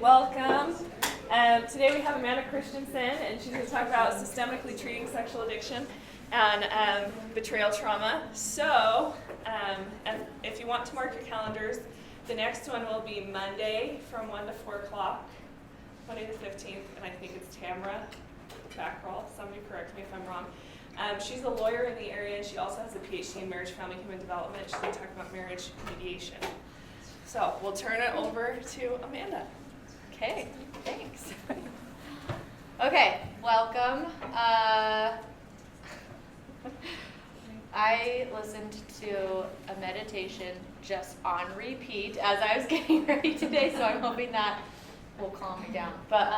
welcome. Today we have Amanda Christensen, and she's going to talk about systemically treating sexual addiction and betrayal trauma. So, if you want to mark your calendars, the next one will be Monday from 1 to 4 o'clock, Monday the 15th, and I think it's Tamara Backrall. Somebody correct me if I'm wrong. She's a lawyer in the area, and she also has a PhD in marriage, family, human development. She's going to talk about marriage mediation. So we'll turn it over to Amanda. Okay, thanks. Okay, welcome. I listened to a meditation just on repeat as I was getting ready today, so I'm hoping that will calm me down. But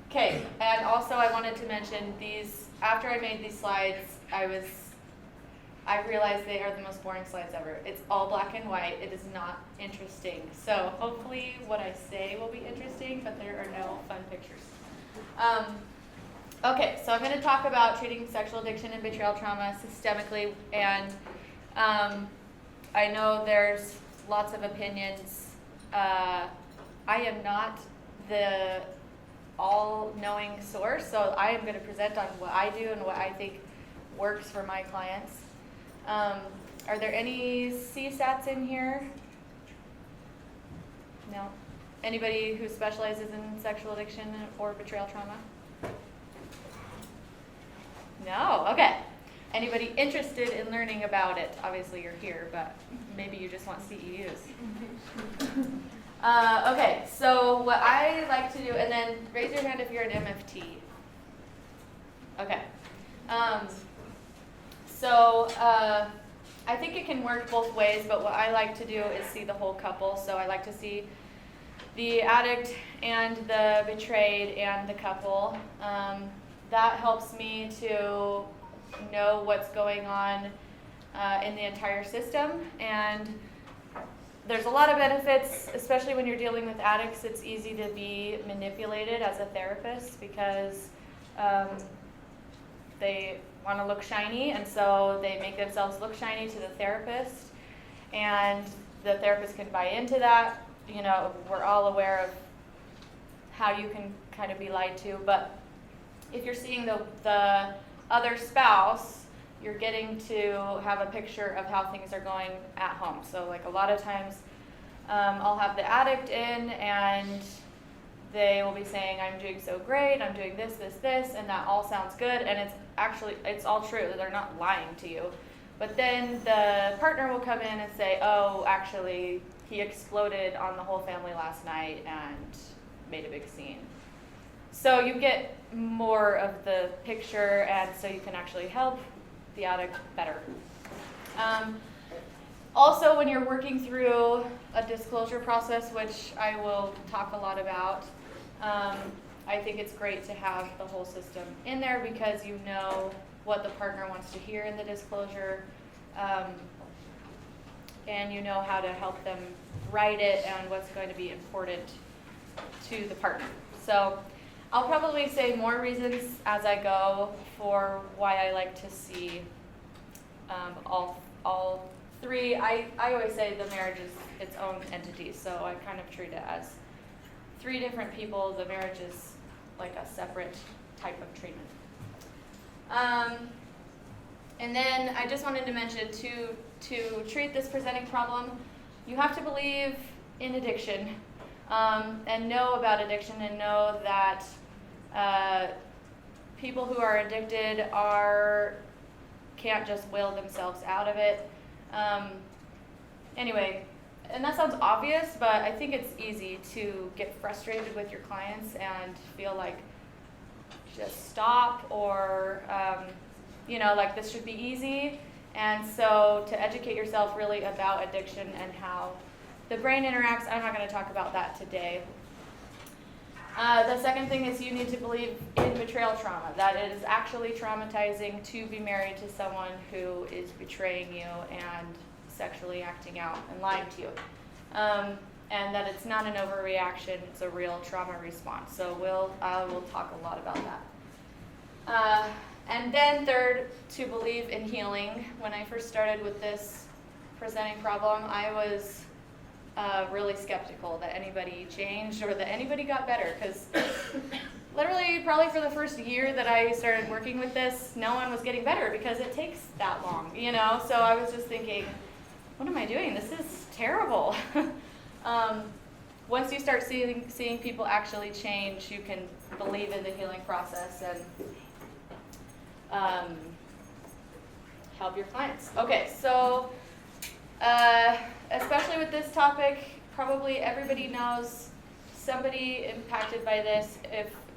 okay, and also I wanted to mention these. After I made these slides, I realized they are the most boring slides ever. It's all black and white. It is not interesting. So hopefully what I say will be interesting, but there are no fun pictures. Okay, so I'm going to talk about treating sexual addiction and betrayal trauma systemically, and I know there's lots of opinions. I am not the all-knowing source, so I am going to present on what I do and what I think works for my clients. Are there any CSATs in here? No? Anybody who specializes in sexual addiction or betrayal trauma? No? Okay. Anybody interested in learning about it? Obviously you're here, but maybe you just want CEUs. Okay, so what I like to do, and then raise your hand if you're an MFT. Okay. I think it can work both ways, but what I like to do is see the whole couple. So I like to see the addict and the betrayed and the couple. That helps me to know what's going on in the entire system. And there's a lot of benefits, especially when you're dealing with addicts. It's easy to be manipulated as a therapist because they want to look shiny, and so they make themselves look shiny to the therapist, and the therapist can buy into that. You know, we're all aware of how you can kind of be lied to, but if you're seeing the other spouse, you're getting to have a picture of how things are going at home. So like a lot of times I'll have the addict in and they will be saying, I'm doing so great, I'm doing this, and that all sounds good, and it's all true. They're not lying to you. But then the partner will come in and say, oh, actually, he exploded on the whole family last night and made a big scene. So you get more of the picture, and so you can actually help the addict better. Also, when you're working through a disclosure process, which I will talk a lot about, I think it's great to have the whole system in there because you know what the partner wants to hear in the disclosure, and you know how to help them write it and what's going to be important to the partner. So I'll probably say more reasons as I go for why I like to see all three. I always say the marriage is its own entity, so I kind of treat it as three different people. The marriage is like a separate type of treatment. And then I just wanted to mention to treat this presenting problem, you have to believe in addiction and know about addiction and know that people who are addicted can't just will themselves out of it. Anyway, and that sounds obvious, but I think it's easy to get frustrated with your clients and feel like just stop or, like this should be easy. And so to educate yourself really about addiction and how the brain interacts, I'm not going to talk about that today. The second thing is you need to believe in betrayal trauma, that it is actually traumatizing to be married to someone who is betraying you and sexually acting out and lying to you. And that it's not an overreaction, it's a real trauma response. So I will talk a lot about that. And then third, to believe in healing. When I first started with this presenting problem, I was really skeptical that anybody changed or that anybody got better, because literally probably for the first year that I started working with this, no one was getting better because it takes that long, you know? So I was just thinking, what am I doing? This is terrible. Once you start seeing people actually change, you can believe in the healing process and help your clients. Okay, so especially with this topic, probably everybody knows somebody impacted by this,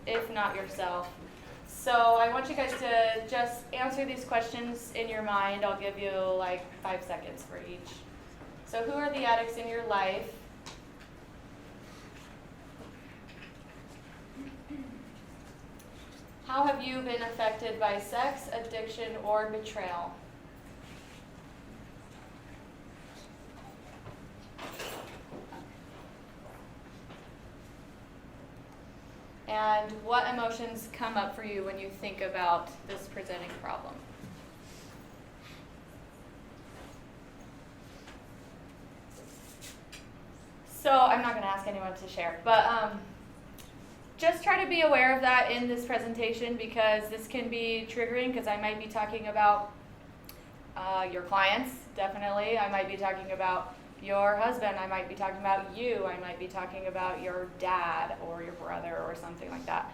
if not yourself. So I want you guys to just answer these questions in your mind. I'll give you like 5 seconds for each. So who are the addicts in your life? How have you been affected by sex, addiction, or betrayal? And what emotions come up for you when you think about this presenting problem? So I'm not going to ask anyone to share, but just try to be aware of that in this presentation, because this can be triggering, because I might be talking about your clients, definitely. I might be talking about your husband. I might be talking about you. I might be talking about your dad or your brother or something like that,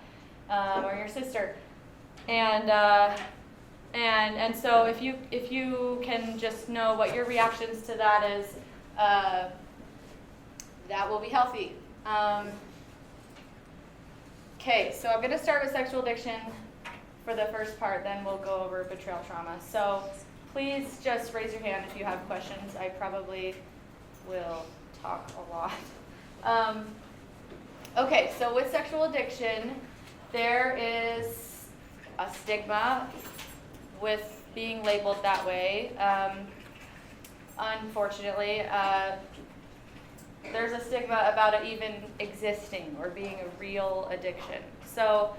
or your sister. And so if you can just know what your reactions to that is, that will be healthy. Okay, so I'm going to start with sexual addiction for the first part, then we'll go over betrayal trauma. So please just raise your hand if you have questions. I probably will talk a lot. Okay, so with sexual addiction, there is a stigma with being labeled that way. Unfortunately, there's a stigma about it even existing or being a real addiction. So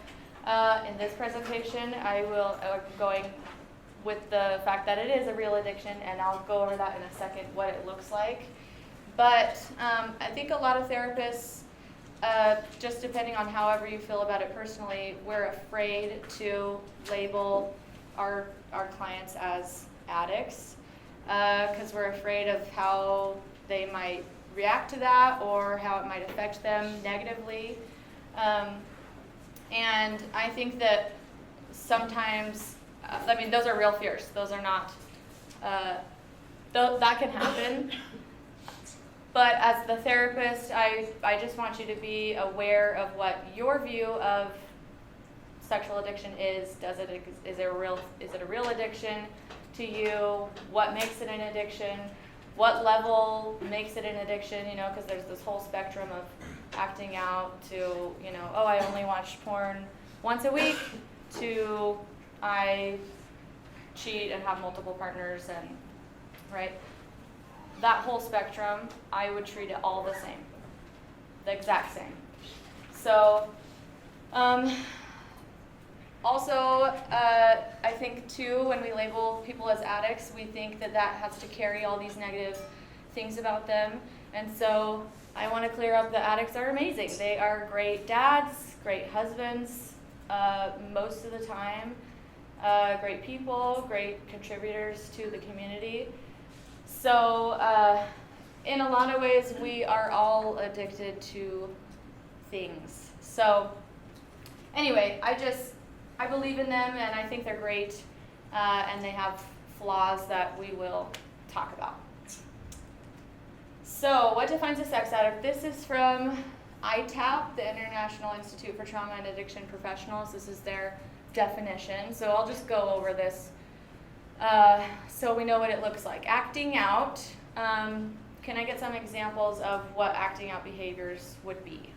in this presentation, I will going with the fact that it is a real addiction, and I'll go over that in a second, what it looks like. But I think a lot of therapists, just depending on however you feel about it personally, we're afraid to label our clients as addicts, because we're afraid of how they might react to that or how it might affect them negatively. And I think that sometimes, I mean, those are real fears. Those are not, that can happen. But as the therapist, I just want you to be aware of what your view of sexual addiction is. Is it a real addiction to you? What makes it an addiction? What level makes it an addiction? You know, because there's this whole spectrum of acting out to, you know, oh, I only watch porn once a week, to I cheat and have multiple partners, and right. That whole spectrum, I would treat it all the same, the exact same. So, also, I think too, when we label people as addicts, we think that has to carry all these negative things about them. And so I want to clear up that addicts are amazing. They are great dads, great husbands, most of the time, great people, great contributors to the community. So in a lot of ways, we are all addicted to things. So anyway, I believe in them, and I think they're great, and they have flaws that we will talk about. So what defines a sex addict? This is from ITAP, the International Institute for Trauma and Addiction Professionals. This is their definition. So I'll just go over this so we know what it looks like. Acting out. Can I get some examples of what acting out behaviors would be?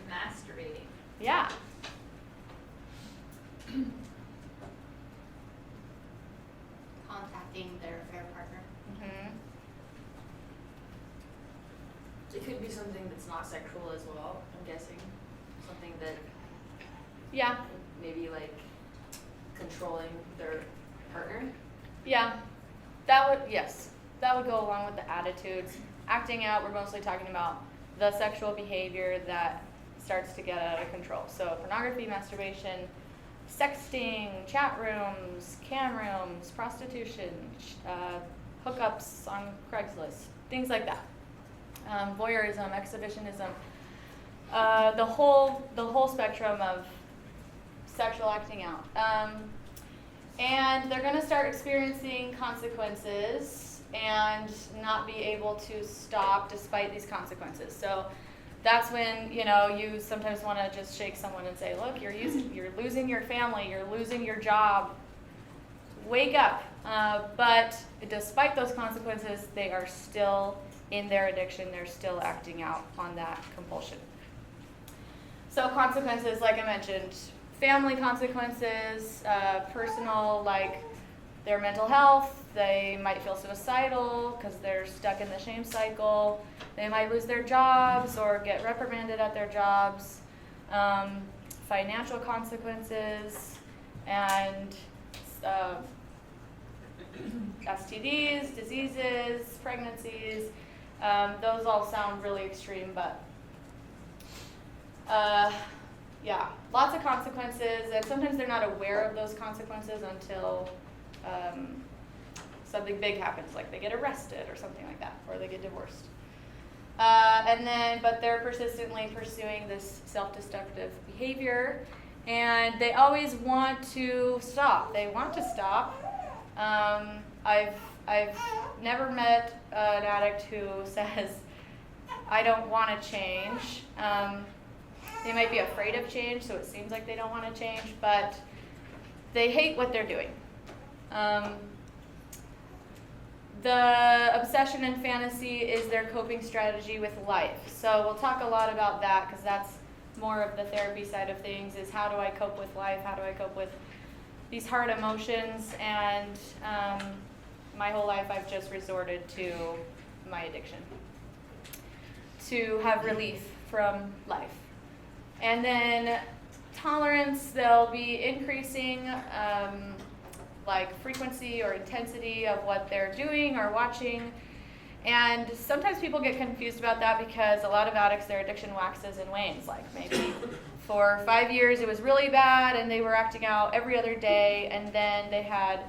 Masturbating. Yeah. Contacting their affair partner. Mm-hmm. It could be something that's not sexual as well, I'm guessing. Something that Yeah. maybe like controlling their partner. Yeah. That would, yes. that would go along with the attitudes. Acting out, we're mostly talking about the sexual behavior that starts to get out of control. So pornography, masturbation, sexting, chat rooms, cam rooms, prostitution, hookups on Craigslist, things like that. Voyeurism, exhibitionism, the whole spectrum of sexual acting out. And they're going to start experiencing consequences and not be able to stop despite these consequences. So that's when, you sometimes want to just shake someone and say, look, you're losing your family, you're losing your job. Wake up. But despite those consequences, they are still in their addiction. They're still acting out on that compulsion. So consequences, like I mentioned, family consequences, personal, like their mental health. They might feel suicidal because they're stuck in the shame cycle. They might lose their jobs or get reprimanded at their jobs. Financial consequences and STDs, diseases, pregnancies. Those all sound really extreme, but yeah, lots of consequences, and sometimes they're not aware of those consequences until something big happens, like they get arrested or something like that, or they get divorced. But they're persistently pursuing this self-destructive behavior, and they always want to stop. They want to stop. I've never met an addict who says, I don't want to change. They might be afraid of change, so it seems like they don't want to change, but they hate what they're doing. The obsession and fantasy is their coping strategy with life. So we'll talk a lot about that because that's more of the therapy side of things, is how do I cope with life? How do I cope with these hard emotions? And my whole life I've just resorted to my addiction to have relief from life. And then tolerance, they'll be increasing like frequency or intensity of what they're doing or watching. And sometimes people get confused about that because a lot of addicts, their addiction waxes and wanes. Like maybe for 5 years it was really bad and they were acting out every other day, and then they had,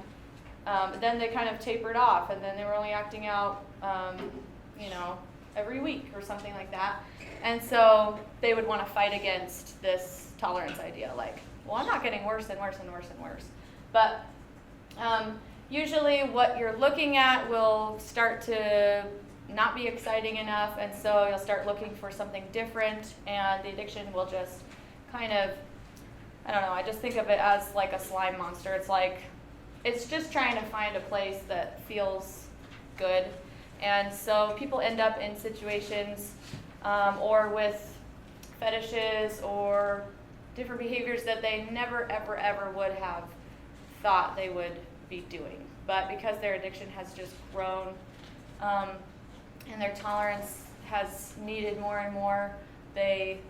then they kind of tapered off, and then they were only acting out, every week or something like that. And so they would want to fight against this tolerance idea, like, well, I'm not getting worse and worse and worse and worse. But usually what you're looking at will start to not be exciting enough, and so you'll start looking for something different, and the addiction will just kind of, I don't know, I just think of it as like a slime monster. It's like, it's just trying to find a place that feels good. And so people end up in situations or with fetishes or different behaviors that they never, ever, ever would have thought they would be doing. But because their addiction has just grown and their tolerance has needed more and more, they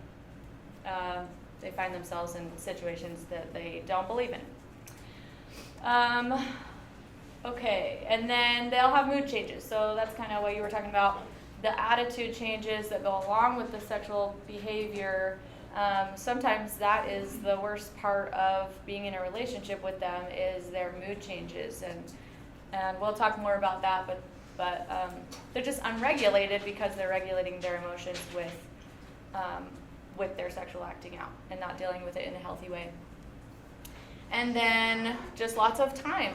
find themselves in situations that they don't believe in. Okay, and then they'll have mood changes. So that's kind of what you were talking about. The attitude changes that go along with the sexual behavior. Sometimes that is the worst part of being in a relationship with them, is their mood changes. And we'll talk more about that, but they're just unregulated because they're regulating their emotions with their sexual acting out and not dealing with it in a healthy way. And then just lots of time.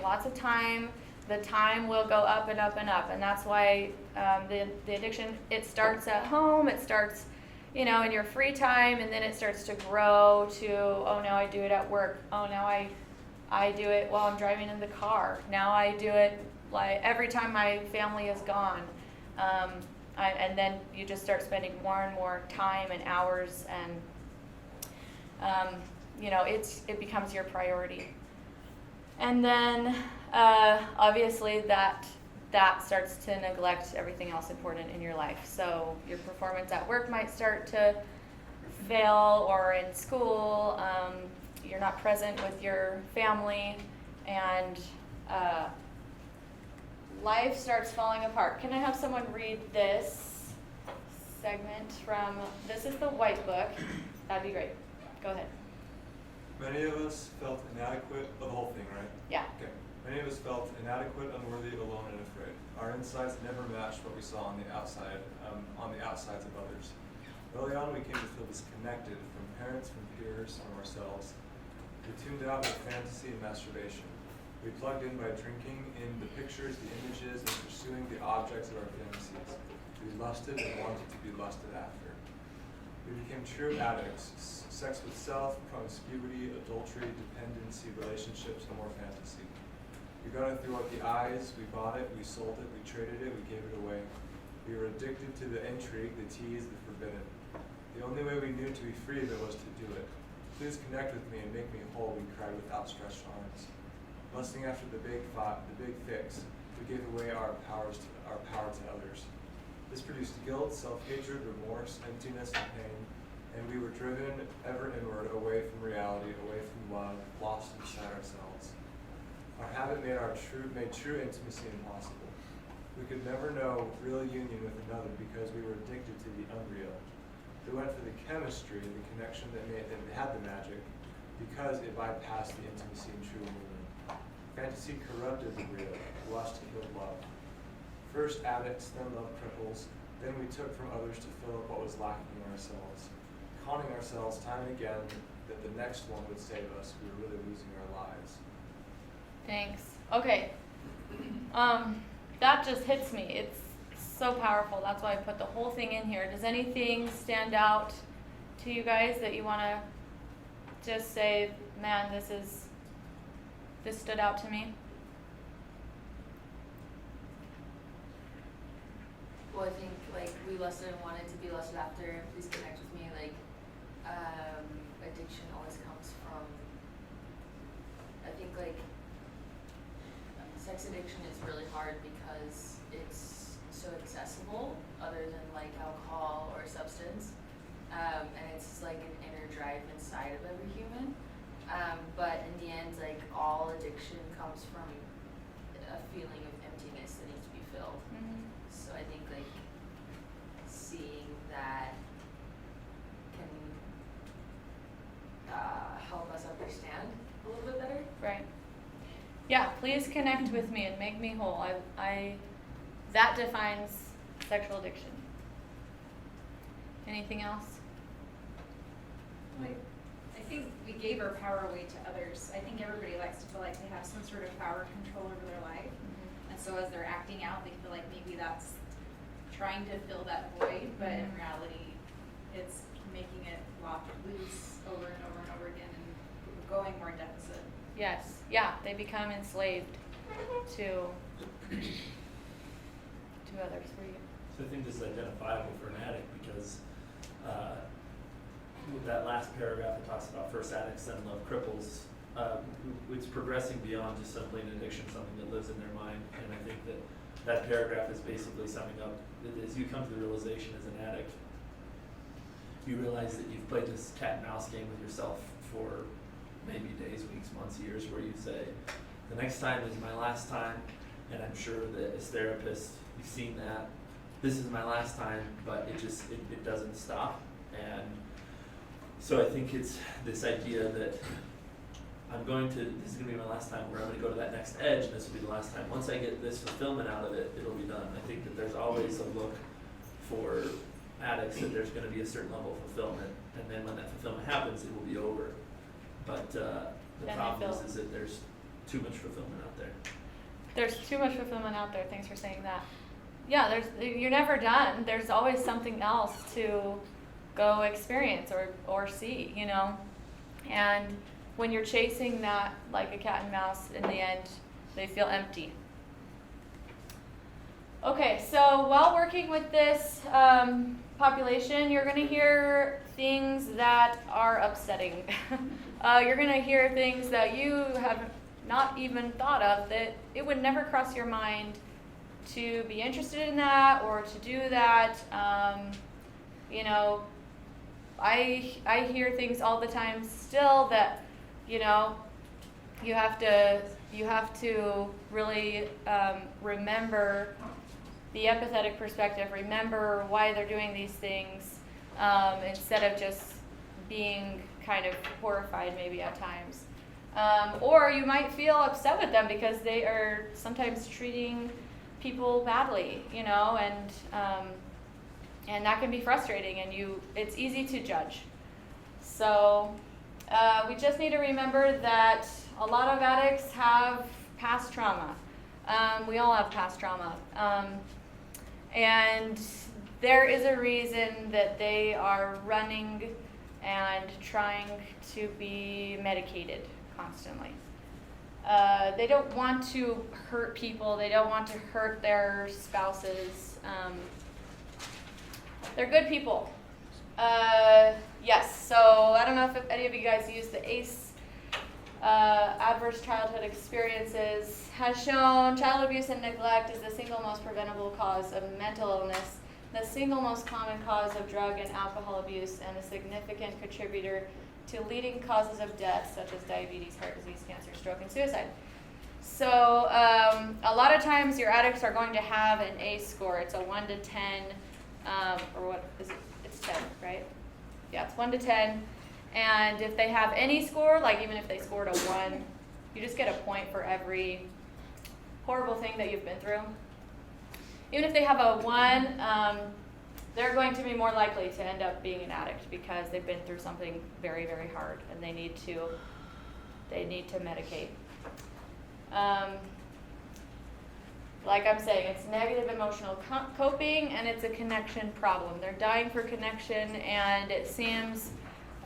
The time will go up and up and up, and that's why the addiction, it starts at home, it starts, in your free time, and then it starts to grow to, oh, now I do it at work, oh, now I do it while I'm driving in the car, now I do it like every time my family is gone, and then you just start spending more and more time and hours, and it becomes your priority. And then obviously that starts to neglect everything else important in your life. So your performance at work might start to fail, or in school, you're not present with your family, and life starts falling apart. Can I have someone read this segment from, this is the white book. That'd be great. Go ahead. Many of us felt inadequate, the whole thing, right? Yeah. Okay. Many of us felt inadequate, unworthy, alone, and afraid. Our insides never matched what we saw on the outside, on the outsides of others. Early on, we came to feel disconnected from parents, from peers, from ourselves. We tuned out with fantasy and masturbation. We plugged in by drinking in the pictures, the images, and pursuing the objects of our fantasies. We lusted and wanted to be lusted after. We became true addicts, sex with self, promiscuity, adultery, dependency, relationships, and more fantasy. We got it through the eyes, we bought it, we sold it, we traded it, we gave it away. We were addicted to the intrigue, the tease, the forbidden. The only way we knew to be free though was to do it. Please connect with me and make me whole, we cried with outstretched arms. Lusting after the big fix, we gave away our power to others. This produced guilt, self-hatred, remorse, emptiness, and pain, and we were driven ever inward, away from reality, away from love, lost inside ourselves. Our habit made true intimacy impossible. We could never know real union with another because we were addicted to the unreal. We went for the chemistry, the connection that had the magic, because it bypassed the intimacy and true union. Fantasy corrupted the real, lust killed love. First addicts, then love cripples, then we took from others to fill up what was lacking in ourselves. Conning ourselves time and again that the next one would save us, we were really losing our lives. Thanks. Okay. That just hits me. It's so powerful. That's why I put the whole thing in here. Does anything stand out to you guys that you want to just say, man, this stood out to me? Well, I think like we lusted and wanted to be lusted after. Please connect with me. Like addiction always comes from. I think like sex addiction is really hard because it's so accessible, other than like alcohol or substance, and it's like an inner drive inside of every human. But in the end, like all addiction comes from a feeling of emptiness that needs to be filled. Mm-hmm. So I think like seeing that can help us understand a little bit better. Right. Yeah, please connect with me and make me whole. I that defines sexual addiction. Anything else? I think we gave our power away to others. I think everybody likes to feel like they have some sort of power control over their life. Mm-hmm. And so as they're acting out, they feel like maybe that's trying to fill that void, but in reality, it's making it loose over and over and over again and going more deficit. Yes. Yeah, they become enslaved to others. For you. So I think this is identifiable for an addict because with that last paragraph, it talks about first addicts, then love cripples. It's progressing beyond just simply an addiction, something that lives in their mind. And I think that paragraph is basically summing up that as you come to the realization as an addict, you realize that you've played this cat and mouse game with yourself for maybe days, weeks, months, years, where you say, the next time is my last time, and I'm sure that as therapists, you've seen that. This is my last time, but it doesn't stop. And so I think it's this idea that this is going to be my last time where I'm going to go to that next edge, and this will be the last time. Once I get this fulfillment out of it, it'll be done. I think that there's always a look for addicts that there's going to be a certain level of fulfillment, and then when that fulfillment happens, it will be over. But the problem is that there's too much fulfillment out there. There's too much fulfillment out there. Thanks for saying that. Yeah, you're never done. There's always something else to go experience or see, you know. And when you're chasing that like a cat and mouse, in the end, they feel empty. Okay, so while working with this population, you're going to hear things that are upsetting. You're going to hear things that you have not even thought of, that it would never cross your mind to be interested in that or to do that. You know, I hear things all the time still that, you know, you have to You have to really remember the empathetic perspective, remember why they're doing these things, instead of just being kind of horrified maybe at times. Or you might feel upset with them because they are sometimes treating people badly, you know, and that can be frustrating, and it's easy to judge. So we just need to remember that a lot of addicts have past trauma. We all have past trauma. And there is a reason that they are running and trying to be medicated constantly. They don't want to hurt people. They don't want to hurt their spouses. They're good people. Yes, so I don't know if any of you guys use the ACE, Adverse Childhood Experiences, has shown child abuse and neglect is the single most preventable cause of mental illness, the single most common cause of drug and alcohol abuse, and a significant contributor to leading causes of death such as diabetes, heart disease, cancer, stroke, and suicide. So a lot of times your addicts are going to have an ACE score. It's a 1 to 10, or what is it? It's 10, right? Yeah, it's 1 to 10. And if they have any score, like even if they scored a 1, you just get a point for every horrible thing that you've been through. Even if they have a 1, they're going to be more likely to end up being an addict because they've been through something very, very hard, and they need to medicate. Like I'm saying, it's negative emotional coping, and it's a connection problem. They're dying for connection, and it seems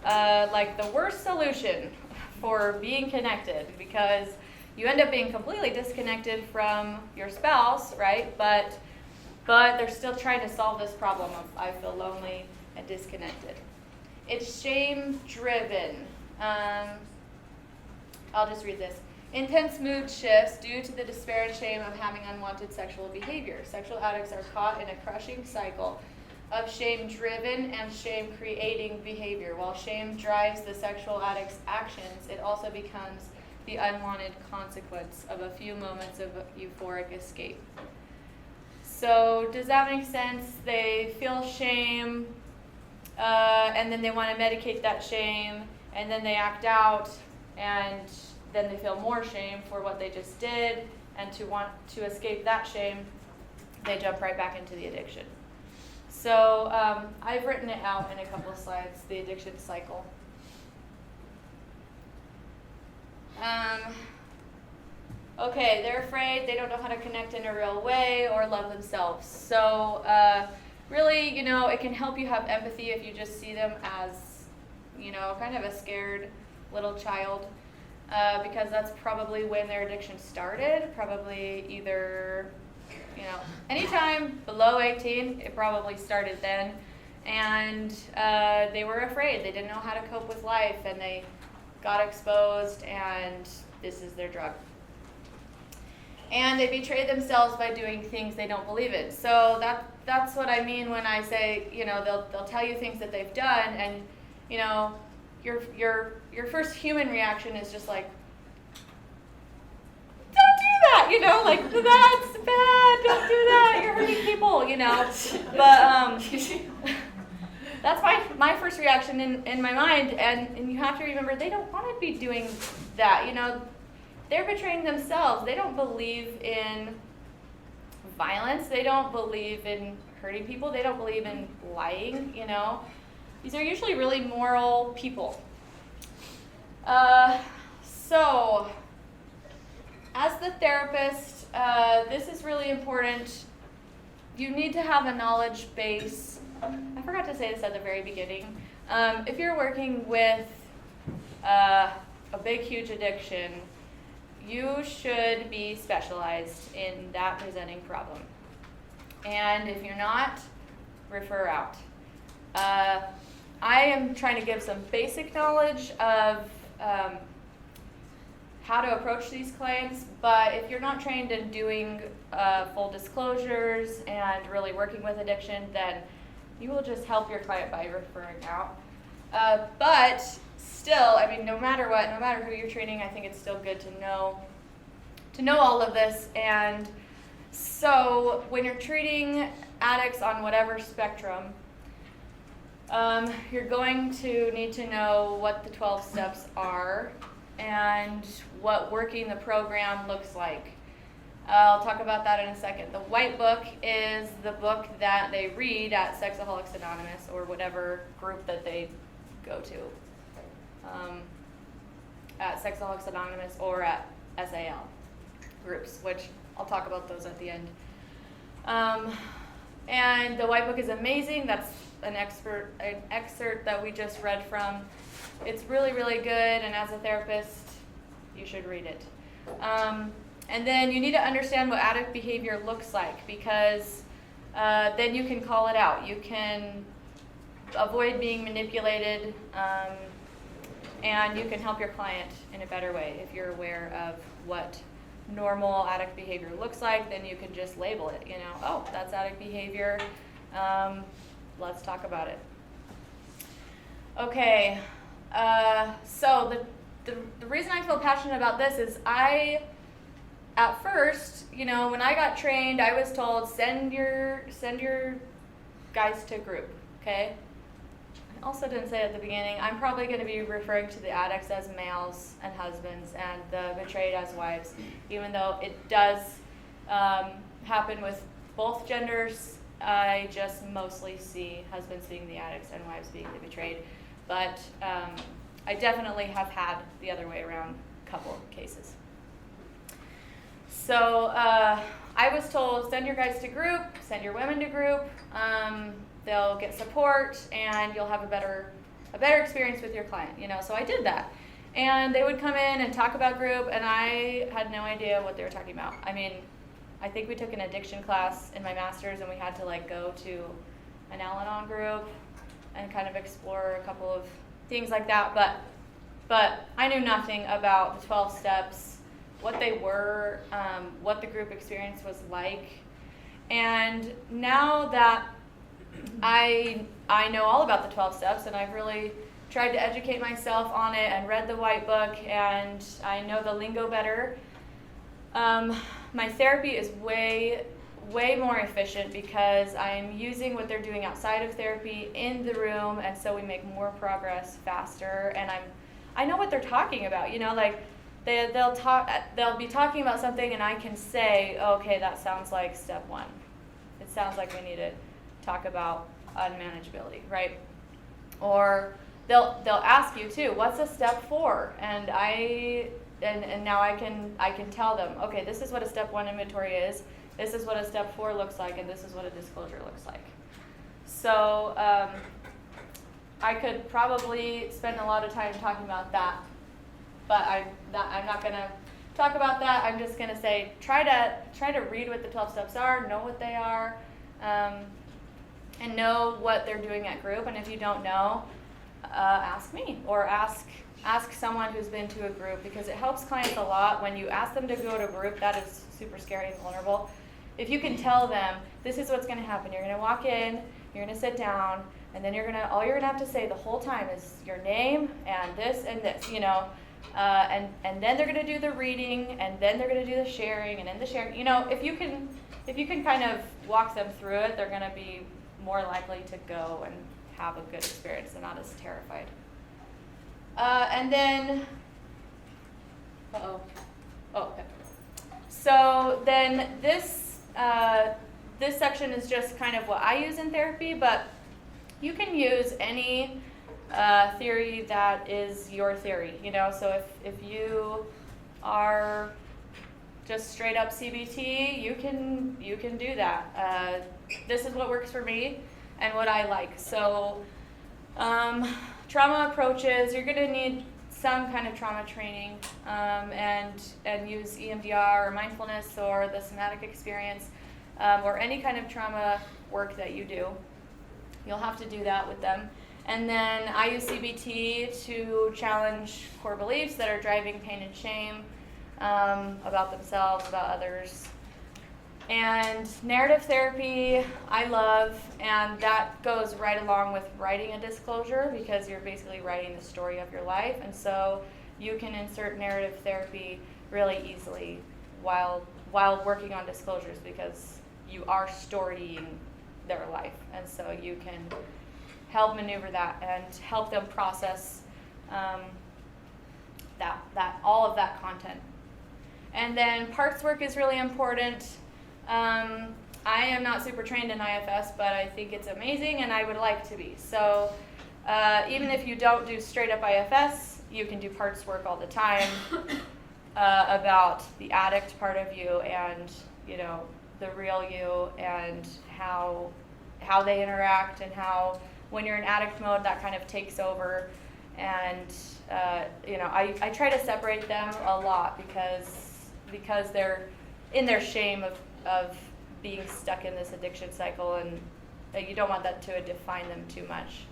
like the worst solution for being connected, because you end up being completely disconnected from your spouse, right? But they're still trying to solve this problem of I feel lonely and disconnected. It's shame-driven. I'll just read this. Intense mood shifts due to the despair and shame of having unwanted sexual behavior. Sexual addicts are caught in a crushing cycle of shame-driven and shame-creating behavior. While shame drives the sexual addict's actions, it also becomes the unwanted consequence of a few moments of euphoric escape. So does that make sense? They feel shame, and then they want to medicate that shame, and then they act out, and then they feel more shame for what they just did, and to want to escape that shame, they jump right back into the addiction. So I've written it out in a couple of slides, the addiction cycle. Okay, they're afraid, they don't know how to connect in a real way or love themselves. So really, it can help you have empathy if you just see them as, kind of a scared little child, because that's probably when their addiction started, probably either, anytime below 18, it probably started then, and they were afraid, they didn't know how to cope with life, and they got exposed, and this is their drug. And they betray themselves by doing things they don't believe in. So that's what I mean when I say, they'll tell you things that they've done, and your first human reaction is just like, don't do that, like that's bad, don't do that, you're hurting people, But that's my first reaction in my mind, and you have to remember they don't want to be doing that, They're betraying themselves. They don't believe in violence. They don't believe in hurting people. They don't believe in lying, These are usually really moral people. So, as the therapist, this is really important. You need to have a knowledge base. I forgot to say this at the very beginning. If you're working with a big, huge addiction, you should be specialized in that presenting problem. And if you're not, refer out. I am trying to give some basic knowledge of how to approach these claims, but if you're not trained in doing full disclosures and really working with addiction, then you will just help your client by referring out. But still, no matter what, no matter who you're treating, I think it's still good to know know all of this. And so when you're treating addicts on whatever spectrum, you're going to need to know what the 12 steps are and what working the program looks like. I'll talk about that in a second. The White Book is the book that they read at Sexaholics Anonymous or whatever group that they go to, at Sexaholics Anonymous or at SAL groups, which I'll talk about those at the end. And the White Book is amazing. That's an excerpt that we just read from. It's really, really good, and as a therapist, you should read it. And then you need to understand what addict behavior looks like, because then you can call it out. You can avoid being manipulated, and you can help your client in a better way. If you're aware of what normal addict behavior looks like, then you can just label it, oh, that's addict behavior. Let's talk about it. Okay, so the reason I feel passionate about this is at first, when I got trained, I was told, send your guys to group, okay? I also didn't say at the beginning, I'm probably going to be referring to the addicts as males and husbands and the betrayed as wives, even though it does happen with both genders. I just mostly see husbands being the addicts and wives being the betrayed, but I definitely have had the other way around a couple of cases. So I was told, send your guys to group, send your women to group. They'll get support, and you'll have a better experience with your client. So I did that, and they would come in and talk about group, and I had no idea what they were talking about. I mean, I think we took an addiction class in my master's, and we had to go to an Al-Anon group and kind of explore a couple of things like that. But I knew nothing about the 12 steps, what they were, what the group experience was like. And now that I know all about the 12 steps, and I've really tried to educate myself on it and read the White Book, and I know the lingo better, my therapy is way more efficient because I'm using what they're doing outside of therapy in the room, and so we make more progress faster, and I know what they're talking about. They'll be talking about something, and I can say, okay, that sounds like step 1. It sounds like we need to talk about unmanageability, right? Or they'll ask you too, what's a step 4? And now I can tell them, okay, this is what a step 1 inventory is, this is what a step 4 looks like, and this is what a disclosure looks like. So I could probably spend a lot of time talking about that, but I'm not going to talk about that. I'm just going to say try to read what the 12 steps are, know what they are, and know what they're doing at group. And if you don't know, ask me or ask someone who's been to a group, because it helps clients a lot when you ask them to go to a group that is super scary and vulnerable. If you can tell them, this is what's going to happen. You're going to walk in, you're going to sit down, and then all you're going to have to say the whole time is your name and this and this, and then they're going to do the reading, and then they're going to do the sharing, and then the sharing. If you can kind of walk them through it, they're going to be more likely to go and have a good experience. They're not as terrified. And then, okay. So then this section is just kind of what I use in therapy, but you can use any theory that is your theory, So if you are just straight up CBT, you can do that. This is what works for me and what I like. So trauma approaches, you're going to need some kind of trauma training, and use EMDR or mindfulness or the somatic experience, or any kind of trauma work that you do. You'll have to do that with them. And then I use CBT to challenge core beliefs that are driving pain and shame about themselves, about others. And narrative therapy I love, and that goes right along with writing a disclosure, because you're basically writing the story of your life, and so you can insert narrative therapy really easily while working on disclosures, because you are storying their life, and so you can help maneuver that and help them process that all of that content. And then parts work is really important. I am not super trained in IFS, but I think it's amazing, and I would like to be. So even if you don't do straight up IFS, you can do parts work all the time about the addict part of you, and the real you, and how they interact, and how when you're in addict mode that kind of takes over. And I try to separate them a lot because they're in their shame of being stuck in this addiction cycle, and you don't want that to define them too much.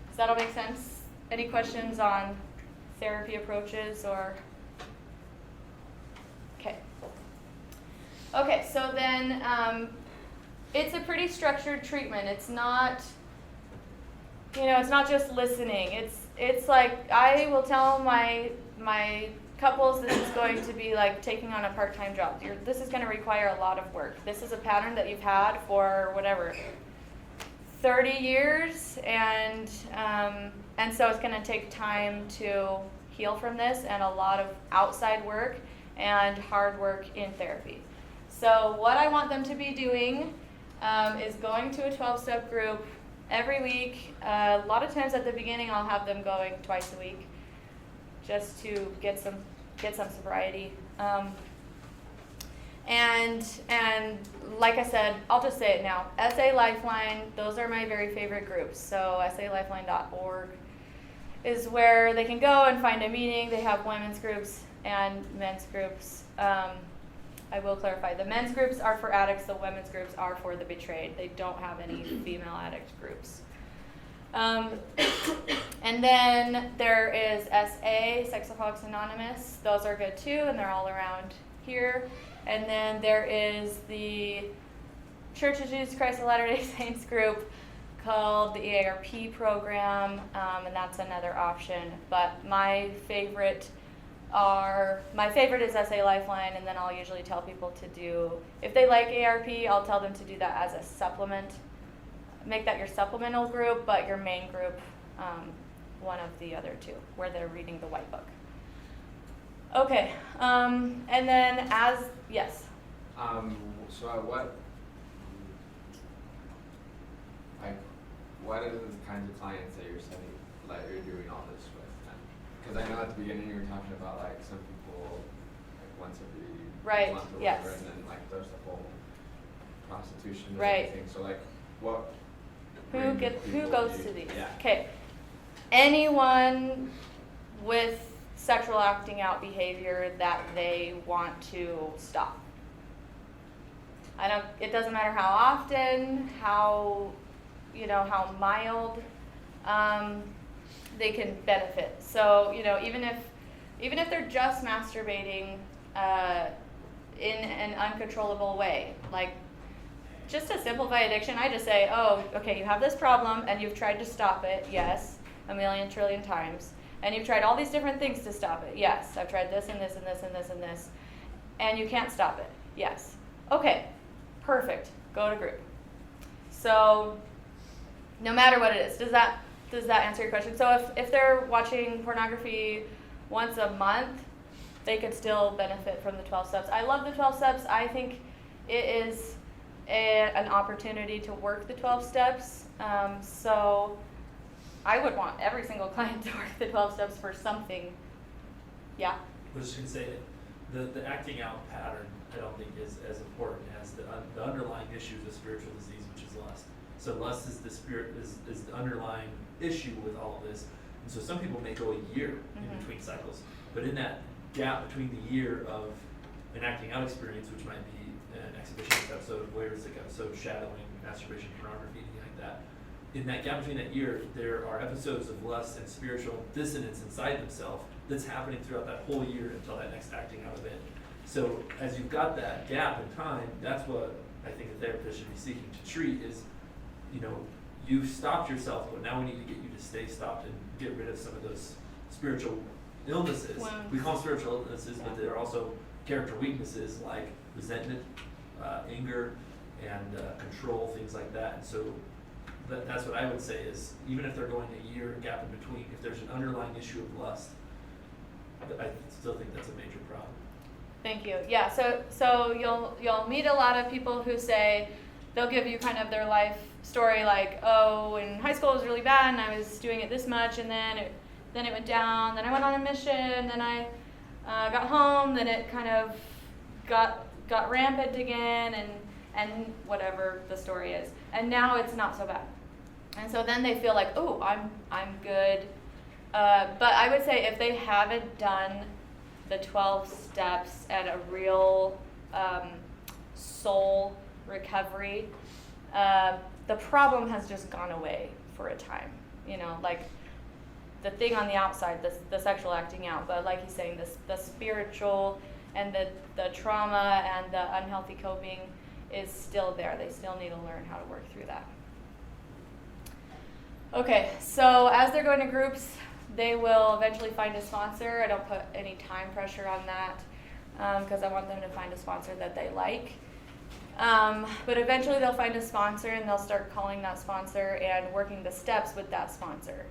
Does that all make sense? Any questions on therapy approaches or? Okay, so then it's a pretty structured treatment. It's not, it's not just listening. It's like I will tell my couples this is going to be like taking on a part-time job. This is going to require a lot of work. This is a pattern that you've had for 30 years, and so it's going to take time to heal from this, and a lot of outside work and hard work in therapy. So what I want them to be doing is going to a 12-step group every week. A lot of times at the beginning I'll have them going twice a week, just to get some sobriety. And like I said, I'll just say it now. SA Lifeline, those are my very favorite groups. So salifeline.org is where they can go and find a meeting. They have women's groups and men's groups. I will clarify, the men's groups are for addicts, the women's groups are for the betrayed. They don't have any female addict groups. And then there is SA, Sex Alcoholics Anonymous. Those are good too, and they're all around here. And then there is the Church of Jesus Christ of Latter-day Saints group called the EARP program, and that's another option. But my favorite is SA Lifeline, and then I'll usually tell people to do, if they like ARP, I'll tell them to do that as a supplement. Make that your supplemental group, but your main group, one of the other two, where they're reading the white book. Okay, and then yes? So what are the kinds of clients that you're setting, like you're doing all this with? Because I know at the beginning you were talking about like some people like once every month or yes. whatever, and then like there's the whole prostitution and Right. everything. So like what? Who goes to these? Yeah. Okay, anyone with sexual acting out behavior that they want to stop. It doesn't matter how often, how mild, they can benefit. So, even if they're just masturbating in an uncontrollable way, like just to simplify addiction, I just say, oh, okay, you have this problem and you've tried to stop it, yes, a million trillion times. And you've tried all these different things to stop it. Yes, I've tried this and this and this and this and this. And you can't stop it. Yes. Okay, perfect. Go to group. So no matter what it is, does that answer your question? So if they're watching pornography once a month, they could still benefit from the 12 steps. I love the 12 steps. I think it is an opportunity to work the 12 steps. So I would want every single client to work the 12 steps for something. Yeah? I was just going to say, the acting out pattern, I don't think is as important as the underlying issue of spiritual disease, which is lust. So lust is is the underlying issue with all of this. And so some people may go a year in between cycles. But in that gap between the year of an acting out experience, which might be an exhibitionist episode, voyeuristic episode, shadowing, masturbation, pornography, anything like that, in that gap between that year, there are episodes of lust and spiritual dissonance inside themselves that's happening throughout that whole year until that next acting out event. So as you've got that gap in time, that's what I think a therapist should be seeking to treat is, you've stopped yourself, but now we need to get you to stay stopped and get rid of some of those spiritual illnesses. Wow. We call them spiritual illnesses, but they're also character weaknesses like resentment, anger, and control, things like that. And so that's what I would say is, even if they're going a year gap in between, if there's an underlying issue of lust, I still think that's a major problem. Thank you. Yeah, so you'll meet a lot of people who say, they'll give you kind of their life story, like, oh, in high school it was really bad and I was doing it this much, and then it went down, then I went on a mission, then I got home, then it kind of got rampant again, and whatever the story is. And now it's not so bad. And so then they feel like, oh, I'm good. But I would say if they haven't done the 12 steps and a real soul recovery, the problem has just gone away for a time. You know, like the thing on the outside, the sexual acting out, but like he's saying, the spiritual and the trauma and the unhealthy coping is still there. They still need to learn how to work through that. Okay, so as they're going to groups, they will eventually find a sponsor. I don't put any time pressure on that because I want them to find a sponsor that they like. But eventually they'll find a sponsor and they'll start calling that sponsor and working the steps with that sponsor.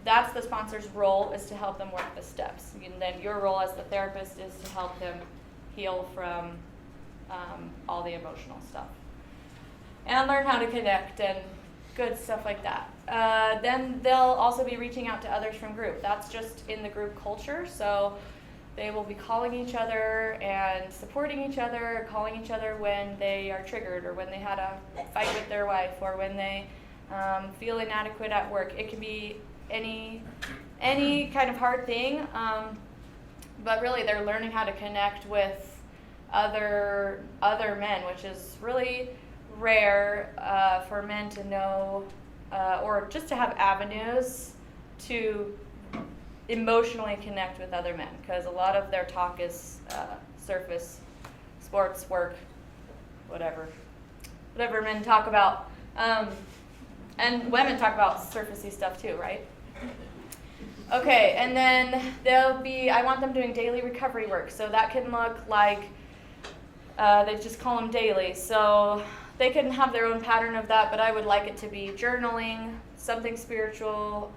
That's the sponsor's role, is to help them work the steps. And then your role as the therapist is to help them heal from all the emotional stuff. And learn how to connect and good stuff like that. Then they'll also be reaching out to others from group. That's just in the group culture. So they will be calling each other and supporting each other, calling each other when they are triggered or when they had a fight with their wife or when they feel inadequate at work. It can be any kind of hard thing, but really they're learning how to connect with other men, which is really rare for men to know or just to have avenues to emotionally connect with other men, because a lot of their talk is surface, sports, work, whatever men talk about. And women talk about surfacey stuff too, right? Okay, and then I want them doing daily recovery work. So that can look like, they just call them daily. So they can have their own pattern of that, but I would like it to be journaling, something spiritual,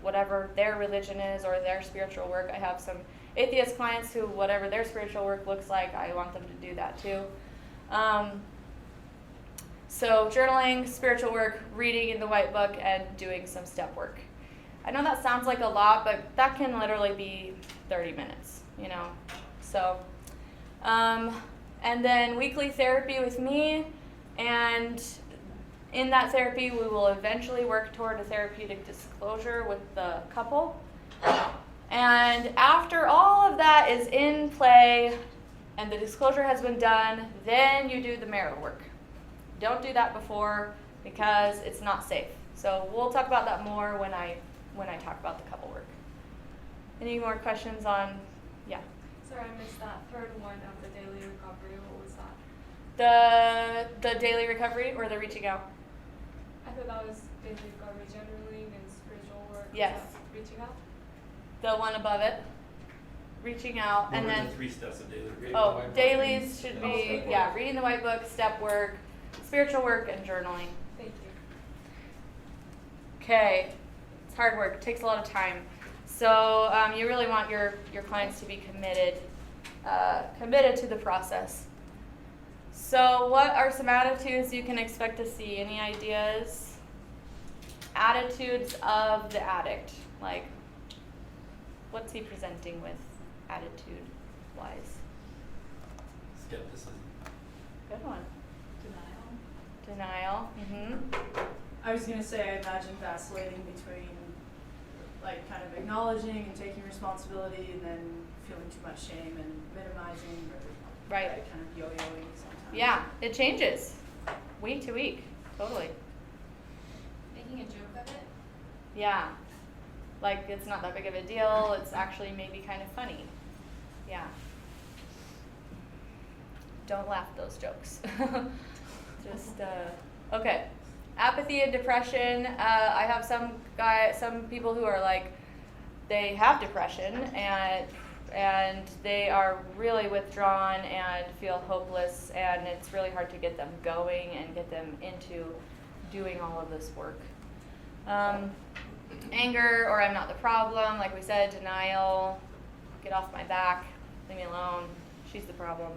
whatever their religion is or their spiritual work. I have some atheist clients who, whatever their spiritual work looks like, I want them to do that too. So journaling, spiritual work, reading in the white book, and doing some step work. I know that sounds like a lot, but that can literally be 30 minutes, you know. So, and then weekly therapy with me, and in that therapy we will eventually work toward a therapeutic disclosure with the couple. And after all of that is in play and the disclosure has been done, then you do the marital work. Don't do that before because it's not safe. So we'll talk about that more when I talk about the couple work. Any more questions on, yeah? Sorry, I missed that third one of the daily recovery. What was that? The daily recovery or the reaching out? I thought that was daily recovery, journaling and spiritual work. Yes. Reaching out? The one above it. Reaching out. What and are then the 3 steps of daily recovery? Oh, dailies should be, yeah, reading the white book, step work, spiritual work, and journaling. Thank you. Okay, it's hard work. It takes a lot of time. So you really want your clients to be committed to the process. So what are some attitudes you can expect to see? Any ideas? Attitudes of the addict. Like, what's he presenting with attitude-wise? Skepticism. Good one. Denial. Denial. Mm-hmm. I was going to say, I imagine vacillating between, like, kind of acknowledging and taking responsibility and then feeling too much shame and minimizing or Right. kind of yo-yoing sometimes. Yeah, it changes week to week. Totally. Making a joke of it. Yeah. Like, it's not that big of a deal. It's actually maybe kind of funny. Yeah. Don't laugh at those jokes. Just, okay. Apathy and depression. I have some people who are like, they have depression and and they are really withdrawn and feel hopeless, and it's really hard to get them going and get them into doing all of this work. Anger, or I'm not the problem, like we said, denial, get off my back, leave me alone, she's the problem.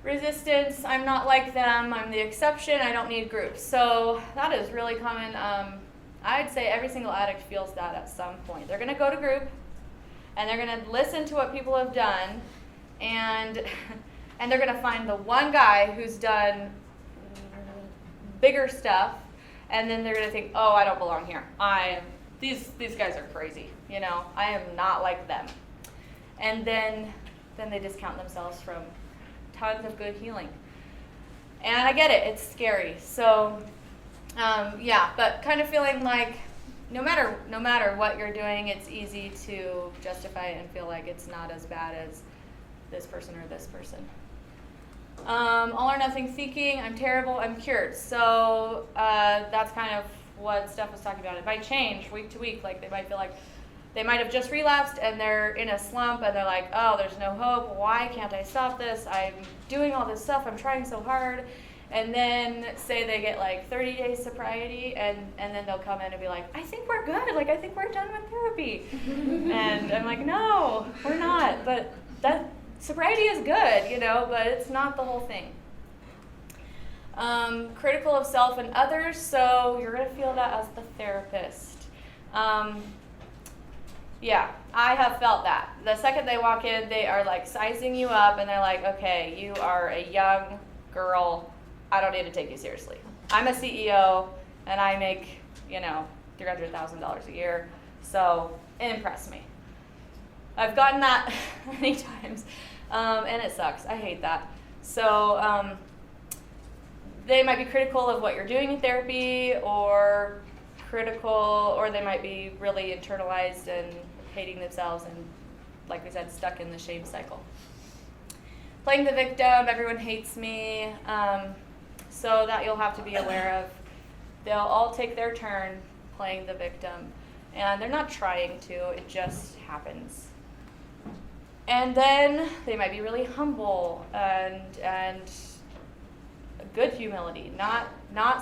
Resistance, I'm not like them, I'm the exception, I don't need groups. So that is really common. I'd say every single addict feels that at some point. They're going to go to group, and they're going to listen to what people have done, and they're going to find the one guy who's done bigger stuff, and then they're going to think, oh, I don't belong here. These guys are crazy, you know, I am not like them. And then they discount themselves from tons of good healing. And I get it, it's scary. So, but kind of feeling like no matter what you're doing, it's easy to justify it and feel like it's not as bad as this person or this person. All or nothing thinking, I'm terrible, I'm cured. So that's kind of what Steph was talking about. It might change week to week. Like they might feel like they might have just relapsed and they're in a slump and they're like, oh, there's no hope. Why can't I stop this? I'm doing all this stuff. I'm trying so hard. And then say they get like 30 days sobriety and then they'll come in and be like, I think we're good. Like, I think we're done with therapy. And I'm like, no, we're not. But that sobriety is good, you know, but it's not the whole thing. Critical of self and others. So you're going to feel that as the therapist. Yeah, I have felt that. The second they walk in, they are like sizing you up and they're like, okay, you are a young girl. I don't need to take you seriously. I'm a CEO and I make, $300,000 a year. So impress me. I've gotten that many times and it sucks. I hate that. So they might be critical of what you're doing in therapy or they might be really internalized and hating themselves and, like we said, stuck in the shame cycle. Playing the victim, everyone hates me, so that you'll have to be aware of. They'll all take their turn playing the victim, and they're not trying to, it just happens. And then they might be really humble and good humility, not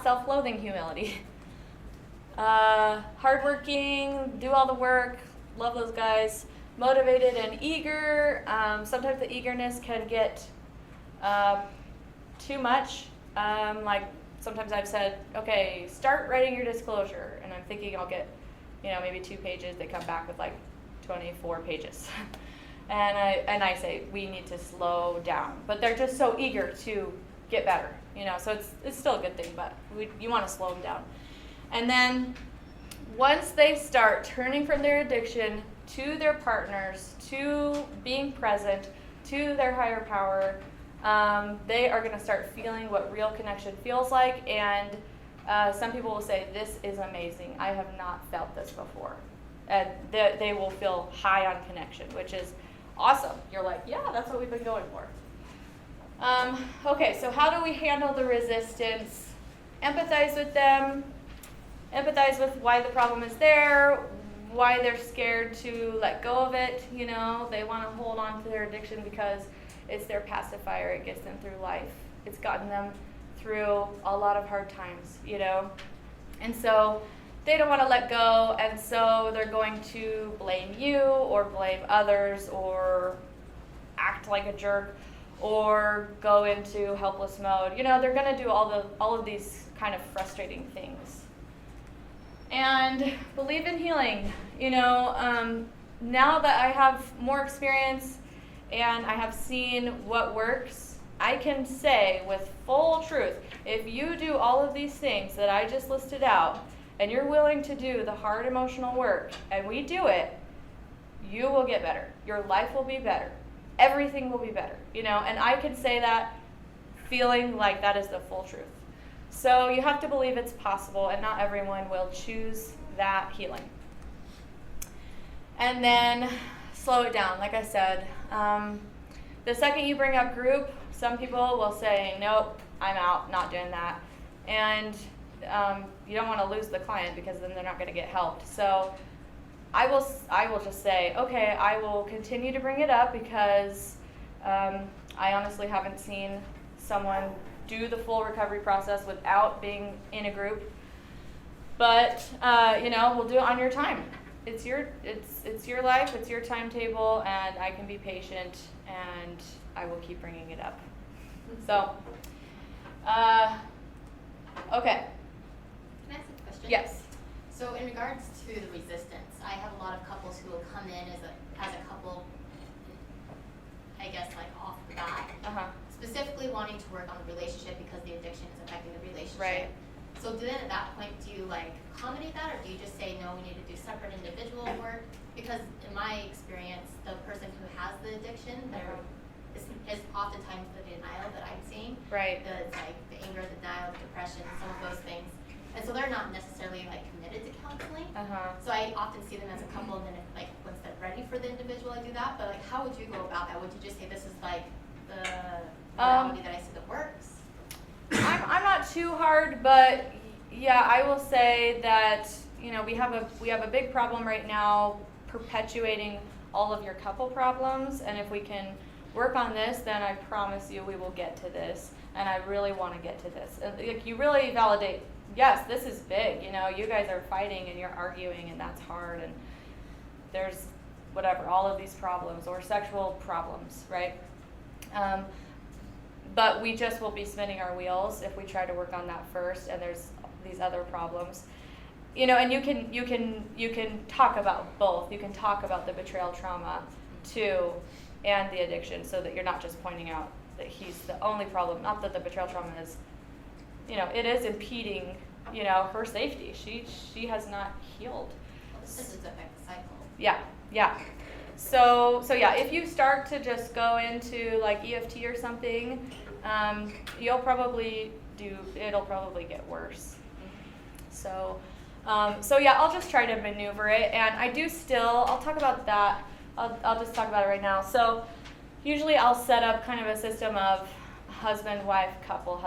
self-loathing humility. Hardworking, do all the work, love those guys. Motivated and eager. Sometimes the eagerness can get too much. Like sometimes I've said, okay, start writing your disclosure, and I'm thinking I'll get, maybe 2 pages. They come back with like 24 pages, and I say we need to slow down. But they're just so eager to get better, So it's still a good thing, but you want to slow them down. And then once they start turning from their addiction to their partners, to being present, to their higher power, they are going to start feeling what real connection feels like. And some people will say, this is amazing. I have not felt this before. And they will feel high on connection, which is awesome. You're like, yeah, that's what we've been going for. Okay, so how do we handle the resistance? Empathize with them. Empathize with why the problem is there, why they're scared to let go of it. They want to hold on to their addiction because it's their pacifier. It gets them through life. It's gotten them through a lot of hard times, And so they don't want to let go, and so they're going to blame you or blame others or act like a jerk or go into helpless mode. They're going to do all of these kind of frustrating things. And believe in healing. Now that I have more experience and I have seen what works, I can say with full truth, if you do all of these things that I just listed out and you're willing to do the hard emotional work and we do it, you will get better. Your life will be better. Everything will be better, and I can say that feeling like that is the full truth. So you have to believe it's possible, and not everyone will choose that healing. And then slow it down, like I said. The second you bring up group, some people will say, nope, I'm out, not doing that. And you don't want to lose the client because then they're not going to get helped. So I will just say, okay, I will continue to bring it up because I honestly haven't seen someone do the full recovery process without being in a group. But we'll do it on your time. It's your life, it's your timetable, and I can be patient, and I will keep bringing it up. So, okay. Can I ask a question? Yes. So in regards to the resistance, I have a lot of couples who will come in as a couple, I guess like off the bat, specifically wanting to work on the relationship because the addiction is affecting the relationship. Right. So then at that point, do you like accommodate that, or do you just say no, we need to do separate individual work? Because in my experience, the person who has the addiction, is oftentimes the denial that I'm seeing. Right. The anger, the denial, the depression, some of those things. And so they're not necessarily like committed to counseling. Uh-huh. So I often see them as a couple, and then once they're ready for the individual, I do that. But like, how would you go about that? Would you just say this is like the reality that I see that works? I'm not too hard, but yeah, I will say that we have a big problem right now perpetuating all of your couple problems, and if we can work on this, then I promise you we will get to this, and I really want to get to this. Like, you really validate, yes, this is big. You guys are fighting and you're arguing, and that's hard, and there's whatever, all of these problems or sexual problems, right? But we just will be spinning our wheels if we try to work on that first, and there's these other problems. And you can talk about both. You can talk about the betrayal trauma too, and the addiction, so that you're not just pointing out that he's the only problem. Not that the betrayal trauma is, it is impeding, her safety. She has not healed. This does affect the cycle. Yeah. So yeah, if you start to just go into like EFT or something, it'll probably get worse. So yeah, I'll just try to maneuver it, and I'll talk about that. I'll just talk about it right now. So usually I'll set up kind of a system of husband-wife couple.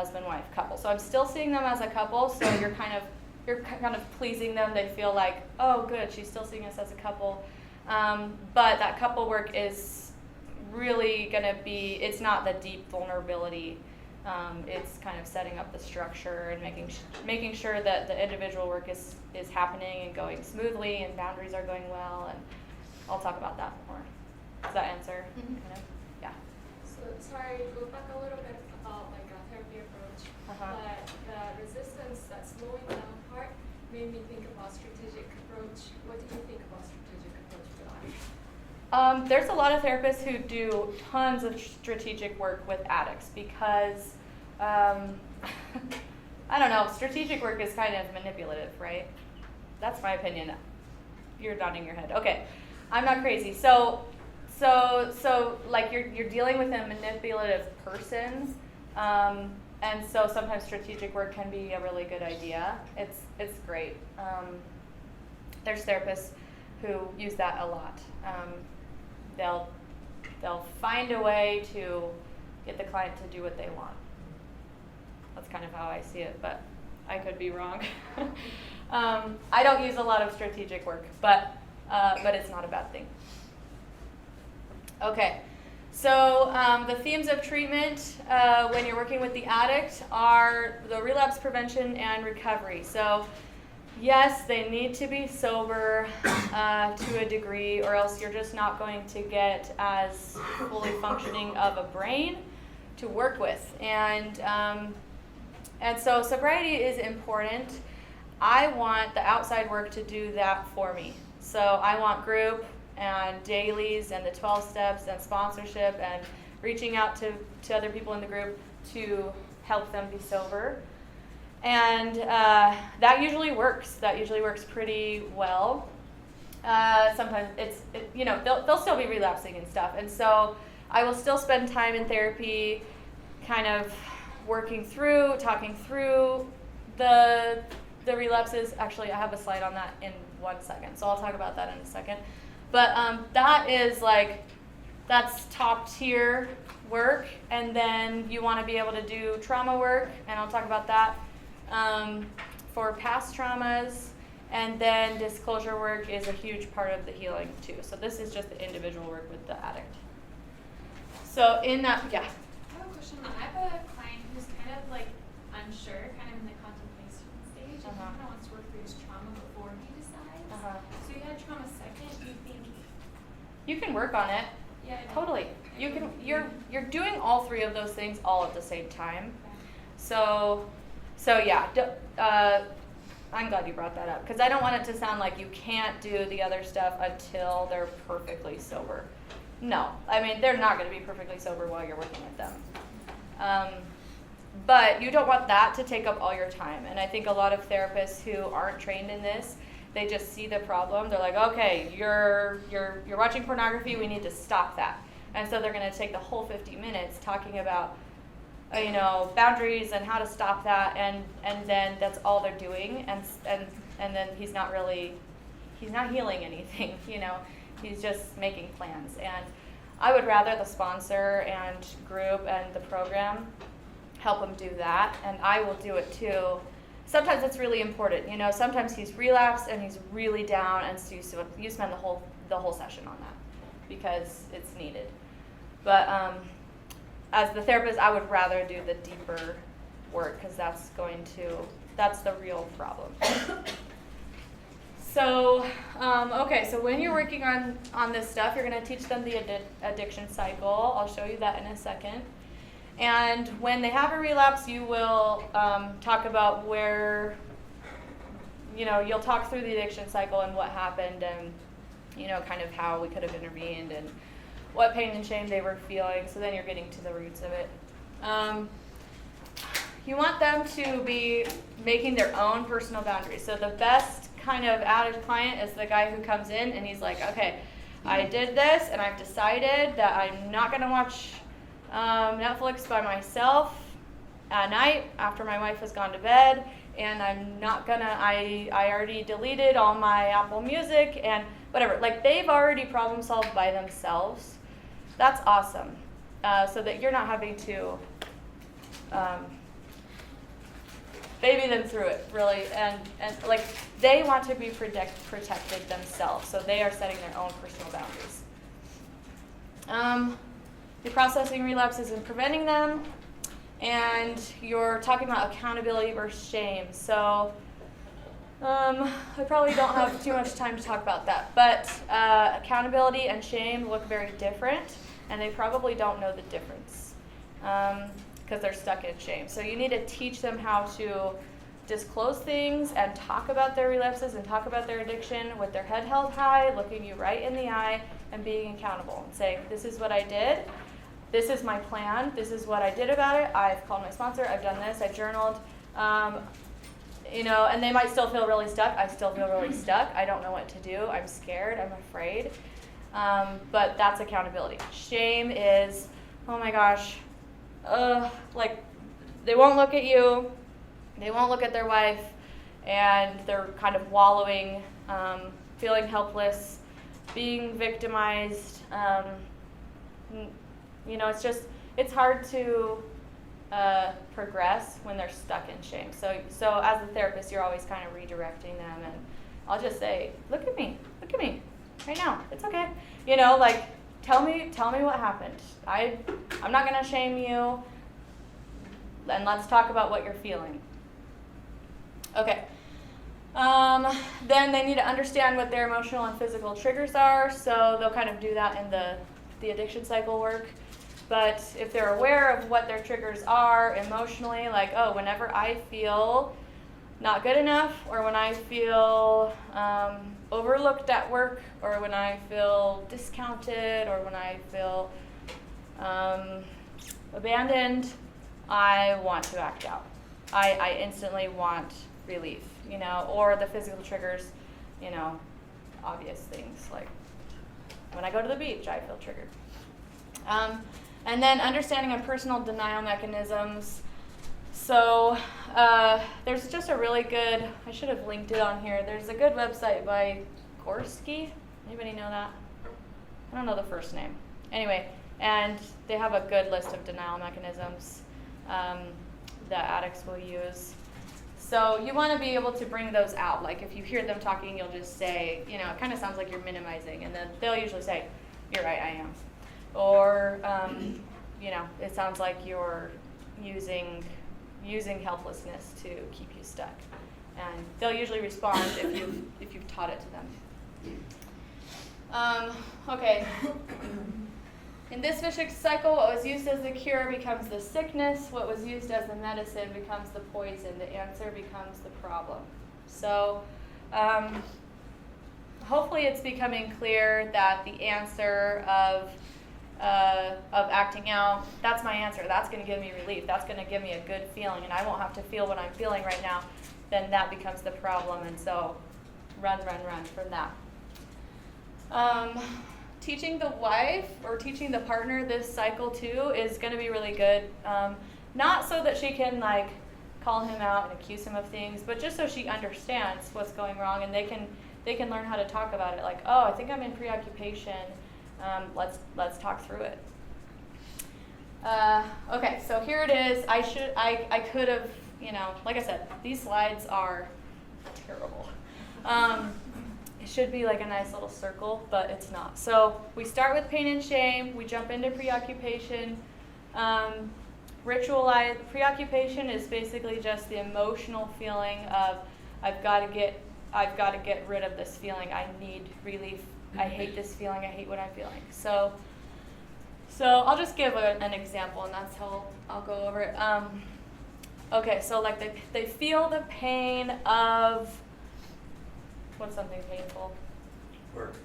So I'm still seeing them as a couple, so you're kind of pleasing them. They feel like, oh good, she's still seeing us as a couple. But that couple work is really going to be, it's not the deep vulnerability. It's kind of setting up the structure and making sure that the individual work is happening and going smoothly and boundaries are going well, and I'll talk about that more. Does that answer? Mm-hmm. Kind of? Yeah. So sorry, go back a little bit about like a therapy approach. But the resistance, that slowing down part, made me think about strategic approach. What do you think about strategic approach for that? There's a lot of therapists who do tons of strategic work with addicts because, I don't know, strategic work is kind of manipulative, right? That's my opinion. You're nodding your head. Okay, I'm not crazy. So like you're dealing with a manipulative person, and so sometimes strategic work can be a really good idea. It's great. There's therapists who use that a lot. They'll find a way to get the client to do what they want. That's kind of how I see it, but I could be wrong. I don't use a lot of strategic work, but it's not a bad thing. Okay, so the themes of treatment when you're working with the addict are the relapse prevention and recovery. So yes, they need to be sober to a degree, or else you're just not going to get as fully functioning of a brain to work with. And so sobriety is important. I want the outside work to do that for me. So I want group and dailies and the 12 steps and sponsorship and reaching out to other people in the group to help them be sober. And that usually works. That usually works pretty well. Sometimes they'll still be relapsing and stuff. And so I will still spend time in therapy kind of talking through the relapses. Actually, I have a slide on that in 1 second, so I'll talk about that in a second. But that's top tier work, and then you want to be able to do trauma work, and I'll talk about that for past traumas. And then disclosure work is a huge part of the healing too. So this is just the individual work with the addict. So in that, yeah. I have a question. I have a client who's kind of like unsure, kind of in the contemplation stage, and he kind of wants to work through his trauma before he decides. So you had trauma second. Do you think You can work on it. Yeah, I know. Totally. You can. You're doing all three of those things all at the same time. So yeah. I'm glad you brought that up because I don't want it to sound like you can't do the other stuff until they're perfectly sober. No, I mean they're not going to be perfectly sober while you're working with them. But you don't want that to take up all your time. And I think a lot of therapists who aren't trained in this, they just see the problem. They're like, okay, you're watching pornography. We need to stop that. And so they're going to take the whole 50 minutes talking about, boundaries and how to stop that. And then that's all they're doing. And then he's not healing anything. He's just making plans. And I would rather the sponsor and group and the program help him do that. And I will do it too. Sometimes it's really important, sometimes he's relapsed and he's really down, and so you spend the whole session on that because it's needed. But as the therapist, I would rather do the deeper work because that's the real problem. So, so when you're working on this stuff, you're going to teach them the addiction cycle. I'll show you that in a second. And when they have a relapse, you will talk about where, you'll talk through the addiction cycle and what happened and, kind of how we could have intervened and what pain and shame they were feeling. So then you're getting to the roots of it. You want them to be making their own personal boundaries. So the best kind of addict client is the guy who comes in and he's like, okay, I did this and I've decided that I'm not going to watch Netflix by myself at night after my wife has gone to bed, and I'm not gonna, I already deleted all my Apple Music and whatever. Like, they've already problem solved by themselves. That's awesome. So that you're not having to baby them through it, really. And like, they want to be protected themselves, so they are setting their own personal boundaries. You're processing relapses and preventing them, and you're talking about accountability versus shame. So I probably don't have too much time to talk about that, but accountability and shame look very different, and they probably don't know the difference because they're stuck in shame. So you need to teach them how to disclose things and talk about their relapses and talk about their addiction with their head held high, looking you right in the eye, and being accountable and saying, this is what I did. This is my plan. This is what I did about it. I've called my sponsor. I've done this. I journaled. And they might still feel really stuck. I still feel really stuck. I don't know what to do. I'm scared. I'm afraid. But that's accountability. Shame is, oh my gosh, they won't look at you. They won't look at their wife. And they're kind of wallowing, feeling helpless, being victimized. It's hard to progress when they're stuck in shame. So as a therapist, you're always kind of redirecting them, and I'll just say, look at me right now. It's okay. Tell me what happened. I'm not gonna shame you, and let's talk about what you're feeling. Okay. Then they need to understand what their emotional and physical triggers are, so they'll kind of do that in the addiction cycle work. But if they're aware of what their triggers are emotionally, like, whenever I feel not good enough, or when I feel overlooked at work, or when I feel discounted, or when I feel abandoned, I want to act out. I instantly want relief, or the physical triggers, obvious things, like when I go to the beach, I feel triggered. And then understanding of personal denial mechanisms. So there's just a really good, I should have linked it on here, there's a good website by Gorski. Anybody know that? I don't know the first name. Anyway, and they have a good list of denial mechanisms that addicts will use. So you want to be able to bring those out. Like if you hear them talking, you'll just say, it kind of sounds like you're minimizing. And then they'll usually say, you're right, I am. Or, it sounds like you're using helplessness to keep you stuck. And they'll usually respond if you've taught it to them. Okay. In this vicious cycle, what was used as the cure becomes the sickness. What was used as the medicine becomes the poison. The answer becomes the problem. So hopefully it's becoming clear that the answer of acting out, that's my answer. That's going to give me relief. That's going to give me a good feeling, and I won't have to feel what I'm feeling right now. Then that becomes the problem, and so run from that. Teaching the wife or teaching the partner this cycle too is going to be really good. Not so that she can call him out and accuse him of things, but just so she understands what's going wrong, and they can learn how to talk about it. Like, oh, I think I'm in preoccupation. Let's talk through it. Okay, so here it is. I could have, like I said, these slides are terrible. It should be like a nice little circle, but it's not. So we start with pain and shame. We jump into preoccupation. Ritualized preoccupation is basically just the emotional feeling of I've got to get rid of this feeling. I need relief. I hate this feeling. I hate what I'm feeling. So I'll just give an example, and that's how I'll go over it. Okay, so they feel the pain of. What's something painful? Work.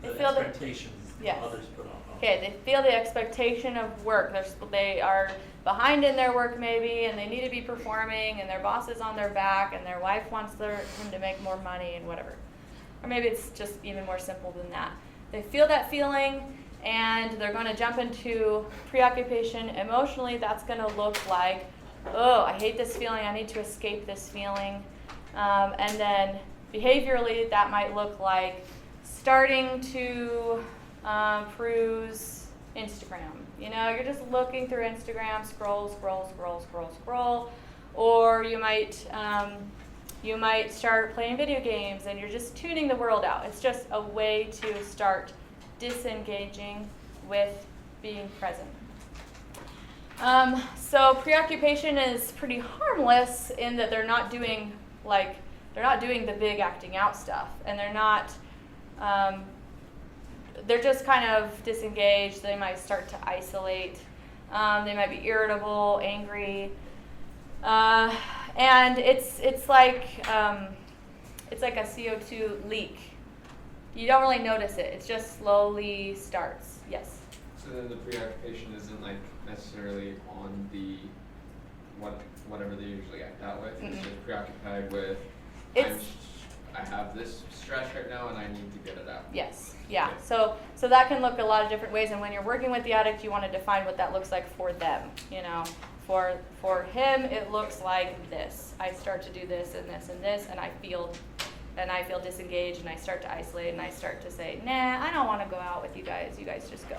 They The feel expectations yes. others put on. Okay, they feel the expectation of work. They are behind in their work maybe, and they need to be performing, and their boss is on their back, and their wife wants him to make more money and whatever. Or maybe it's just even more simple than that. They feel that feeling, and they're going to jump into preoccupation. Emotionally, that's going to look like, oh, I hate this feeling. I need to escape this feeling. And then behaviorally, that might look like starting to peruse Instagram. You're just looking through Instagram, scroll. Or you might start playing video games, and you're just tuning the world out. It's just a way to start disengaging with being present. So preoccupation is pretty harmless in that they're not doing the big acting out stuff, and they're just kind of disengaged. They might start to isolate. They might be irritable, angry, and it's like a CO2 leak. You don't really notice it. It just slowly starts. Yes. So then the preoccupation isn't necessarily on the whatever they usually act out with. It's just preoccupied with. I have this stress right now, and I need to get it out. Yes. Yeah. So that can look a lot of different ways, and when you're working with the addict, you want to define what that looks like for them. For him, it looks like this. I start to do this and this and this, and I feel disengaged, and I start to isolate, and I start to say, nah, I don't want to go out with you guys. You guys just go.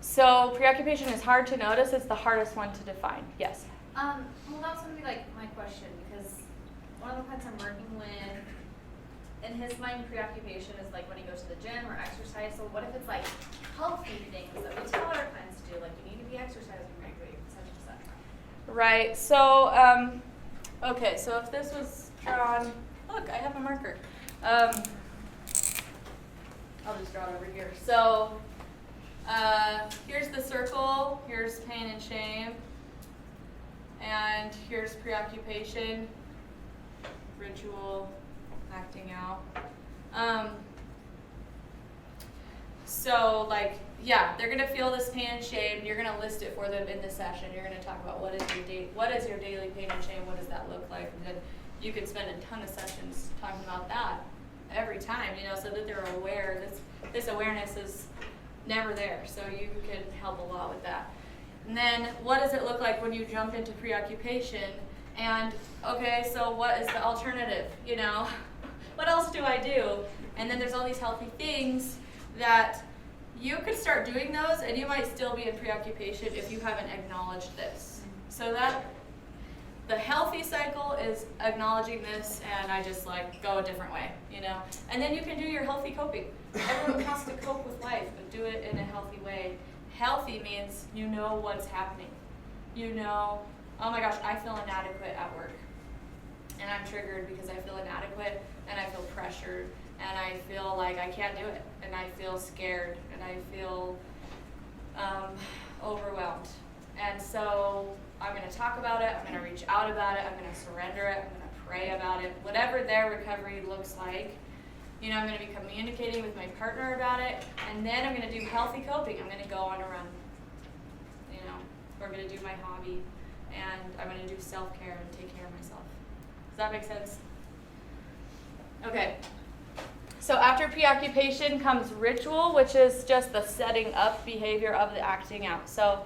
So preoccupation is hard to notice. It's the hardest one to define. Yes. Well, that's gonna be my question, because one of the clients I'm working with, in his mind, preoccupation is when he goes to the gym or exercise. So what if it's healthy things that we tell our clients to do, you need to be exercising regularly, such and such. Right. So okay. So if this was drawn, look, I have a marker. I'll just draw it over here. So here's the circle. Here's pain and shame. And here's preoccupation, ritual, acting out. So they're gonna feel this pain and shame. You're gonna list it for them in this session. You're gonna talk about what is your daily pain and shame. What does that look like? And then you could spend a ton of sessions talking about that every time, so that they're aware. This awareness is never there, so you can help a lot with that. And then what does it look like when you jump into preoccupation? And okay, so what is the alternative? What else do I do? And then there's all these healthy things that you could start doing those, and you might still be in preoccupation if you haven't acknowledged this. So The healthy cycle is acknowledging this, and I just like go a different way, you know. And then you can do your healthy coping. Everyone has to cope with life, but do it in a healthy way. Healthy means you know what's happening. You know, oh my gosh, I feel inadequate at work. And I'm triggered because I feel inadequate, and I feel pressured, and I feel like I can't do it, and I feel scared, and I feel overwhelmed. And so I'm going to talk about it, I'm going to reach out about it, I'm going to surrender it, I'm going to pray about it, whatever their recovery looks like. You know, I'm going to be communicating with my partner about it, and then I'm going to do healthy coping. I'm going to go on a run, you know, or I'm going to do my hobby, and I'm going to do self-care and take care of myself. Does that make sense? Okay. So after preoccupation comes ritual, which is just the setting up behavior of the acting out. So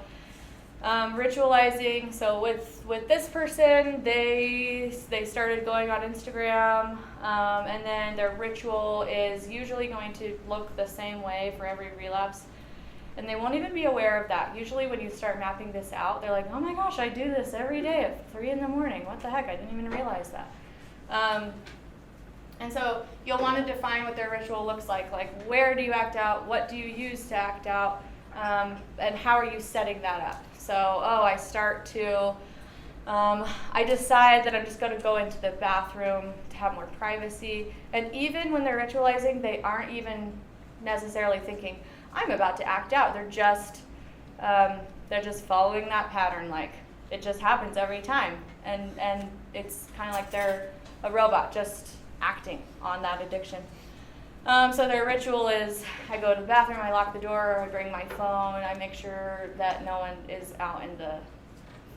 ritualizing. So with this person, they started going on Instagram, and then their ritual is usually going to look the same way for every relapse, and they won't even be aware of that. Usually when you start mapping this out, they're like, oh my gosh, I do this every day at 3 a.m. What the heck? I didn't even realize that. And so you'll want to define what their ritual looks like where do you act out, what do you use to act out, and how are you setting that up. So, I start to, I decide that I'm just going to go into the bathroom to have more privacy. And even when they're ritualizing, they aren't even necessarily thinking, I'm about to act out. They're just following that pattern. Like, it just happens every time. And it's kind of like they're a robot just acting on that addiction. So their ritual is, I go to the bathroom, I lock the door, I bring my phone, I make sure that no one is out in the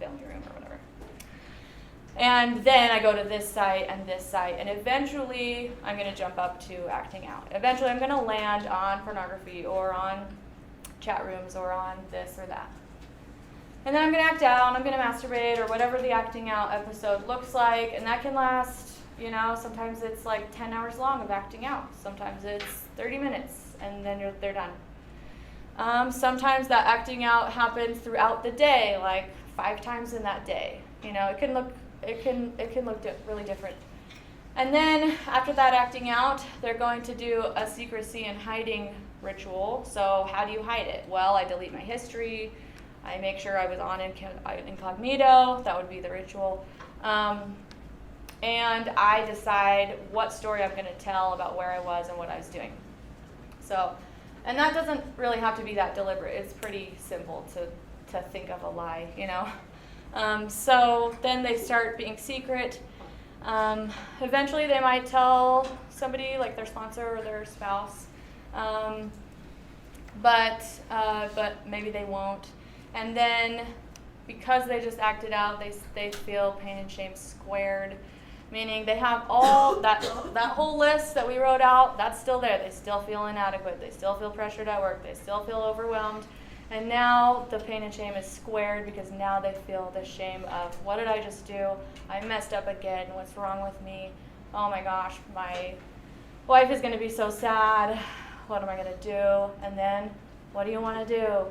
family room or whatever. And then I go to this site, and eventually I'm going to jump up to acting out. Eventually I'm going to land on pornography or on chat rooms or on this or that. And then I'm going to act out, I'm going to masturbate or whatever the acting out episode looks like, and that can last, you know, sometimes it's like 10 hours long of acting out. Sometimes it's 30 minutes, and then they're done. Sometimes that acting out happens throughout the day, like 5 times in that day. You know, it can look really different. And then after that acting out, they're going to do a secrecy and hiding ritual. So how do you hide it? Well, I delete my history. I make sure I was on incognito. That would be the ritual. And I decide what story I'm going to tell about where I was and what I was doing. So, and that doesn't really have to be that deliberate. It's pretty simple to think of a lie, you know. So then they start being secret. Eventually they might tell somebody, like their sponsor or their spouse, but maybe they won't. And then because they just acted out, they feel pain and shame squared. Meaning they have all that whole list that we wrote out, that's still there. They still feel inadequate. They still feel pressured at work. They still feel overwhelmed. And now the pain and shame is squared because now they feel the shame of, what did I just do? I messed up again. What's wrong with me? Oh my gosh, my wife is going to be so sad. What am I going to do? And then, what do you want to do?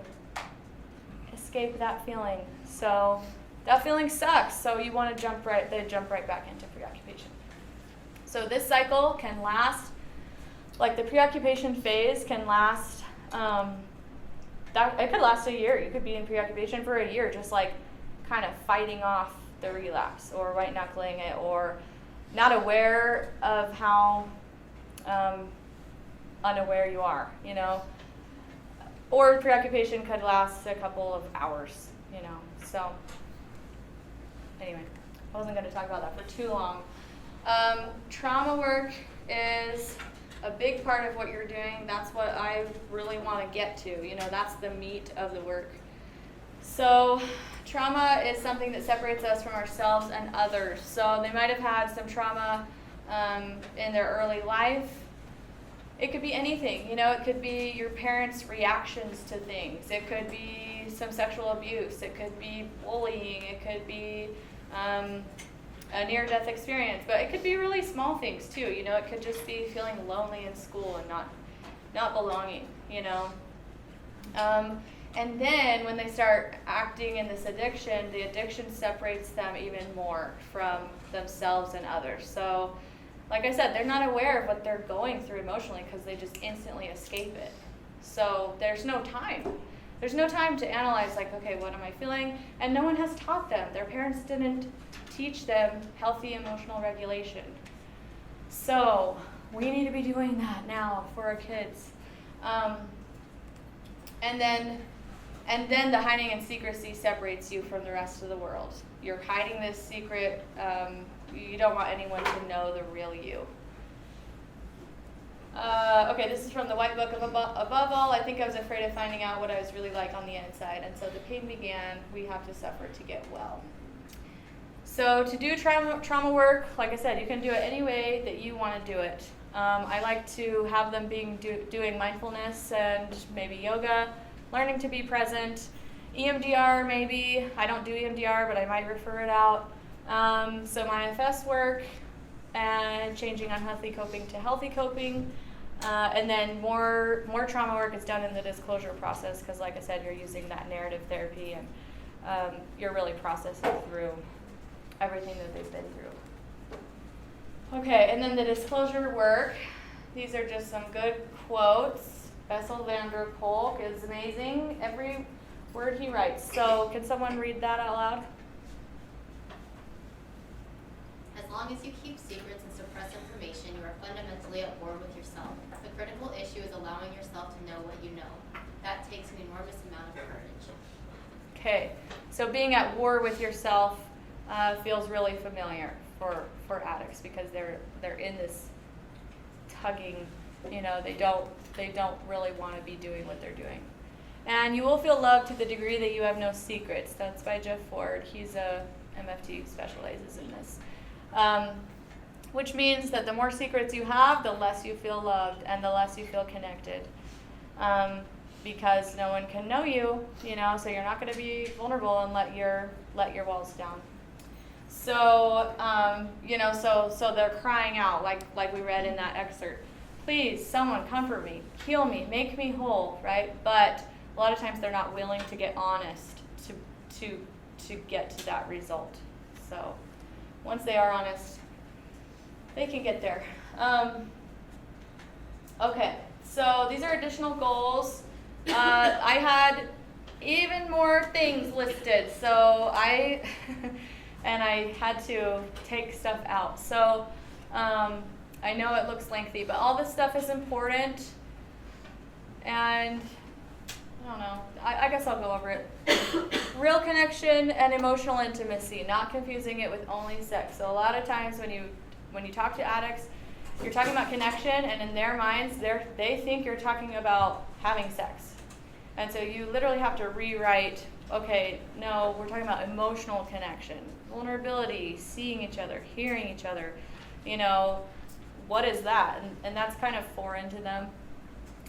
Escape that feeling. So that feeling sucks, so you want to jump right back into preoccupation. So this cycle can last, like the preoccupation phase can last, it could last a year. You could be in preoccupation for a year, just like kind of fighting off the relapse or white knuckling it or not aware of how unaware you are, you know. Or preoccupation could last a couple of hours, you know, so. Anyway, I wasn't going to talk about that for too long. Trauma work is a big part of what you're doing. That's what I really want to get to. You know, that's the meat of the work. So trauma is something that separates us from ourselves and others. So they might have had some trauma in their early life. It could be anything. You know, it could be your parents' reactions to things. It could be some sexual abuse. It could be bullying. It could be a near-death experience, but it could be really small things too. You know, it could just be feeling lonely in school and not belonging. You know, And then when they start acting in this addiction, the addiction separates them even more from themselves and others. So, like I said, they're not aware of what they're going through emotionally because they just instantly escape it. So there's no time. There's no time to analyze, like, okay, what am I feeling? And no one has taught them. Their parents didn't teach them healthy emotional regulation. So we need to be doing that now for our kids. And then the hiding in secrecy separates you from the rest of the world. You're hiding this secret. You don't want anyone to know the real you. Okay, this is from the White Book of Above all, I think I was afraid of finding out what I was really like on the inside. And so the pain began. We have to suffer to get well. So to do trauma work, like I said, you can do it any way that you want to do it. I like to have them doing mindfulness and maybe yoga, learning to be present, EMDR maybe. I don't do EMDR, but I might refer it out. Some IFS work and changing unhealthy coping to healthy coping. And then more trauma work is done in the disclosure process because, like I said, you're using that narrative therapy and you're really processing through everything that they've been through. Okay, and then the disclosure work. These are just some good quotes. Bessel van der Kolk is amazing. Every word he writes. So can someone read that out loud? As long as you keep secrets and suppress information, you are fundamentally at war with yourself. The critical issue is allowing yourself to know what you know. That takes an enormous amount of courage. Okay, so being at war with yourself feels really familiar for addicts because they're in this tugging, they don't really want to be doing what they're doing. And you will feel loved to the degree that you have no secrets. That's by Jeff Ford. He's a MFT, specializes in this. Which means that the more secrets you have, the less you feel loved and the less you feel connected. Because no one can know you, so you're not going to be vulnerable and let your walls down. So, so they're crying out like we read in that excerpt. Please, someone comfort me, heal me, make me whole, right? But a lot of times they're not willing to get honest to get to that result. So once they are honest, they can get there. Okay, so these are additional goals. I had even more things listed, so I had to take stuff out. So I know it looks lengthy, but all this stuff is important. And I don't know, I guess I'll go over it. Real connection and emotional intimacy, not confusing it with only sex. So a lot of times when you talk to addicts, you're talking about connection, and in their minds, they think you're talking about having sex. And so you literally have to rewrite, okay, no, we're talking about emotional connection, vulnerability, seeing each other, hearing each other. What is that? And that's kind of foreign to them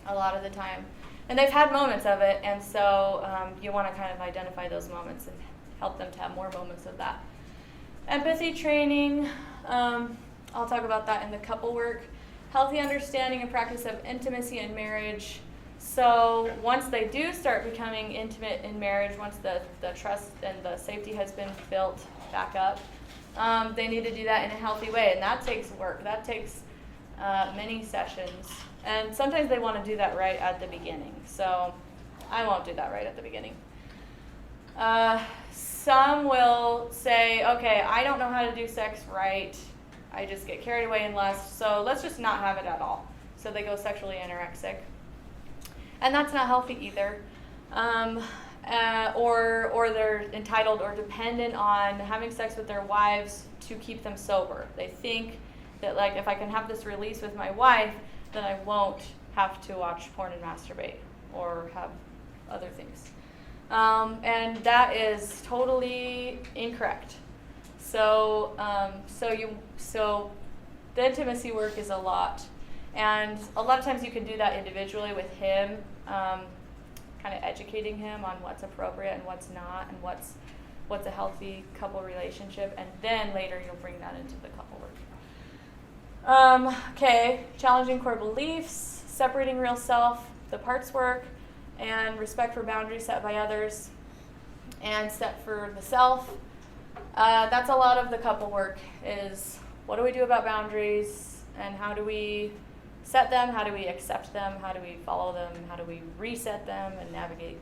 a lot of the time. And they've had moments of it, and so you want to kind of identify those moments and help them to have more moments of that. Empathy training, I'll talk about that in the couple work. Healthy understanding and practice of intimacy in marriage. So once they do start becoming intimate in marriage, once the trust and the safety has been built back up, they need to do that in a healthy way, and that takes work. That takes many sessions. And sometimes they want to do that right at the beginning. So I won't do that right at the beginning. Some will say, okay, I don't know how to do sex right. I just get carried away in lust, so let's just not have it at all. So they go sexually anorexic. And that's not healthy either. Or they're entitled or dependent on having sex with their wives to keep them sober. They think that, like, if I can have this release with my wife, then I won't have to watch porn and masturbate or have other things. And that is totally incorrect. So the intimacy work is a lot. And a lot of times you can do that individually with him, kind of educating him on what's appropriate and what's not, and what's a healthy couple relationship, and then later you'll bring that into the couple work. Okay, challenging core beliefs, separating real self, the parts work, and respect for boundaries set by others and set for the self. That's a lot of the couple work is what do we do about boundaries and how do we set them, how do we accept them, how do we follow them, how do we reset them and navigate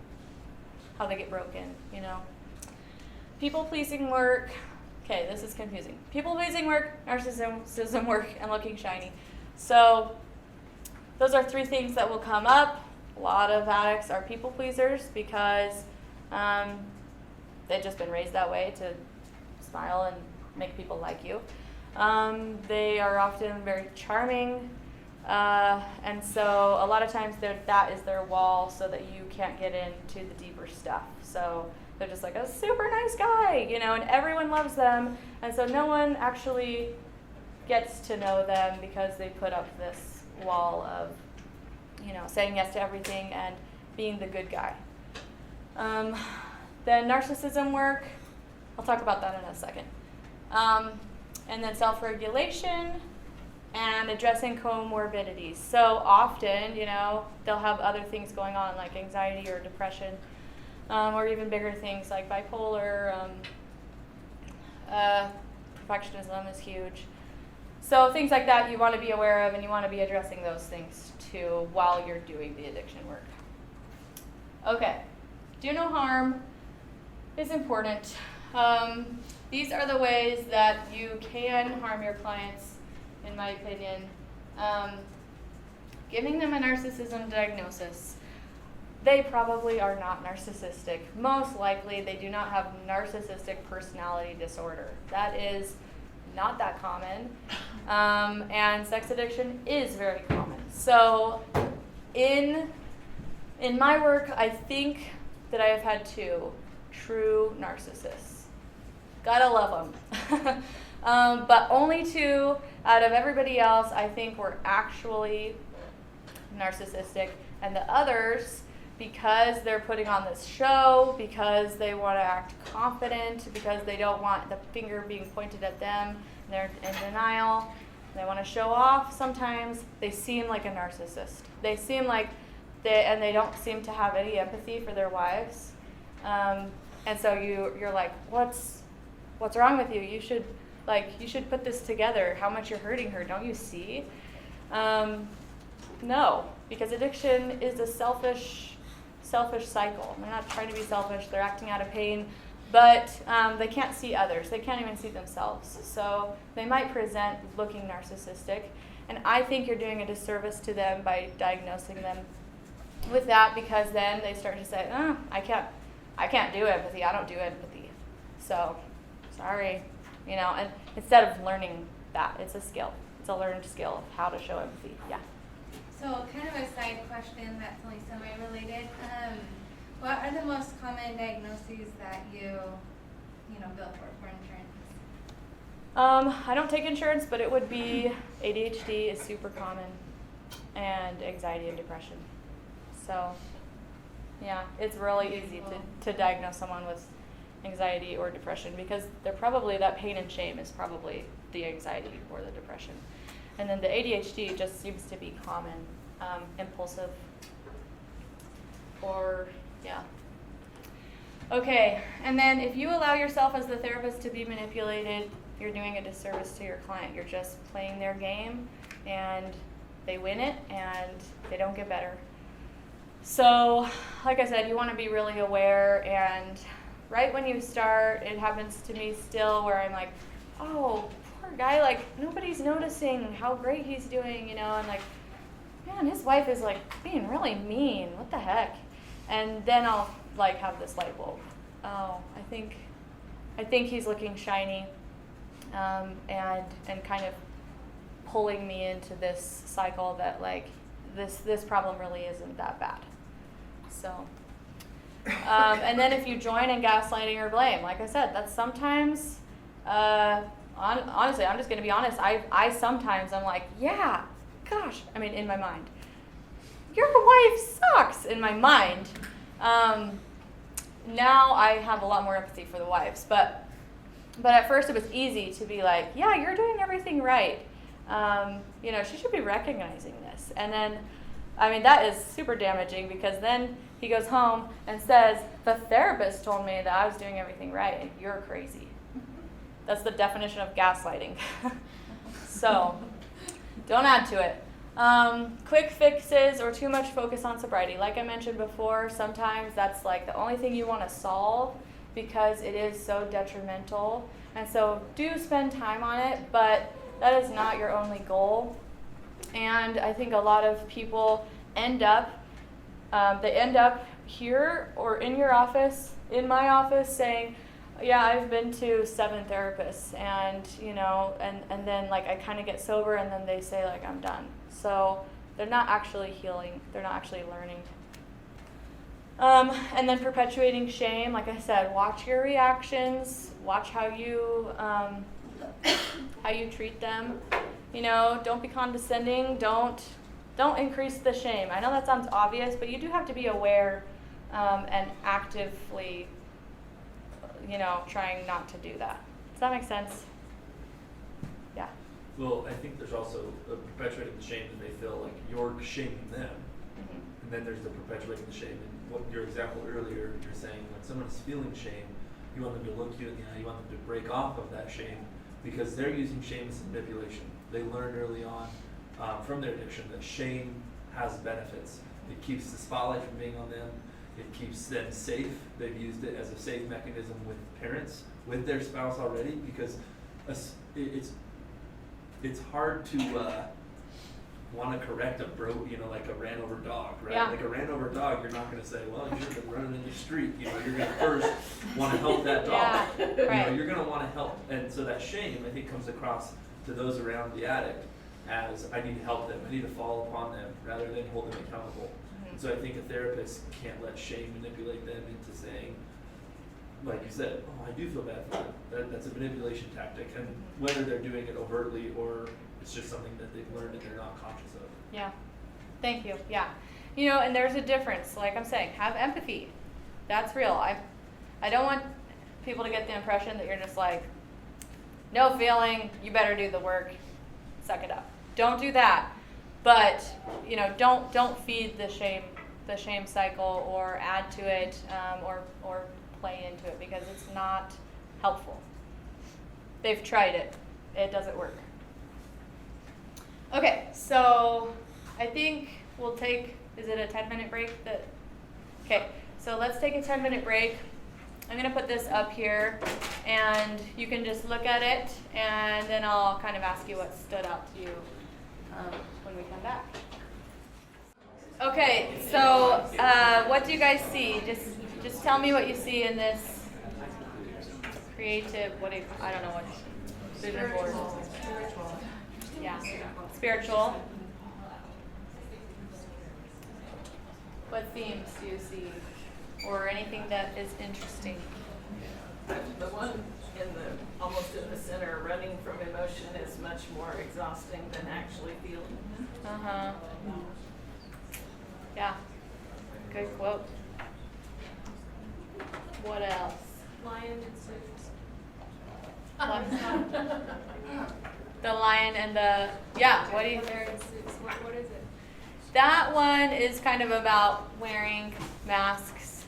how they get broken, you know. People-pleasing work. Okay, this is confusing. People-pleasing work, narcissism work, and looking shiny. So those are 3 things that will come up. A lot of addicts are people-pleasers because they've just been raised that way to smile and make people like you. They are often very charming, and so a lot of times that is their wall so that you can't get into the deeper stuff. So they're just like a super nice guy, you know, and everyone loves them, and so no one actually gets to know them because they put up this wall of, you know, saying yes to everything and being the good guy. Then narcissism work, I'll talk about that in a second. And then self-regulation and addressing comorbidities. So often, you know, they'll have other things going on like anxiety or depression, or even bigger things like bipolar. Perfectionism is huge. So things like that you want to be aware of, and you want to be addressing those things too while you're doing the addiction work. Okay, do no harm is important. These are the ways that you can harm your clients, in my opinion. Giving them a narcissism diagnosis. They probably are not narcissistic. Most likely they do not have narcissistic personality disorder. That is not that common. And sex addiction is very common. So in my work, I think that I have had 2 true narcissists. Gotta love them. But only 2 out of everybody else I think were actually narcissistic. And the others, because they're putting on this show, because they want to act confident, because they don't want the finger being pointed at them, they're in denial, they want to show off sometimes, they seem like a narcissist. They seem like they don't seem to have any empathy for their wives. And so you're like, what's wrong with you? You should put this together. How much you're hurting her, don't you see? No, because addiction is a selfish cycle. They're not trying to be selfish. They're acting out of pain, but they can't see others. They can't even see themselves. So they might present looking narcissistic, and I think you're doing a disservice to them by diagnosing them with that, because then they start to say, I can't do empathy. I don't do empathy. So, sorry, you know. And instead of learning that, it's a skill. It's a learned skill of how to show empathy. Yeah. So kind of a side question that's only semi-related. What are the most common diagnoses that you bill for insurance? I don't take insurance, but it would be ADHD is super common, and anxiety and depression. So, yeah, it's really easy to diagnose someone with anxiety or depression, because they're probably, that pain and shame is probably the anxiety or the depression. And then the ADHD just seems to be common, impulsive, or, yeah. Okay, and then if you allow yourself as the therapist to be manipulated, you're doing a disservice to your client. You're just playing their game, and they win it, and they don't get better. So, like I said, you want to be really aware, and right when you start, it happens to me still where I'm like, oh, poor guy, like, nobody's noticing how great he's doing, you know, and like, man, his wife is like being really mean, what the heck? And then I'll like have this light bulb. Oh, I think he's looking shiny, and kind of pulling me into this cycle that like this problem really isn't that bad. So, and then if you join in gaslighting or blame, like I said, that's sometimes, honestly, I'm just going to be honest, I sometimes I'm like, yeah, gosh, I mean, in my mind, your wife sucks, in my mind. Now I have a lot more empathy for the wives, but at first it was easy to be like, yeah, you're doing everything right. You know, she should be recognizing this. And then I mean, that is super damaging, because then he goes home and says, the therapist told me that I was doing everything right and you're crazy. That's the definition of gaslighting. So, don't add to it. Quick fixes or too much focus on sobriety. Like I mentioned before, sometimes that's like the only thing you want to solve because it is so detrimental. And so do spend time on it, but that is not your only goal. And I think a lot of people end up here or in your office, in my office, saying, yeah, I've been to 7 therapists, and and then like I kind of get sober, and then they say like I'm done. So they're not actually healing. They're not actually learning. And then perpetuating shame. Like I said, watch your reactions. Watch how you treat them. Don't be condescending. Don't increase the shame. I know that sounds obvious, but you do have to be aware and actively, trying not to do that. Does that make sense? Yeah. Well, I think there's also perpetuating the shame that they feel like you're shaming them. Mm-hmm. And then there's the perpetuating the shame. And what your example earlier, you're saying when someone's feeling shame, you want them to look you in the eye, you want them to break off of that shame, because they're using shame as manipulation. They learned early on from their addiction that shame has benefits. It keeps the spotlight from being on them. It keeps them safe. They've used it as a safe mechanism with parents, with their spouse already, because it's hard to want to correct like a ran over dog, right? Yeah. Like a ran over dog, you're not going to say, well, you should have been running in the street. You're going to first want to help that dog. Yeah, right. You're going to want to help. And so that shame, I think, comes across to those around the addict as I need to help them. I need to fall upon them rather than hold them accountable. Mm-hmm. So I think a therapist can't let shame manipulate them into saying, like you said, oh, I do feel bad for that. That's a manipulation tactic. And whether they're doing it overtly or it's just something that they've learned and they're not conscious of. Yeah. Thank you. Yeah. And there's a difference. Like I'm saying, have empathy. That's real. I don't want people to get the impression that you're just like, no feeling, you better do the work, suck it up. Don't do that. But, don't feed the shame cycle or add to it or play into it, because it's not helpful. They've tried it. It doesn't work. Okay, so I think we'll take, is it a 10-minute break? Okay, so let's take a 10-minute break. I'm going to put this up here, and you can just look at it, and then I'll kind of ask you what stood out to you when we come back. Okay, so what do you guys see? Just tell me what you see in this creative, I don't know what, vision board. Spiritual. Yeah, spiritual. What themes do you see? Or anything that is interesting? The one almost in the center, running from emotion, is much more exhausting than actually feeling. Uh-huh. Yeah. Good quote. What else? Lion and suits. The lion and the, yeah, what do you? Lion and suits. What is it? That one is kind of about wearing masks.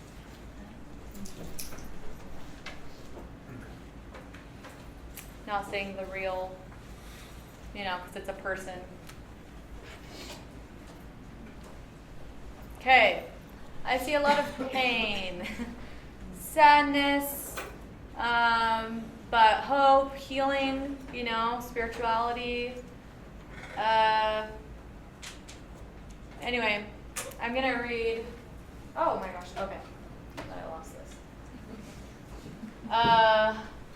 Not saying the real, because it's a person. Okay, I see a lot of pain, sadness, but hope, healing, spirituality. Anyway, I'm going to read. Oh my gosh, okay. I lost this.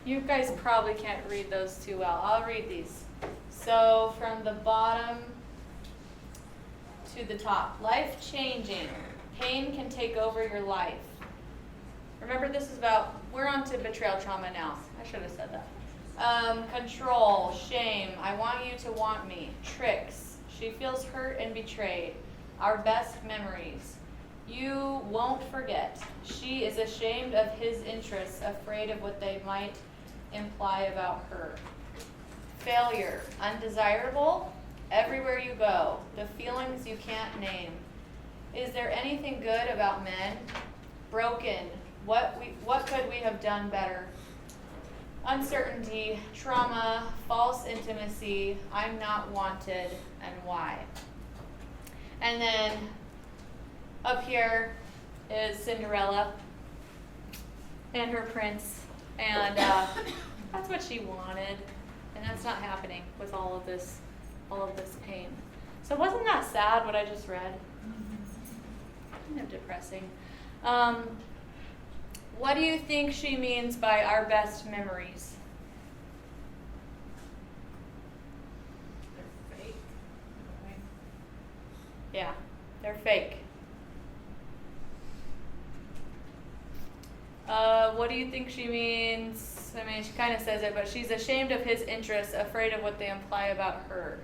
You guys probably can't read those too well. I'll read these. So from the bottom to the top. Life changing. Pain can take over your life. Remember, this is about, we're on to betrayal trauma now. I should have said that. Control, shame, I want you to want me. Tricks, she feels hurt and betrayed. Our best memories. You won't forget. She is ashamed of his interests, afraid of what they might imply about her. Failure, undesirable, everywhere you go. The feelings you can't name. is there anything good about men? Broken. What could we have done better? Uncertainty, trauma, false intimacy, I'm not wanted, and why? And then up here is Cinderella and her prince, and that's what she wanted, and that's not happening with all of this pain. So wasn't that sad what I just read? Kind of depressing. What do you think she means by our best memories? They're fake. Right? Yeah, they're fake. What do you think she means? I mean, she kind of says it, but she's ashamed of his interests, afraid of what they imply about her.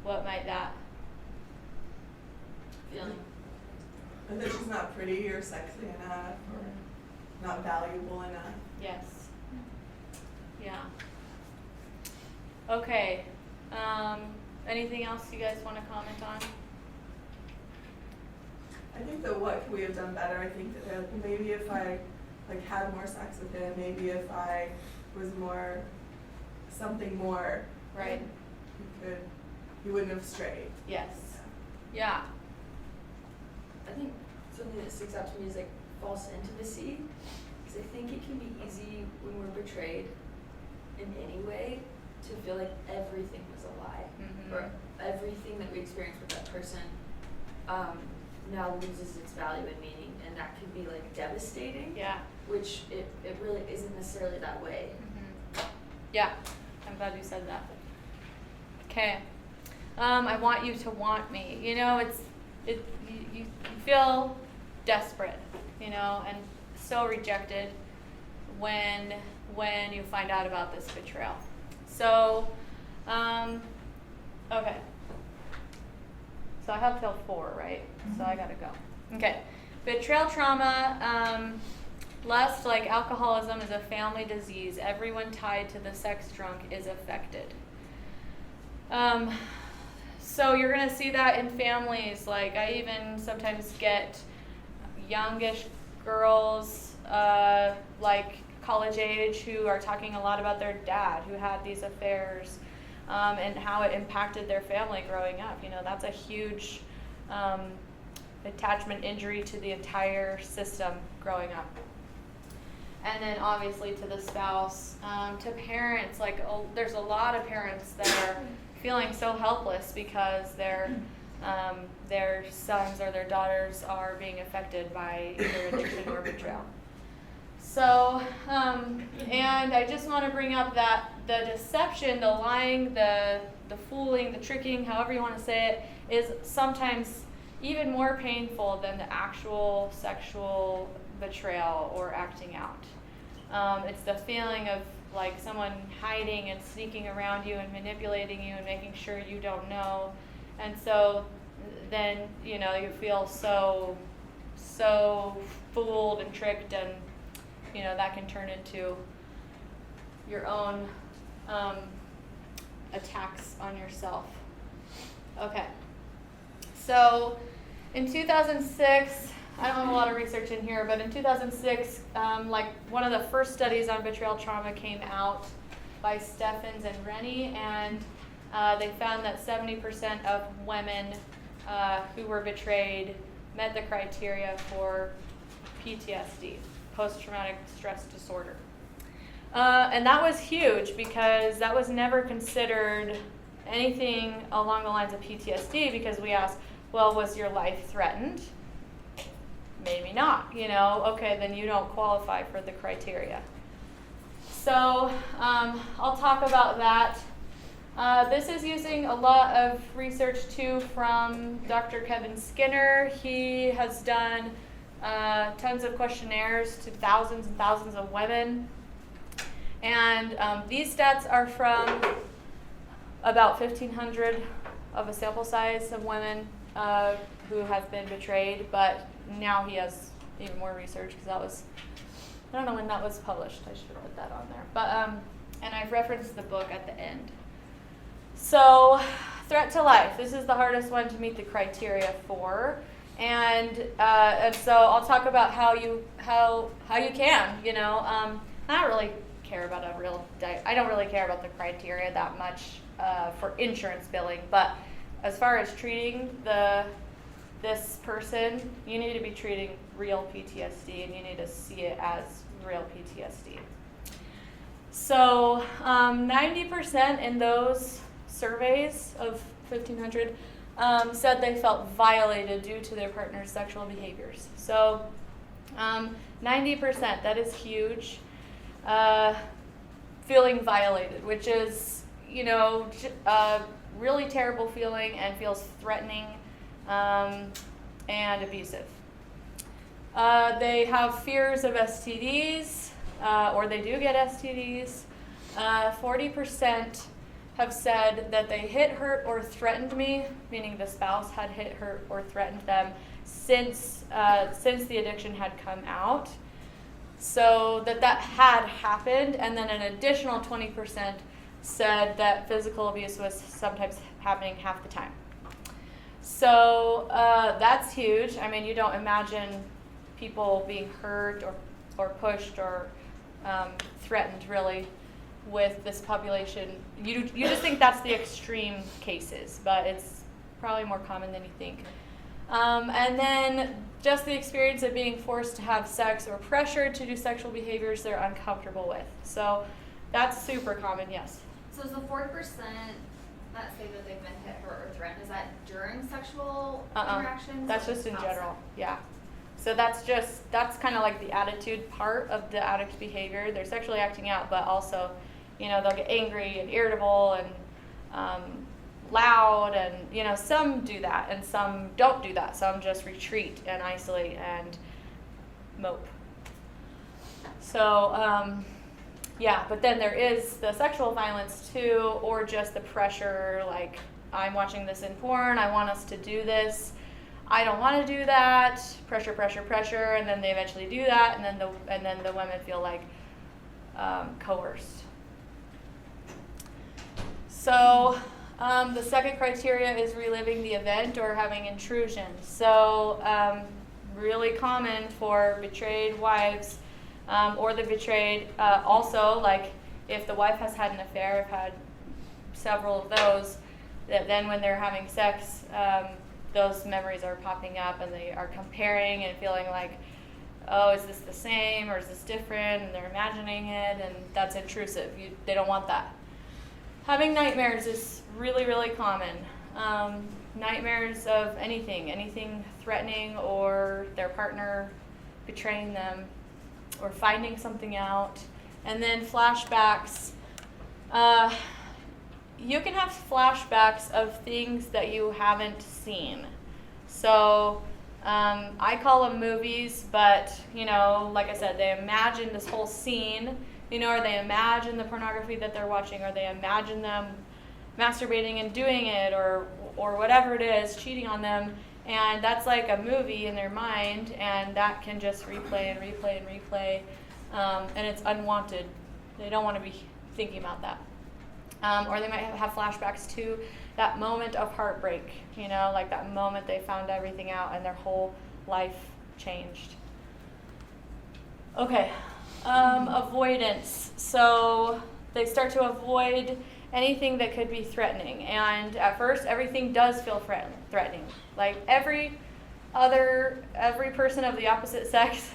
What might that? Feeling. But that she's not pretty or sexy enough or not valuable enough. Yes. Yeah. Okay. Anything else you guys want to comment on? I think that what could we have done better? I think that maybe if I had more sex with him, maybe if I was more, something more. Right. He wouldn't have strayed. Yes. Yeah. I think something that sticks out to me is like false intimacy, because I think it can be easy when we're betrayed in any way to feel like everything was a lie, or everything that we experienced with that person now loses its value and meaning, and that could be like devastating. Yeah. Which it really isn't necessarily that way. Yeah. I'm glad you said that. Okay. I want you to want me. You know, you feel desperate, you know, and so rejected when you find out about this betrayal. So, okay. So I have till 4, right? So I gotta go. Okay. Betrayal trauma, lust, like alcoholism, is a family disease. Everyone tied to the sex drunk is affected. So you're going to see that in families. Like, I even sometimes get youngish girls, like college age, who are talking a lot about their dad who had these affairs, and how it impacted their family growing up. You know, that's a huge attachment injury to the entire system growing up. And then obviously to the spouse, to parents. Like, there's a lot of parents that are feeling so helpless because their sons or their daughters are being affected by either addiction or betrayal. So, and I just want to bring up that the deception, the lying, the fooling, the tricking, however you want to say it, is sometimes even more painful than the actual sexual betrayal or acting out. It's the feeling of like someone hiding and sneaking around you and manipulating you and making sure you don't know. And so then, you know, you feel so fooled and tricked, and, you know, that can turn into your own attacks on yourself. Okay. So in 2006, I don't have a lot of research in here, but in 2006, like one of the first studies on betrayal trauma came out by Steffens and Rennie, and they found that 70% of women who were betrayed met the criteria for PTSD, post-traumatic stress disorder. And that was huge because that was never considered anything along the lines of PTSD, because we asked, well, was your life threatened? Maybe not, you know, okay, then you don't qualify for the criteria. So I'll talk about that. This is using a lot of research too from Dr. Kevin Skinner. He has done tons of questionnaires to thousands and thousands of women. And these stats are from about 1,500 of a sample size of women who have been betrayed, but now he has even more research because that was, I don't know when that was published. I should have put that on there. But and I've referenced the book at the end. So, threat to life. This is the hardest one to meet the criteria for. And so I'll talk about how you can, you know. I don't really care about I don't really care about the criteria that much for insurance billing, but as far as treating this person, you need to be treating real PTSD, and you need to see it as real PTSD. So 90% in those surveys of 1,500 said they felt violated due to their partner's sexual behaviors. So 90%, that is huge. Feeling violated, which is, you know, a really terrible feeling and feels threatening and abusive. They have fears of STDs, or they do get STDs. 40% have said that they hit, hurt, or threatened me, meaning the spouse had hit, hurt, or threatened them since the addiction had come out. So that had happened, and then an additional 20% said that physical abuse was sometimes happening half the time. So that's huge. I mean, you don't imagine people being hurt or pushed or threatened, really, with this population. You just think that's the extreme cases, but it's probably more common than you think. And then just the experience of being forced to have sex or pressured to do sexual behaviors they're uncomfortable with. So that's super common, yes. So is the 40% that say that they've been hit, hurt, or threatened, is that during sexual interactions? That's just in general, yeah. So that's kind of like the attitude part of the addict behavior. They're sexually acting out, but also, you know, they'll get angry and irritable and loud, and, you know, some do that and some don't do that. Some just retreat and isolate and mope. So, yeah, but then there is the sexual violence too, or just the pressure, like, I'm watching this in porn, I want us to do this, I don't want to do that, pressure, pressure, pressure, and then they eventually do that, and then the women feel like coerced. So the second criteria is reliving the event or having intrusion. So really common for betrayed wives or the betrayed. Also, like, if the wife has had an affair, I've had several of those, that then when they're having sex, those memories are popping up and they are comparing and feeling like, oh, is this the same or is this different? And they're imagining it, and that's intrusive. They don't want that. Having nightmares is really, really common. Nightmares of anything threatening, or their partner betraying them, or finding something out. And then flashbacks. You can have flashbacks of things that you haven't seen. So I call them movies, but, you know, like I said, they imagine this whole scene, you know, or they imagine the pornography that they're watching, or they imagine them masturbating and doing it, or whatever it is, cheating on them, and that's like a movie in their mind, and that can just replay and replay and replay, and it's unwanted. They don't want to be thinking about that. Or they might have flashbacks to that moment of heartbreak, you know, like that moment they found everything out and their whole life changed. Okay, avoidance. So they start to avoid anything that could be threatening. And at first, everything does feel threatening. Like every person of the opposite sex,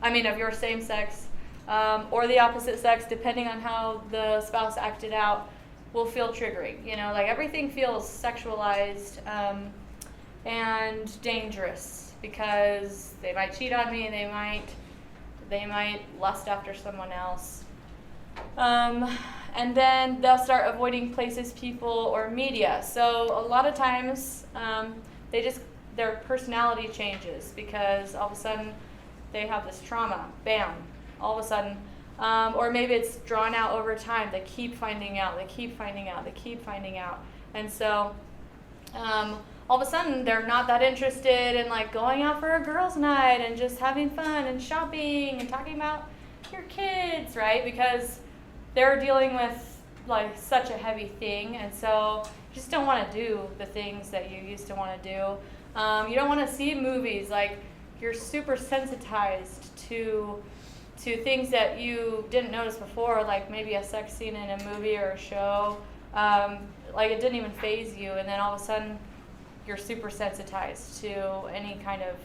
of your same sex, or the opposite sex, depending on how the spouse acted out, will feel triggering. You know, like everything feels sexualized and dangerous, because they might cheat on me, they might lust after someone else. And then they'll start avoiding places, people, or media. So a lot of times their personality changes, because all of a sudden they have this trauma, bam, all of a sudden. Or maybe it's drawn out over time. They keep finding out. And so all of a sudden they're not that interested in like going out for a girls' night and just having fun and shopping and talking about your kids, right? Because they're dealing with like such a heavy thing, and so you just don't want to do the things that you used to want to do. You don't want to see movies like you're super sensitized to things that you didn't notice before, like maybe a sex scene in a movie or a show. Like it didn't even faze you, and then all of a sudden you're super sensitized to any kind of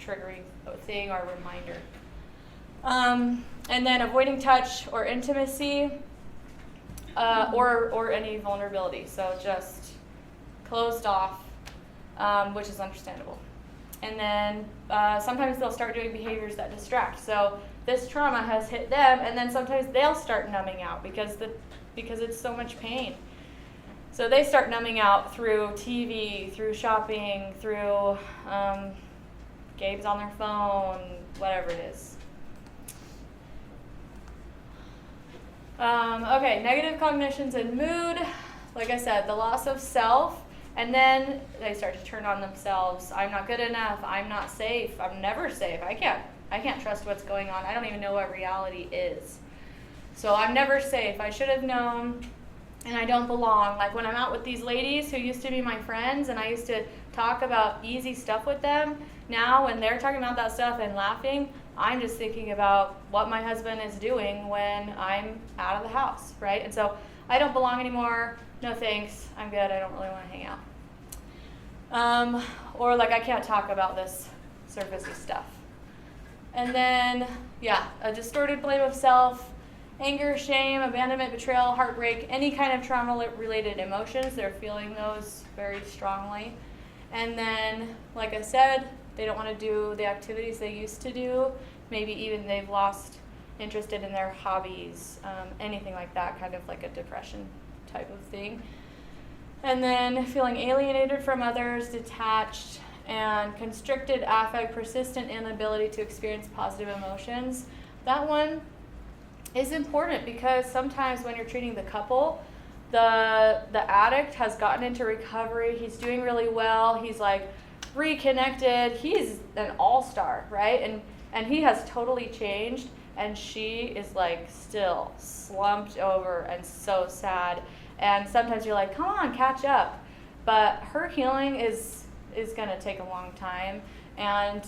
triggering thing or reminder. And then avoiding touch or intimacy, or any vulnerability. So just closed off, which is understandable. And then sometimes they'll start doing behaviors that distract. So this trauma has hit them, and then sometimes they'll start numbing out because it's so much pain. So they start numbing out through TV, through shopping, through games on their phone, whatever it is. Okay, negative cognitions and mood. Like I said, the loss of self, and then they start to turn on themselves. I'm not good enough. I'm not safe. I'm never safe. I can't trust what's going on. I don't even know what reality is. So I'm never safe. I should have known, and I don't belong. Like when I'm out with these ladies who used to be my friends, and I used to talk about easy stuff with them, now when they're talking about that stuff and laughing, I'm just thinking about what my husband is doing when I'm out of the house, right? And so I don't belong anymore. No thanks. I'm good. I don't really want to hang out. Or like I can't talk about this surfacey stuff. And then, a distorted blame of self, anger, shame, abandonment, betrayal, heartbreak, any kind of trauma-related emotions. They're feeling those very strongly. And then, like I said, they don't want to do the activities they used to do. Maybe even they've lost interest in their hobbies, anything like that, kind of like a depression type of thing. And then feeling alienated from others, detached, and constricted affect, persistent inability to experience positive emotions. That one is important because sometimes when you're treating the couple, the addict has gotten into recovery, he's doing really well, he's like reconnected, he's an all-star, right? And he has totally changed, and she is like still slumped over and so sad. And sometimes you're like, come on, catch up. But her healing is going to take a long time, and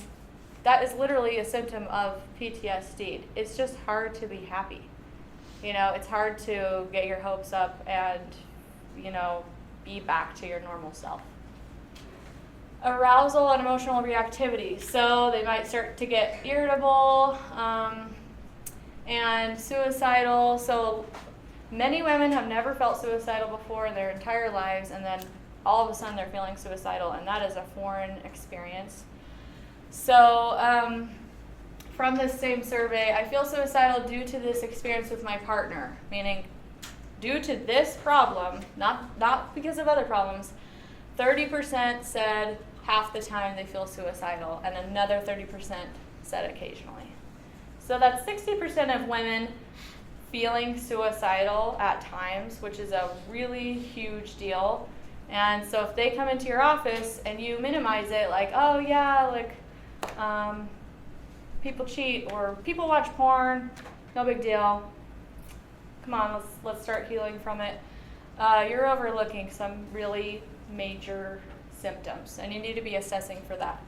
that is literally a symptom of PTSD. It's just hard to be happy. You know, it's hard to get your hopes up and, be back to your normal self. Arousal and emotional reactivity. So they might start to get irritable and suicidal. So many women have never felt suicidal before in their entire lives, and then all of a sudden they're feeling suicidal, and that is a foreign experience. So from this same survey, I feel suicidal due to this experience with my partner, meaning due to this problem, not because of other problems. 30% said half the time they feel suicidal, and another 30% said occasionally. So that's 60% of women feeling suicidal at times, which is a really huge deal. And so if they come into your office and you minimize it, like, oh yeah, like people cheat or people watch porn, no big deal. Come on, let's start healing from it. You're overlooking some really major symptoms, and you need to be assessing for that.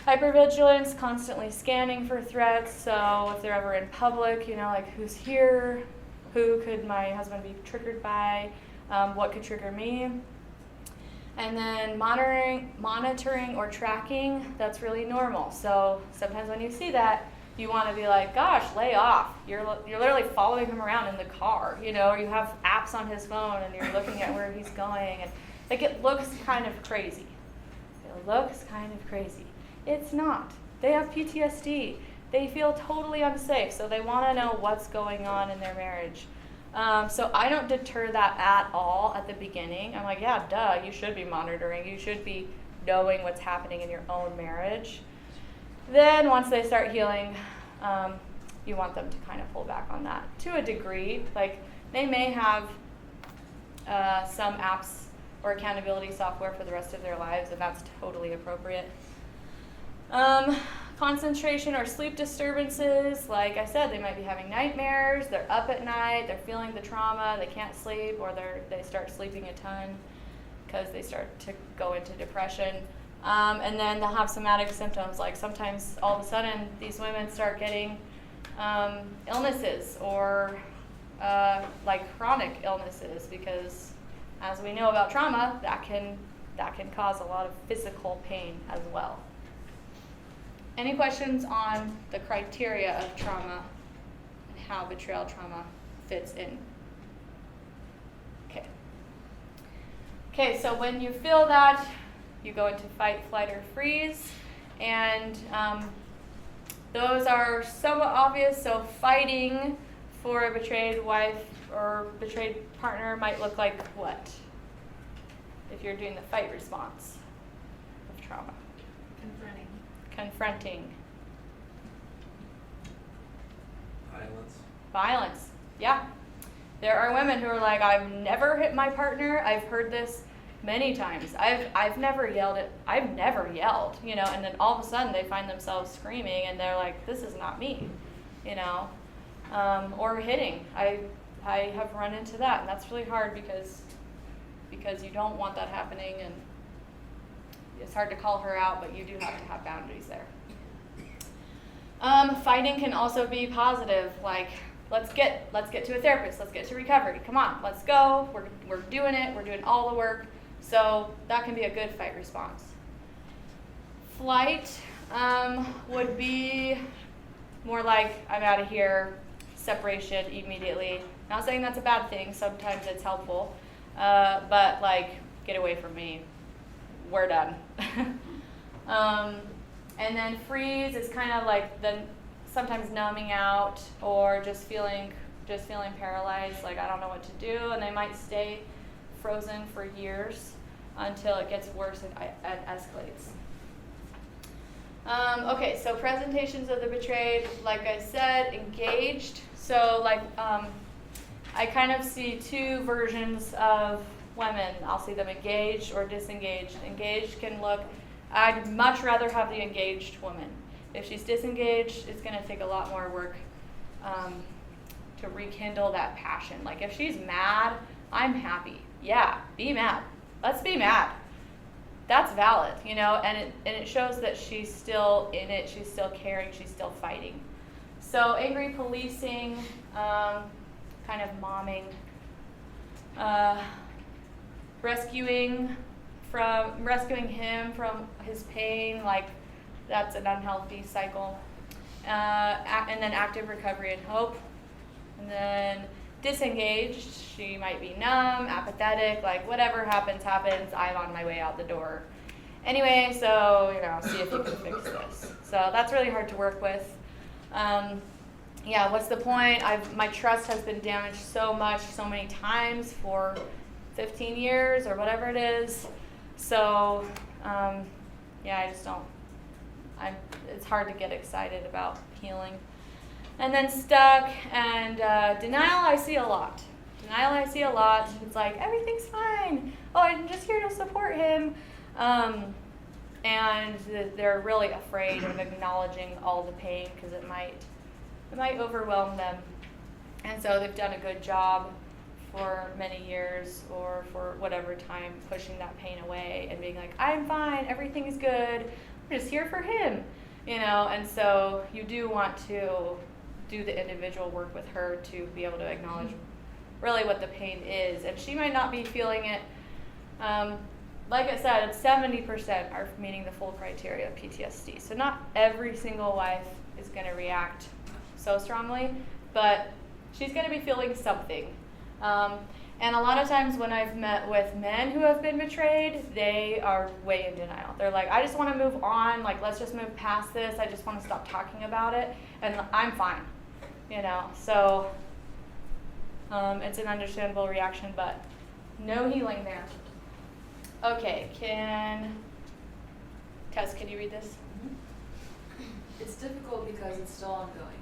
Hypervigilance, constantly scanning for threats. So if they're ever in public, like who's here, who could my husband be triggered by, what could trigger me. And then monitoring or tracking, that's really normal. So sometimes when you see that, you want to be like, gosh, lay off. You're literally following him around in the car, or you have apps on his phone and you're looking at where he's going, and like it looks kind of crazy. It's not. They have PTSD. They feel totally unsafe, so they want to know what's going on in their marriage. So I don't deter that at all at the beginning. I'm like, yeah, duh, you should be monitoring. You should be knowing what's happening in your own marriage. Then once they start healing, you want them to kind of pull back on that to a degree. Like they may have some apps or accountability software for the rest of their lives, and that's totally appropriate. Concentration or sleep disturbances, like I said, they might be having nightmares, they're up at night, they're feeling the trauma, they can't sleep, or they start sleeping a ton because they start to go into depression. And then they'll have somatic symptoms, like sometimes all of a sudden these women start getting illnesses or like chronic illnesses, because as we know about trauma, that can cause a lot of physical pain as well. Any questions on the criteria of trauma and how betrayal trauma fits in? Okay, so when you feel that, you go into fight, flight, or freeze, and those are somewhat obvious. So fighting for a betrayed wife or betrayed partner might look like what? If you're doing the fight response of trauma. Confronting. Violence. Yeah. There are women who are like, I've never hit my partner. I've heard this many times. I've never yelled, you know, and then all of a sudden they find themselves screaming and they're like, this is not me, you know. Or hitting. I have run into that, and that's really hard because you don't want that happening, and it's hard to call her out, but you do have to have boundaries there. Fighting can also be positive, like let's get to a therapist, let's get to recovery, come on, let's go, we're doing it, we're doing all the work. So that can be a good fight response. Flight would be more like, I'm out of here, separation immediately. Not saying that's a bad thing, sometimes it's helpful, but like, get away from me, we're done. And then freeze is kind of like sometimes numbing out or just feeling paralyzed, like I don't know what to do, and they might stay frozen for years until it gets worse and escalates. Okay, so presentations of the betrayed, like I said, engaged. So like I kind of see two versions of women. I'll see them engaged or disengaged. Engaged can look, I'd much rather have the engaged woman. If she's disengaged, it's going to take a lot more work to rekindle that passion. Like if she's mad, I'm happy. Yeah, be mad. Let's be mad. That's valid, you know, and it shows that she's still in it, she's still caring, she's still fighting. So angry policing, kind of momming, rescuing him from his pain, like that's an unhealthy cycle. And then active recovery and hope. And then disengaged, she might be numb, apathetic, like whatever happens, I'm on my way out the door. Anyway, so, you know, see if you can fix this. So that's really hard to work with. Yeah, what's the point? My trust has been damaged so many times for 15 years or whatever it is. So, yeah, I just don't, it's hard to get excited about healing. And then stuck and denial, I see a lot. It's like, everything's fine. Oh, I'm just here to support him. And they're really afraid of acknowledging all the pain because it might overwhelm them. And so they've done a good job for many years or for whatever time pushing that pain away and being like, I'm fine, everything's good, we're just here for him, you know. And so you do want to do the individual work with her to be able to acknowledge really what the pain is. And she might not be feeling it. Like I said, 70% are meeting the full criteria of PTSD. So not every single wife is going to react so strongly, but she's going to be feeling something. And a lot of times when I've met with men who have been betrayed, they are way in denial. They're like, I just want to move on, like let's just move past this, I just want to stop talking about it, and I'm fine, you know. So it's an understandable reaction, but no healing there. Okay, Tess, can you read this? It's difficult because it's still ongoing.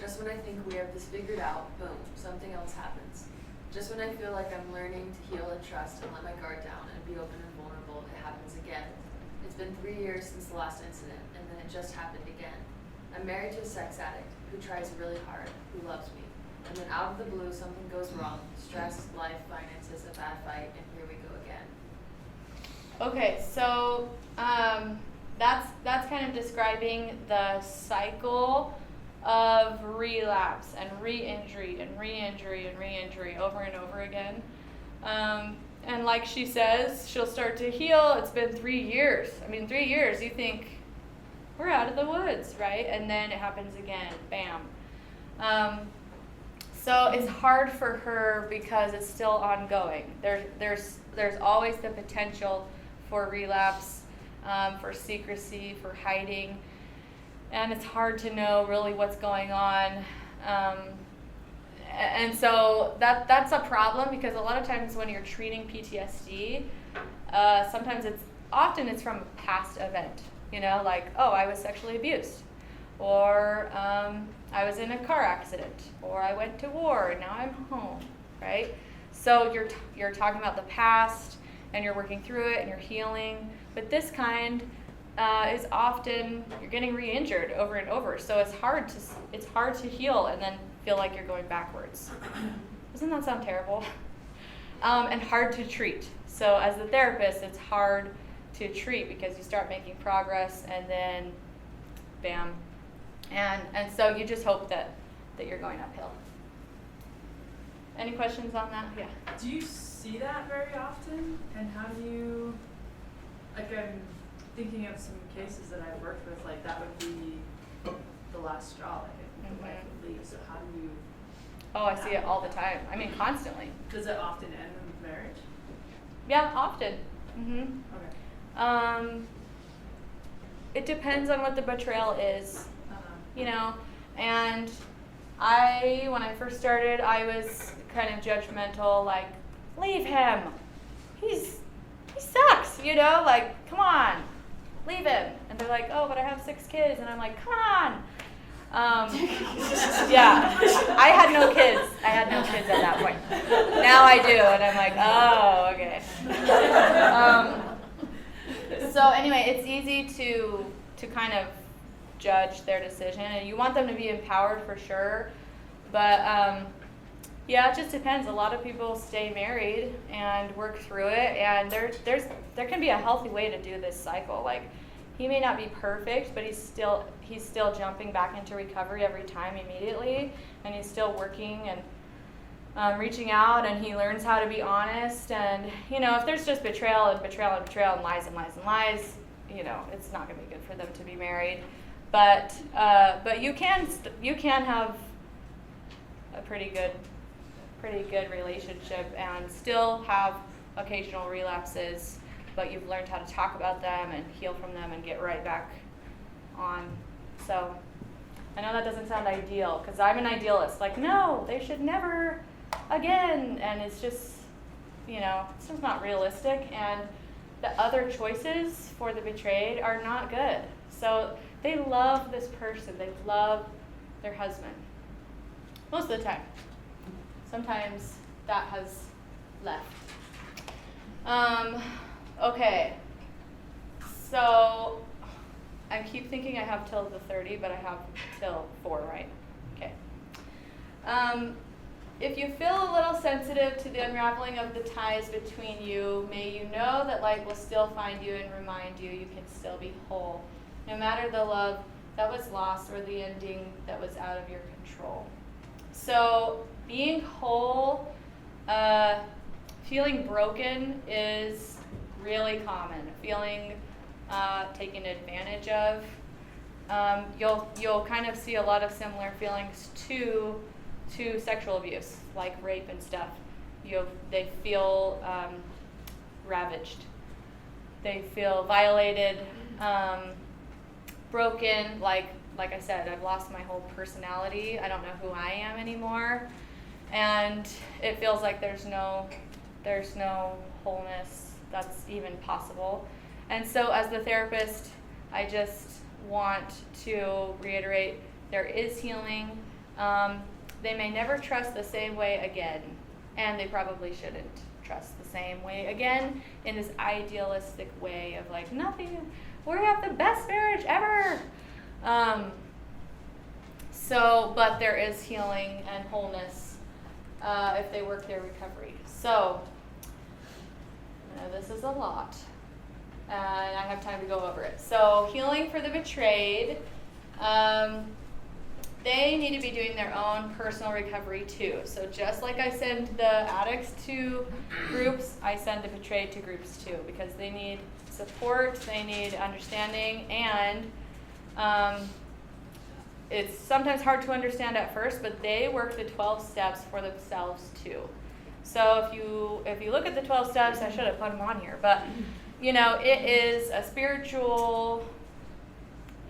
Just when I think we have this figured out, boom, something else happens. Just when I feel like I'm learning to heal and trust and let my guard down and be open and vulnerable, it happens again. It's been 3 years since the last incident, and then it just happened again. I'm married to a sex addict who tries really hard, who loves me. And then out of the blue, something goes wrong. Stress, life, finances, a bad fight, and here we go again. Okay, so That's kind of describing the cycle of relapse and re-injury and re-injury and re-injury over and over again. And like she says, she'll start to heal. It's been 3 years. I mean, 3 years, you think, we're out of the woods, right? And then it happens again, bam. So it's hard for her because it's still ongoing. There's always the potential for relapse, for secrecy, for hiding. And it's hard to know really what's going on. And so that's a problem because a lot of times when you're treating PTSD, often it's from a past event, like, oh, I was sexually abused, or I was in a car accident, or I went to war and now I'm home, right? So you're talking about the past and you're working through it and you're healing, but this kind is often you're getting re-injured over and over, so it's hard to heal and then feel like you're going backwards. Doesn't that sound terrible? And hard to treat. So as the therapist, it's hard to treat because you start making progress and then bam. And so you just hope that you're going uphill. Any questions on that? Yeah. Do you see that very often? And how do you, I'm thinking of some cases that I've worked with, like that would be the last straw, like if the wife would leave. So how do you? Oh, I see it all the time. I mean, constantly. Does it often end in marriage? Yeah, often. Okay. It depends on what the betrayal is, and when I first started, I was kind of judgmental, like, leave him. He sucks, like, come on, leave him. And they're like, oh, but I have 6 kids. And I'm like, come on. Yeah, I had no kids. at that point. Now I do, and I'm like, oh, okay. So anyway, it's easy to kind of judge their decision, and you want them to be empowered for sure, but yeah, it just depends. A lot of people stay married and work through it, and there can be a healthy way to do this cycle. Like, he may not be perfect, but he's still jumping back into recovery every time immediately, and he's still working and reaching out, and he learns how to be honest. And if there's just betrayal and lies, it's not going to be good for them to be married. But you can have a pretty good relationship and still have occasional relapses, but you've learned how to talk about them and heal from them and get right back on. So I know that doesn't sound ideal, because I'm an idealist. Like, no, they should never again. And it's just, it's just not realistic. And the other choices for the betrayed are not good. So they love this person. They love their husband. Most of the time. Sometimes that has left. Okay, so I keep thinking I have till the 30, but I have till 4, right? Okay. If you feel a little sensitive to the unraveling of the ties between you, may you know that light will still find you and remind you can still be whole, no matter the love that was lost or the ending that was out of your control. So being whole, feeling broken is really common. Feeling taken advantage of. You'll kind of see a lot of similar feelings to sexual abuse, like rape and stuff. They feel ravaged. They feel violated, broken. Like I said, I've lost my whole personality. I don't know who I am anymore, and it feels like there's no wholeness that's even possible. And so as the therapist, I just want to reiterate, there is healing. They may never trust the same way again, and they probably shouldn't trust the same way again in this idealistic way of like, nothing, we have the best marriage ever. But there is healing and wholeness if they work their recovery. So, this is a lot. and I have time to go over it. So healing for the betrayed. They need to be doing their own personal recovery too. So just like I send the addicts to groups, I send the betrayed to groups too, because they need support, they need understanding, and it's sometimes hard to understand at first, but they work the 12 steps for themselves too. So if you look at the 12 steps, I should have put them on here, but it is a spiritual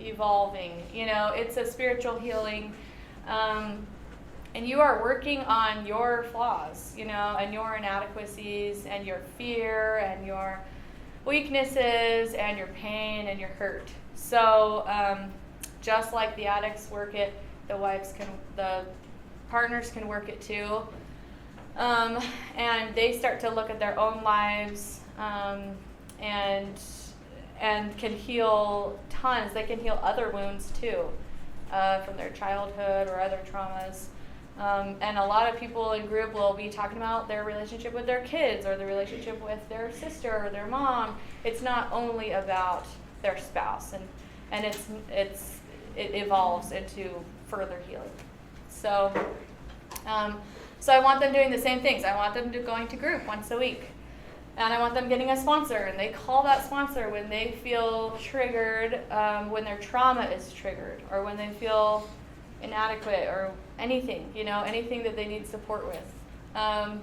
evolving, it's a spiritual healing, and you are working on your flaws, and your inadequacies and your fear and your weaknesses and your pain and your hurt. So just like the addicts work it, the partners can work it too, and they start to look at their own lives and can heal tons. They can heal other wounds too, from their childhood or other traumas. And a lot of people in group will be talking about their relationship with their kids or their relationship with their sister or their mom. It's not only about their spouse, and it evolves into further healing. So I want them doing the same things. I want them going to group once a week. And I want them getting a sponsor, and they call that sponsor when they feel triggered, when their trauma is triggered, or when they feel inadequate, or anything, anything that they need support with. And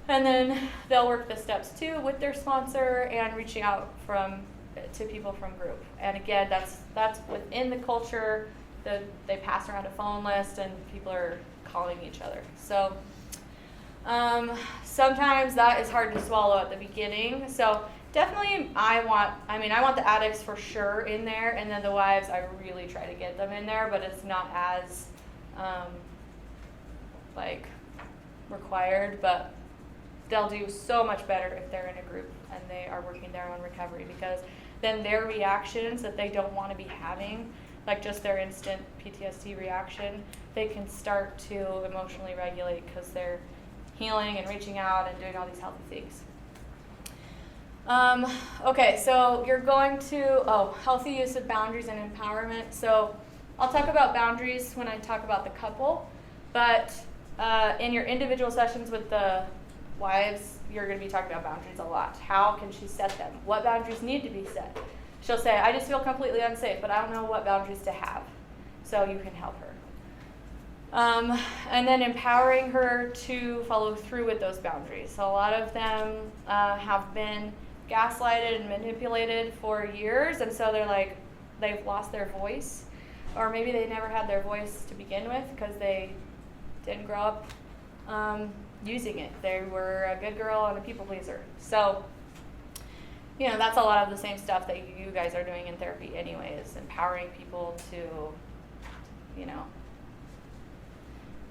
then they'll work the steps too with their sponsor and reaching out to people from group. And again, that's within the culture that they pass around a phone list and people are calling each other. So sometimes that is hard to swallow at the beginning. So definitely I want the addicts for sure in there, and then the wives, I really try to get them in there, but it's not as required, but they'll do so much better if they're in a group and they are working their own recovery, because then their reactions that they don't want to be having, like just their instant PTSD reaction, they can start to emotionally regulate because they're healing and reaching out and doing all these healthy things. Okay, so you're going to, healthy use of boundaries and empowerment. So I'll talk about boundaries when I talk about the couple, but in your individual sessions with the wives, you're going to be talking about boundaries a lot. How can she set them? What boundaries need to be set? She'll say, I just feel completely unsafe, but I don't know what boundaries to have. So you can help her. And then empowering her to follow through with those boundaries. So a lot of them have been gaslighted and manipulated for years, and so they've lost their voice, or maybe they never had their voice to begin with because they didn't grow up using it. They were a good girl and a people pleaser. So that's a lot of the same stuff that you guys are doing in therapy anyway, is empowering people to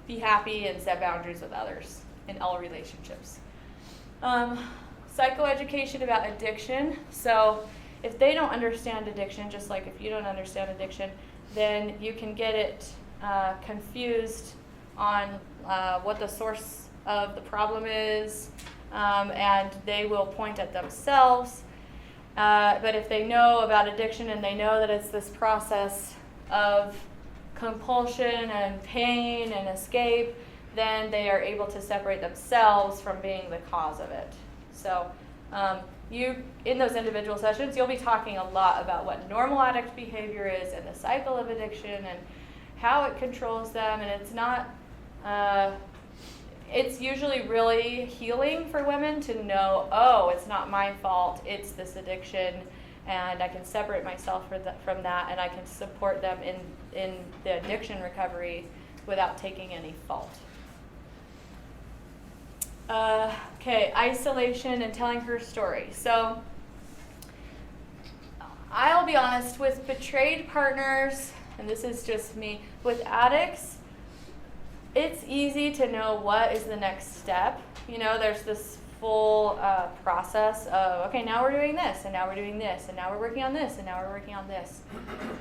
be happy and set boundaries with others in all relationships. Psychoeducation about addiction. So if they don't understand addiction, just like if you don't understand addiction, then you can get it confused on what the source of the problem is, and they will point at themselves. But if they know about addiction and they know that it's this process of compulsion and pain and escape, then they are able to separate themselves from being the cause of it. So in those individual sessions, you'll be talking a lot about what normal addict behavior is and the cycle of addiction and how it controls them. And it's not, it's usually really healing for women to know, it's not my fault, it's this addiction, and I can separate myself from that, and I can support them in the addiction recovery without taking any fault. Okay, isolation and telling her story. So I'll be honest, with betrayed partners, and this is just me, with addicts, it's easy to know what is the next step. There's this full process of, okay, now we're doing this, and now we're doing this, and now we're working on this, and now we're working on this.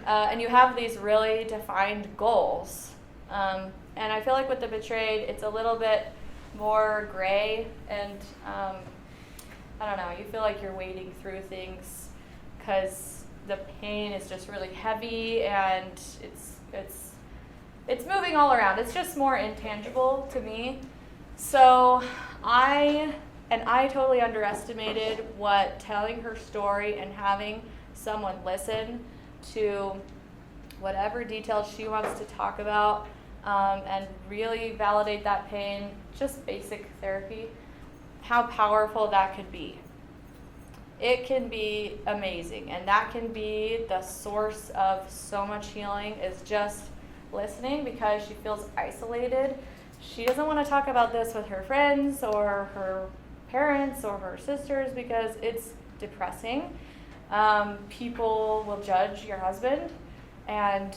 And you have these really defined goals. And I feel like with the betrayed, it's a little bit more gray, and I don't know, you feel like you're wading through things because the pain is just really heavy and it's moving all around. It's just more intangible to me. So I totally underestimated what telling her story and having someone listen to whatever details she wants to talk about, and really validate that pain, just basic therapy, how powerful that could be. It can be amazing, and that can be the source of so much healing, is just listening, because she feels isolated. She doesn't want to talk about this with her friends or her parents or her sisters because it's depressing. People will judge your husband and,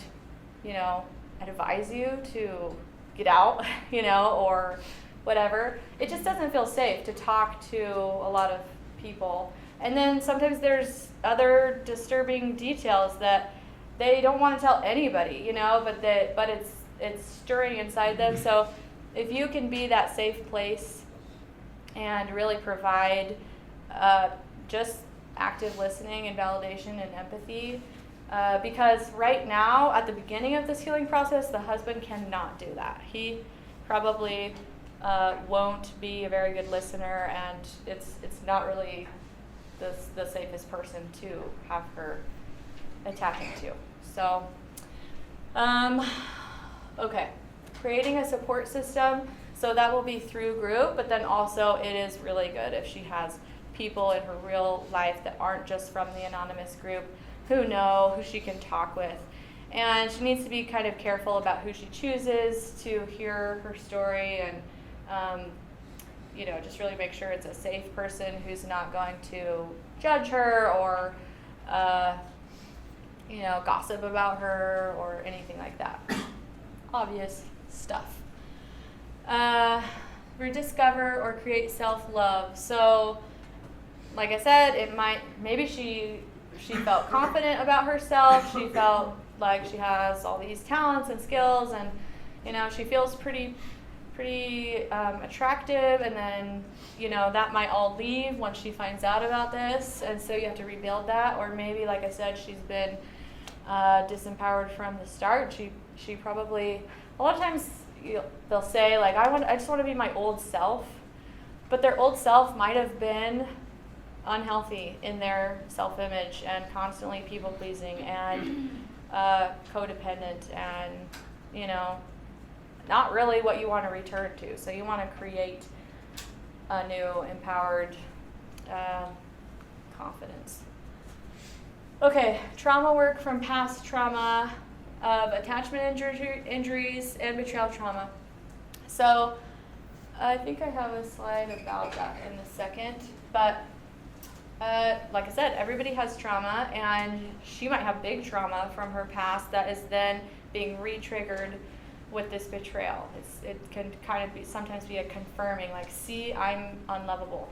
advise you to get out, or whatever. It just doesn't feel safe to talk to a lot of people. And then sometimes there's other disturbing details that they don't want to tell anybody, but it's stirring inside them. So if you can be that safe place and really provide just active listening and validation and empathy, because right now at the beginning of this healing process, the husband cannot do that. He probably won't be a very good listener, and it's not really the safest person to have her attaching to. So, okay, creating a support system. So that will be through group, but then also it is really good if she has people in her real life that aren't just from the anonymous group who she can talk with. And she needs to be kind of careful about who she chooses to hear her story, and just really make sure it's a safe person who's not going to judge her or gossip about her or anything like that. Obvious stuff. Rediscover or create self-love. So, like I said, maybe she felt confident about herself. She felt like she has all these talents and skills, and she feels pretty attractive, and then that might all leave once she finds out about this, and so you have to rebuild that. Or maybe, like I said, she's been disempowered from the start. She probably, a lot of times they'll say, like, I just want to be my old self, but their old self might have been unhealthy in their self-image and constantly people-pleasing and codependent, and not really what you want to return to. So you want to create a new empowered confidence. Okay, trauma work from past trauma of attachment injuries and betrayal trauma. So I think I have a slide about that in a second, but like I said, everybody has trauma, and she might have big trauma from her past that is then being re-triggered with this betrayal. It can kind of sometimes be a confirming, like, see, I'm unlovable,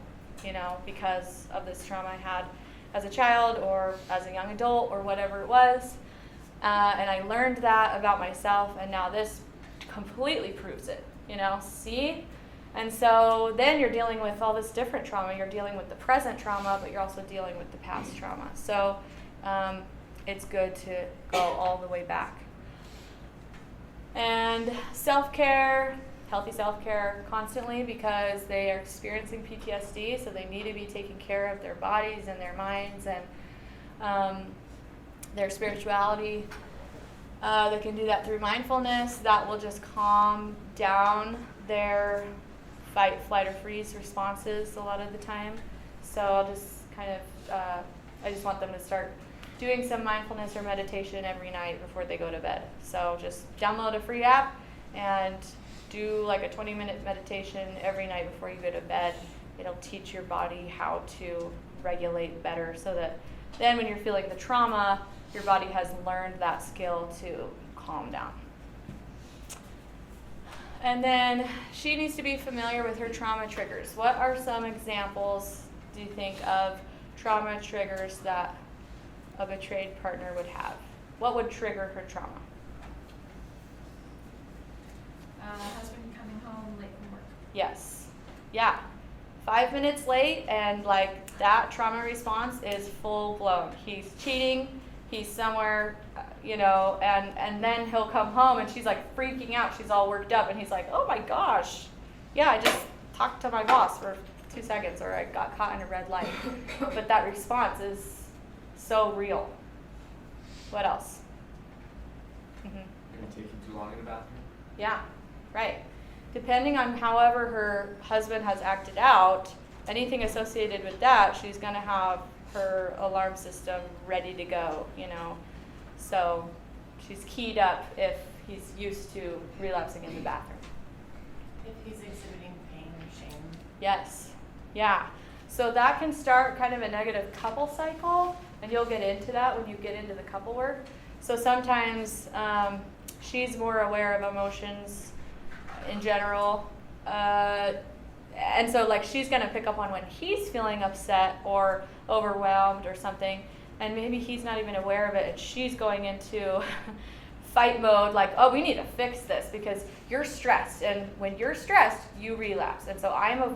because of this trauma I had as a child or as a young adult or whatever it was. And I learned that about myself, and now this completely proves it, see? And so then you're dealing with all this different trauma. You're dealing with the present trauma, but you're also dealing with the past trauma. So it's good to go all the way back. And self-care, healthy self-care constantly, because they are experiencing PTSD, so they need to be taking care of their bodies and their minds and their spirituality. They can do that through mindfulness. That will just calm down their fight, flight, or freeze responses a lot of the time. So I'll just kind of, I just want them to start doing some mindfulness or meditation every night before they go to bed. So just download a free app and do like a 20-minute meditation every night before you go to bed. It'll teach your body how to regulate better, so that then when you're feeling the trauma, your body has learned that skill to calm down. And then she needs to be familiar with her trauma triggers. What are some examples, do you think, of trauma triggers that a betrayed partner would have? What would trigger her trauma? Husband coming home late from work. Yes. Yeah. 5 minutes late and like that trauma response is full blown. He's cheating, he's somewhere, and then he'll come home and she's like freaking out. She's all worked up and he's like, oh my gosh, yeah, I just talked to my boss for 2 seconds, or I got caught in a red light. But that response is so real. What else? Maybe taking too long in the bathroom. Yeah, right. Depending on however her husband has acted out, anything associated with that, she's going to have her alarm system ready to go, So she's keyed up if he's used to relapsing in the bathroom. If he's exhibiting pain or shame. Yes. Yeah. So that can start kind of a negative couple cycle, and you'll get into that when you get into the couple work. So sometimes she's more aware of emotions in general. And so like she's going to pick up on when he's feeling upset or overwhelmed or something, and maybe he's not even aware of it, and she's going into fight mode, like, oh, we need to fix this because you're stressed, and when you're stressed, you relapse. And so I don't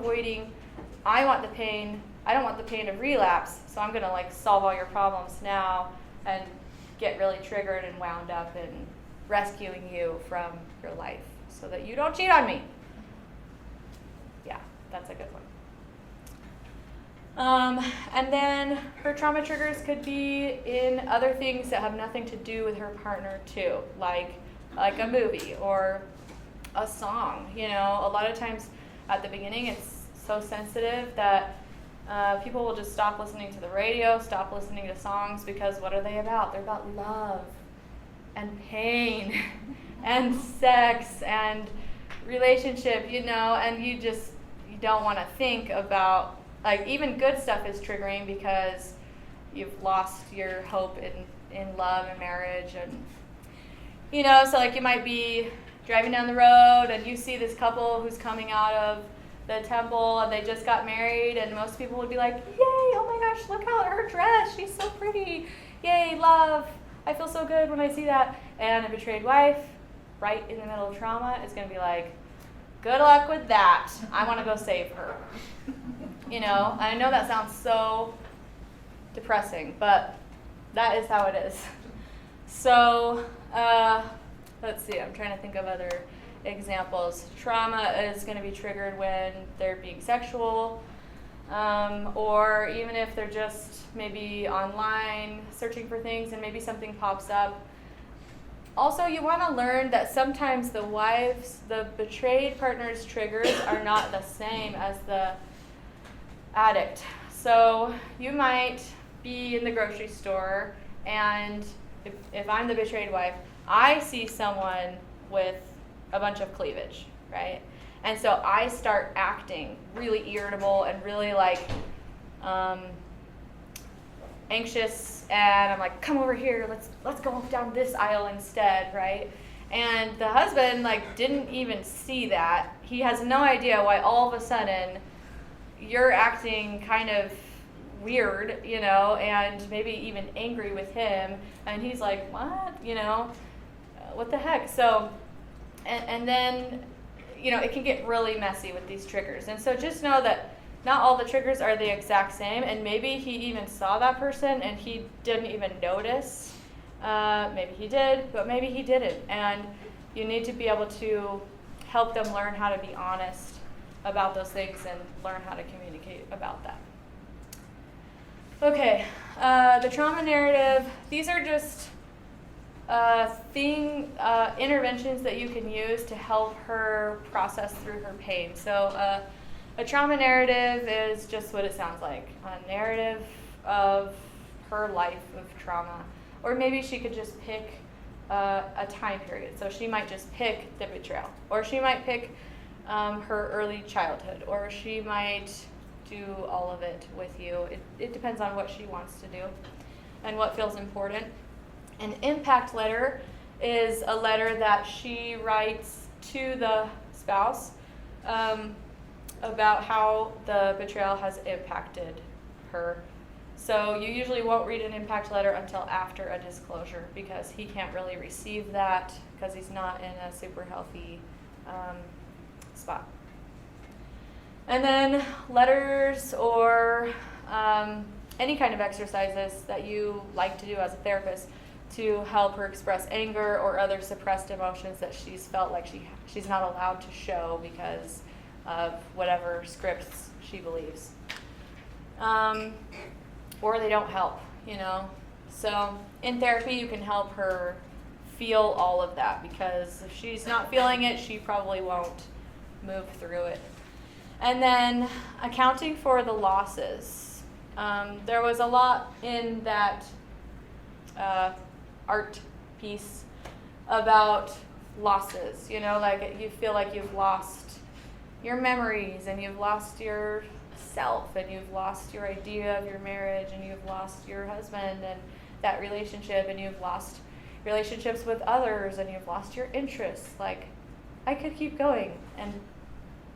want the pain of relapse, so I'm going to like solve all your problems now and get really triggered and wound up in rescuing you from your life so that you don't cheat on me. Yeah, that's a good one. And then her trauma triggers could be in other things that have nothing to do with her partner too, like a movie or a song. A lot of times at the beginning it's so sensitive that people will just stop listening to the radio, stop listening to songs, because what are they about? They're about love and pain and sex and relationship, and you don't want to think about, like, even good stuff is triggering because you've lost your hope in love and marriage, and so like you might be driving down the road and you see this couple who's coming out of the temple and they just got married, and most people would be like, yay, oh my gosh, look at her dress, she's so pretty, yay, love, I feel so good when I see that. And a betrayed wife, right in the middle of trauma, is going to be like, good luck with that, I want to go save her. I know that sounds so depressing, but that is how it is. So let's see, I'm trying to think of other examples. Trauma is going to be triggered when they're being sexual, or even if they're just maybe online searching for things and maybe something pops up. Also, you want to learn that sometimes the betrayed partner's triggers are not the same as the addict. So you might be in the grocery store, and if I'm the betrayed wife, I see someone with a bunch of cleavage, right? And so I start acting really irritable and really like anxious, and I'm like, come over here, let's go down this aisle instead, right? And the husband like didn't even see that. He has no idea why all of a sudden you're acting kind of weird, and maybe even angry with him, and he's like, what? What the heck? So and then it can get really messy with these triggers. And so just know that not all the triggers are the exact same, and maybe he even saw that person and he didn't even notice. Maybe he did, but maybe he didn't. And you need to be able to help them learn how to be honest about those things and learn how to communicate about that. Okay, the trauma narrative, these are just interventions that you can use to help her process through her pain. So a trauma narrative is just what it sounds like, a narrative of her life of trauma. Or maybe she could just pick a time period. So she might just pick the betrayal, or she might pick her early childhood, or she might do all of it with you. It depends on what she wants to do and what feels important. An impact letter is a letter that she writes to the spouse about how the betrayal has impacted her. So you usually won't read an impact letter until after a disclosure, because he can't really receive that because he's not in a super healthy spot. And then letters or any kind of exercises that you like to do as a therapist to help her express anger or other suppressed emotions that she's felt like she's not allowed to show because of whatever scripts she believes. Or they don't help, you know. So in therapy, you can help her feel all of that, because if she's not feeling it, she probably won't move through it. And then accounting for the losses. There was a lot in that art piece about losses, you know, like you feel like you've lost your memories and you've lost yourself and you've lost your idea of your marriage and you've lost your husband and that relationship and you've lost relationships with others and you've lost your interests. Like, I could keep going, and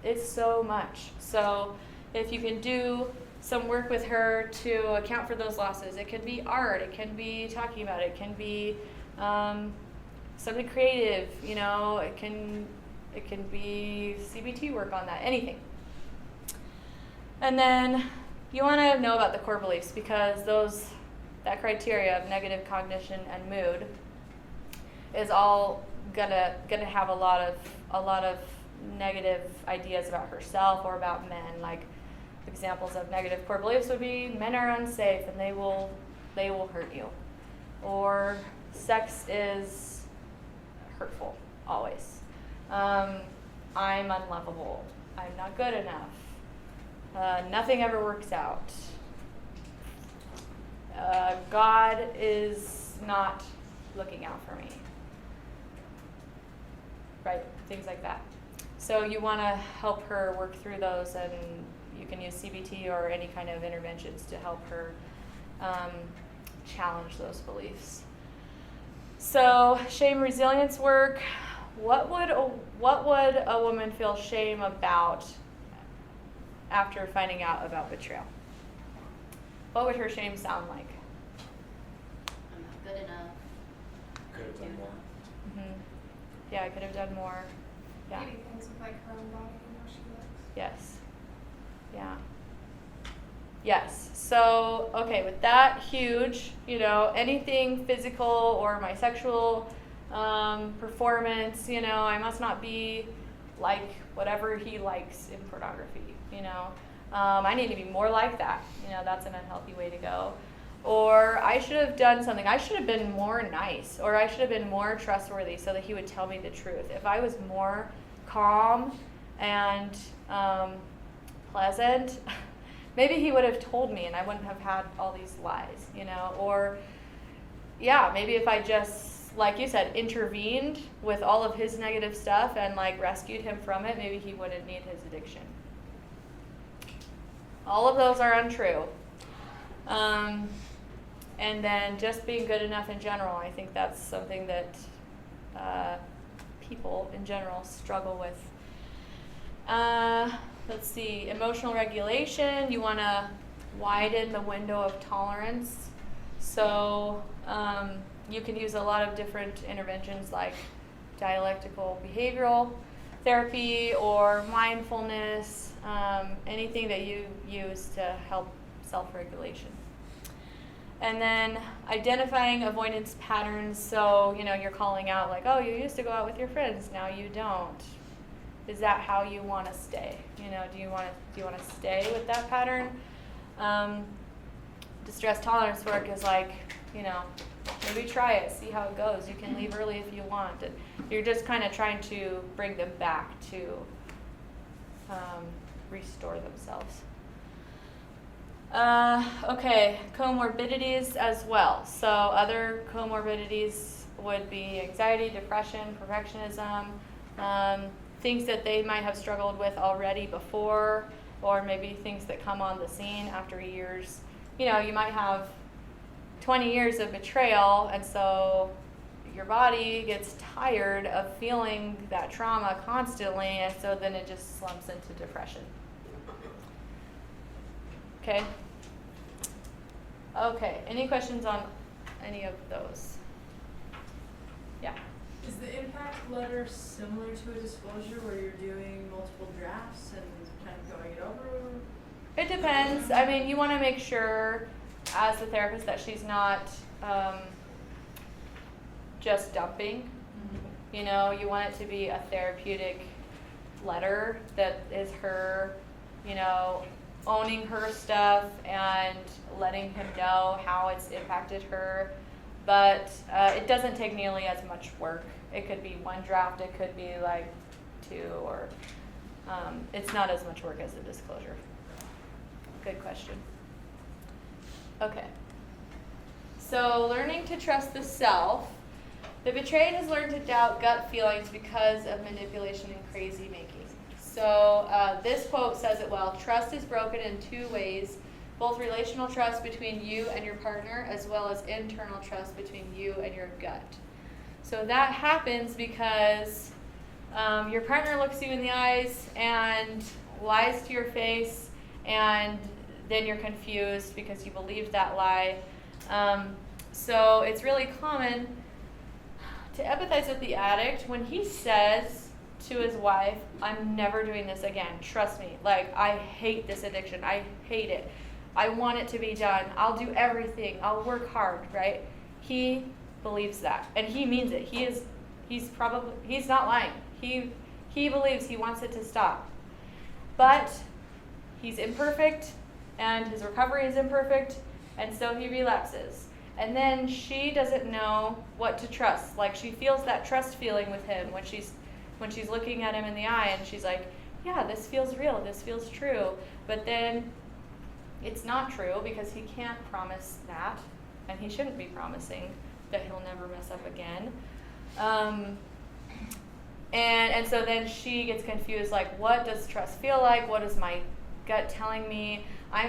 it's so much. So if you can do some work with her to account for those losses, it can be art, it can be talking about it, it can be something creative, you know, it can be CBT work on that, anything. And then you want to know about the core beliefs, because that criteria of negative cognition and mood is all gonna have a lot of negative ideas about herself or about men. Like, examples of negative core beliefs would be men are unsafe and they will hurt you, or sex is hurtful always. I'm unlovable. I'm not good enough. Nothing ever works out. God is not looking out for me. Right, things like that. So you want to help her work through those, and you can use CBT or any kind of interventions to help her challenge those beliefs. So shame resilience work. What would a woman feel shame about after finding out about betrayal? What would her shame sound like? I'm not good enough. Could have done more. Mm-hmm. Yeah, I could have done more. Yeah. Maybe things with like her own body and how she looks. Yes. Yeah. Yes. So, okay, with that, huge, you know, anything physical or my sexual performance, you know, I must not be like whatever he likes in pornography, you know. I need to be more like that. You know, that's an unhealthy way to go. Or I should have done something. I should have been more nice, or I should have been more trustworthy so that he would tell me the truth. If I was more calm and pleasant, maybe he would have told me and I wouldn't have had all these lies, you know. Or, yeah, maybe if I just, like you said, intervened with all of his negative stuff and like rescued him from it, maybe he wouldn't need his addiction. All of those are untrue. And then just being good enough in general, I think that's something that people in general struggle with. Let's see, emotional regulation. You want to widen the window of tolerance. So you can use a lot of different interventions like dialectical behavioral therapy or mindfulness, anything that you use to help self-regulation. And then identifying avoidance patterns. So, you know, you're calling out like, oh, you used to go out with your friends, now you don't. Is that how you want to stay? You know, do you want to stay with that pattern? Distress tolerance work is like, you know, maybe try it, see how it goes. You can leave early if you want. And you're just kind of trying to bring them back to restore themselves. Okay, comorbidities as well. So other comorbidities would be anxiety, depression, perfectionism, things that they might have struggled with already before, or maybe things that come on the scene after years. You know, you might have 20 years of betrayal, and so your body gets tired of feeling that trauma constantly, and so then it just slumps into depression. Okay. Okay, any questions on any of those? Yeah. Is the impact letter similar to a disclosure where you're doing multiple drafts and kind of going it over It depends. I mean, you want to make sure as the therapist that she's not just dumping. You know, you want it to be a therapeutic letter that is her, you know, owning her stuff and letting him know how it's impacted her. But it doesn't take nearly as much work. It could be one draft, it could be like 2, or it's not as much work as the disclosure. Good question. Okay. So learning to trust the self. The betrayed has learned to doubt gut feelings because of manipulation and crazy making. So this quote says it well. Trust is broken in 2 ways, both relational trust between you and your partner, as well as internal trust between you and your gut. So that happens because your partner looks you in the eyes and lies to your face, and then you're confused because you believed that lie. So it's really common to empathize with the addict when he says to his wife, I'm never doing this again, trust me, like I hate this addiction, I hate it, I want it to be done, I'll do everything, I'll work hard, right? He believes that, and he means it. He's not lying. He believes, he wants it to stop. But he's imperfect, and his recovery is imperfect, and so he relapses. And then she doesn't know what to trust. Like, she feels that trust feeling with him when she's looking at him in the eye, and she's like, yeah, this feels real, this feels true. But then it's not true because he can't promise that, and he shouldn't be promising that he'll never mess up again. And so then she gets confused, like, what does trust feel like? What is my gut telling me? I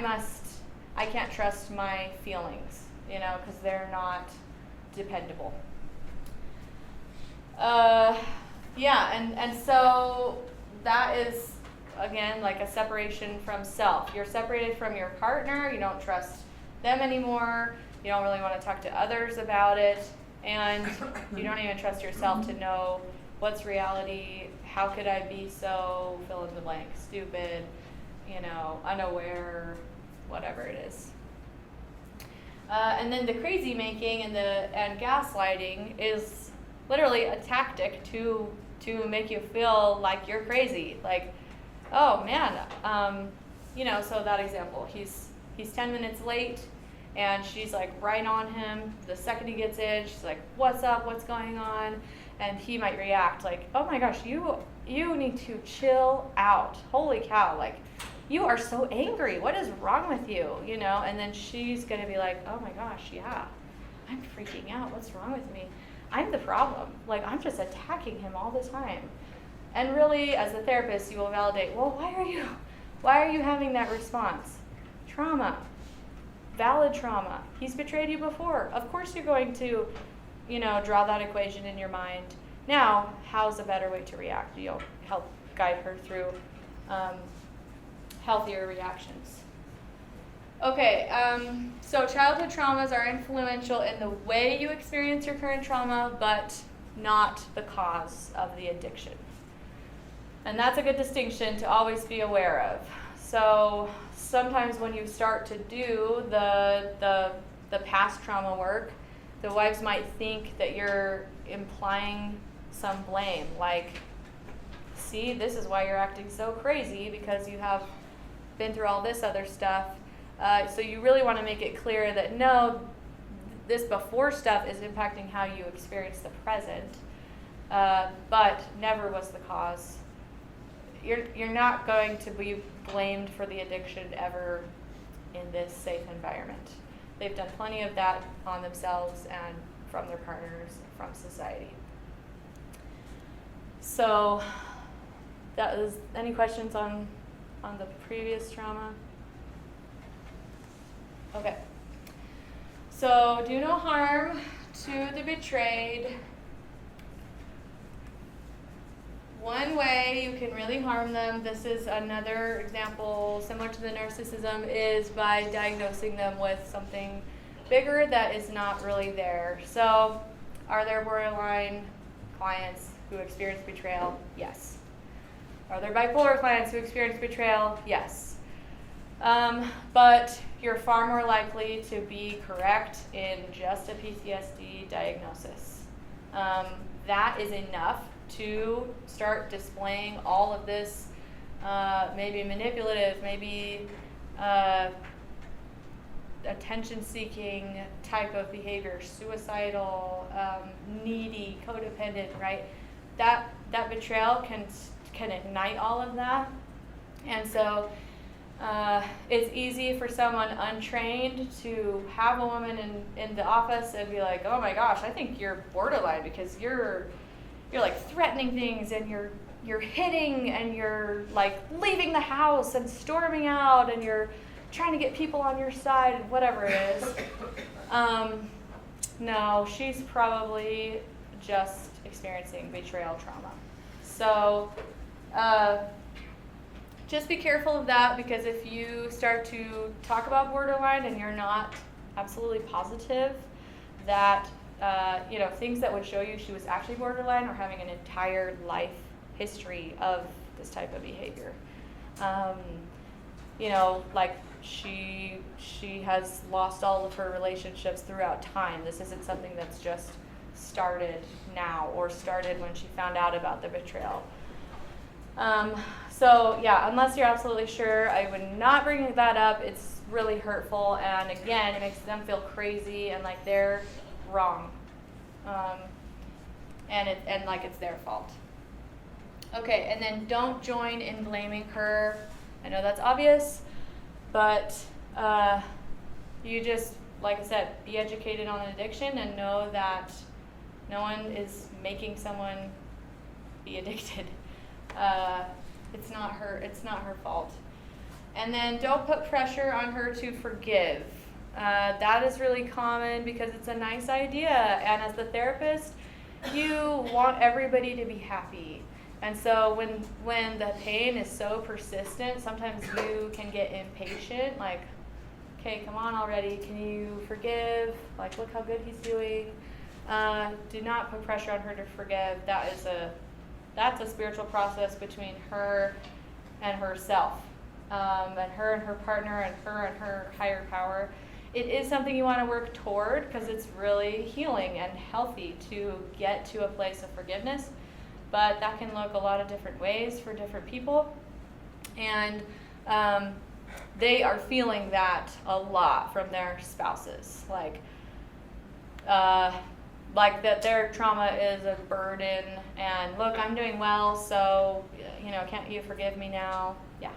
can't trust my feelings, you know, because they're not dependable. And so that is, again, like a separation from self. You're separated from your partner, you don't trust them anymore, you don't really want to talk to others about it, and you don't even trust yourself to know what's reality, how could I be so fill in the blank, stupid, you know, unaware, whatever it is. And then the crazy making and gaslighting is literally a tactic to make you feel like you're crazy. Like, oh man, you know, so that example, he's 10 minutes late, and she's like right on him. The second he gets in, she's like, what's up, what's going on? And he might react like, oh my gosh, you need to chill out. Holy cow, like, you are so angry. What is wrong with you? You know, and then she's going to be like, oh my gosh, yeah, I'm freaking out. What's wrong with me? I'm the problem. Like, I'm just attacking him all the time. And really, as a therapist, you will validate, well, why are you having that response? Trauma. Valid trauma. He's betrayed you before. Of course you're going to, you know, draw that equation in your mind. Now, how's a better way to react? You'll help guide her through healthier reactions. Okay, so childhood traumas are influential in the way you experience your current trauma, but not the cause of the addiction. And that's a good distinction to always be aware of. So sometimes when you start to do the past trauma work, the wives might think that you're implying some blame, like, see, this is why you're acting so crazy, because you have been through all this other stuff. So you really want to make it clear that no, this before stuff is impacting how you experience the present, but never was the cause. You're not going to be blamed for the addiction ever in this safe environment. They've done plenty of that on themselves and from their partners, from society. So that was, any questions on the previous trauma? Okay. So do no harm to the betrayed. One way you can really harm them, this is another example similar to the narcissism, is by diagnosing them with something bigger that is not really there. So are there borderline clients who experience betrayal? Yes. Are there bipolar clients who experience betrayal? Yes. But you're far more likely to be correct in just a PTSD diagnosis. That is enough to start displaying all of this maybe manipulative, maybe attention-seeking type of behavior, suicidal, needy, codependent, right? That betrayal can ignite all of that. And so it's easy for someone untrained to have a woman in the office and be like, oh my gosh, I think you're borderline because you're like threatening things and you're hitting and you're like leaving the house and storming out and you're trying to get people on your side, whatever it is. No, she's probably just experiencing betrayal trauma. So just be careful of that, because if you start to talk about borderline and you're not absolutely positive that things that would show you she was actually borderline or having an entire life history of this type of behavior. Like she has lost all of her relationships throughout time. This isn't something that's just started now or started when she found out about the betrayal. So yeah, unless you're absolutely sure, I would not bring that up. It's really hurtful, and again, it makes them feel crazy and like they're wrong, and like it's their fault. Okay, and then don't join in blaming her. I know that's obvious, but you just, like I said, be educated on addiction and know that no one is making someone be addicted. It's not her fault. And then don't put pressure on her to forgive. That is really common because it's a nice idea, and as the therapist, you want everybody to be happy. And so when the pain is so persistent, sometimes you can get impatient, like, okay, come on already, can you forgive? Like, look how good he's doing. Do not put pressure on her to forgive. That's a spiritual process between her and herself, and her and her partner, and her higher power. It is something you want to work toward because it's really healing and healthy to get to a place of forgiveness. But that can look a lot of different ways for different people. And they are feeling that a lot from their spouses. Like that their trauma is a burden, and look, I'm doing well, so, can't you forgive me now? Yeah.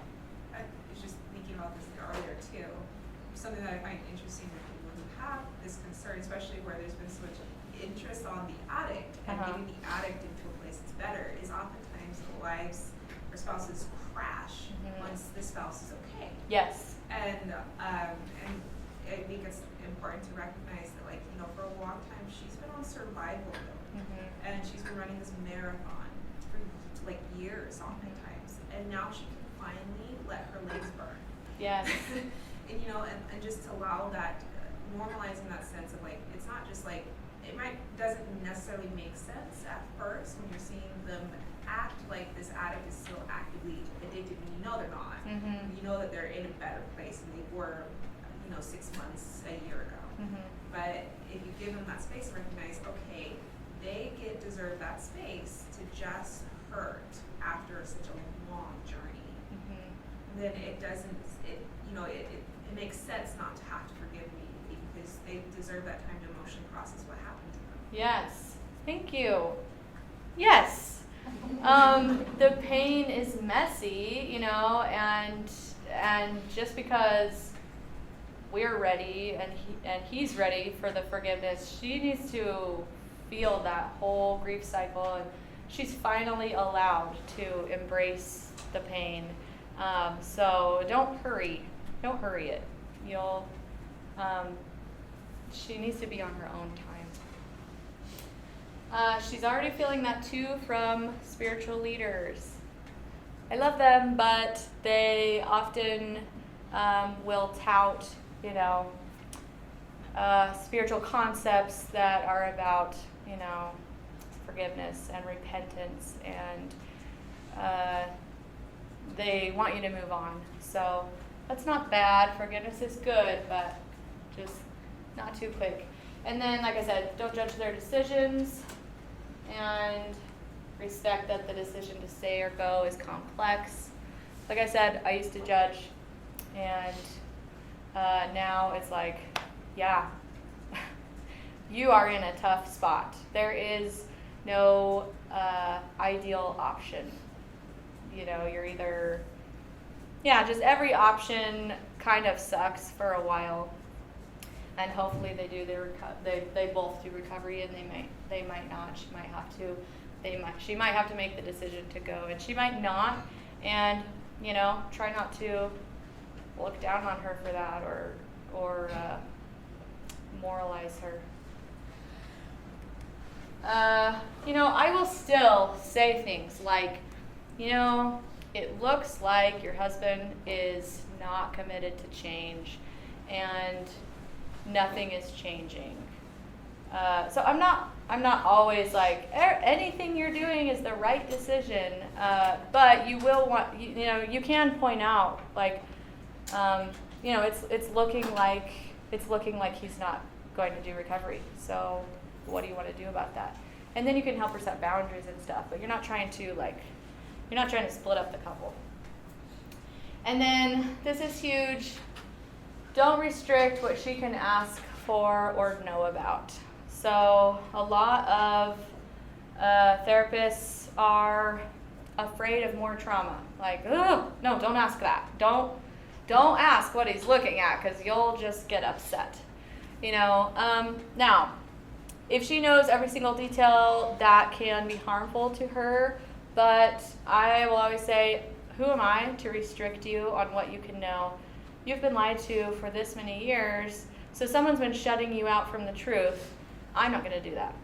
I was just thinking about this earlier too. Something that I find interesting with people who have this concern, especially where there's been so much interest on the addict and getting the addict into a place that's better, is oftentimes the wives or spouses crash once the spouse is okay. Yes. And I think it's important to recognize that, for a long time she's been on survival mode, and she's been running this marathon for years oftentimes, and now she can finally let her legs burn. Yes. and just allow that, normalizing that sense of it's not just doesn't necessarily make sense at first when you're seeing them act like this addict is still actively addicted when you know they're not. You know that they're in a better place than they were 6 months, a year ago. But if you give them that space and recognize, okay, they deserve that space to just hurt after such a long journey, then it makes sense not to have to forgive me, because they deserve that time to emotionally process what happened to them. Yes. Thank you. Yes. The pain is messy, and just because we're ready and he's ready for the forgiveness, she needs to feel that whole grief cycle, and she's finally allowed to embrace the pain. So don't hurry it. She needs to be on her own time. She's already feeling that too from spiritual leaders. I love them, but they often will tout, spiritual concepts that are about, forgiveness and repentance, and they want you to move on. So That's not bad. Forgiveness is good, but just not too quick. And then, like I said, don't judge their decisions, and respect that the decision to stay or go is complex. Like I said, I used to judge, and now it's like, yeah, you are in a tough spot. There is no ideal option. You know, you're either, just every option kind of sucks for a while, and hopefully they do they both do recovery, and they might not. She might have to make the decision to go, and she might not, and try not to look down on her for that or moralize her. I will still say things like, it looks like your husband is not committed to change, and nothing is changing. So I'm not always like anything you're doing is the right decision, but you will want you can point out like it's looking like he's not going to do recovery. So what do you want to do about that? And then you can help her set boundaries and stuff, but you're not trying to split up the couple. And then this is huge. Don't restrict what she can ask for or know about. So a lot of therapists are afraid of more trauma. Like, oh, no, don't ask that. Don't ask what he's looking at, because you'll just get upset. Now, if she knows every single detail, that can be harmful to her. But I will always say, who am I to restrict you on what you can know? You've been lied to for this many years, so someone's been shutting you out from the truth. I'm not going to do that.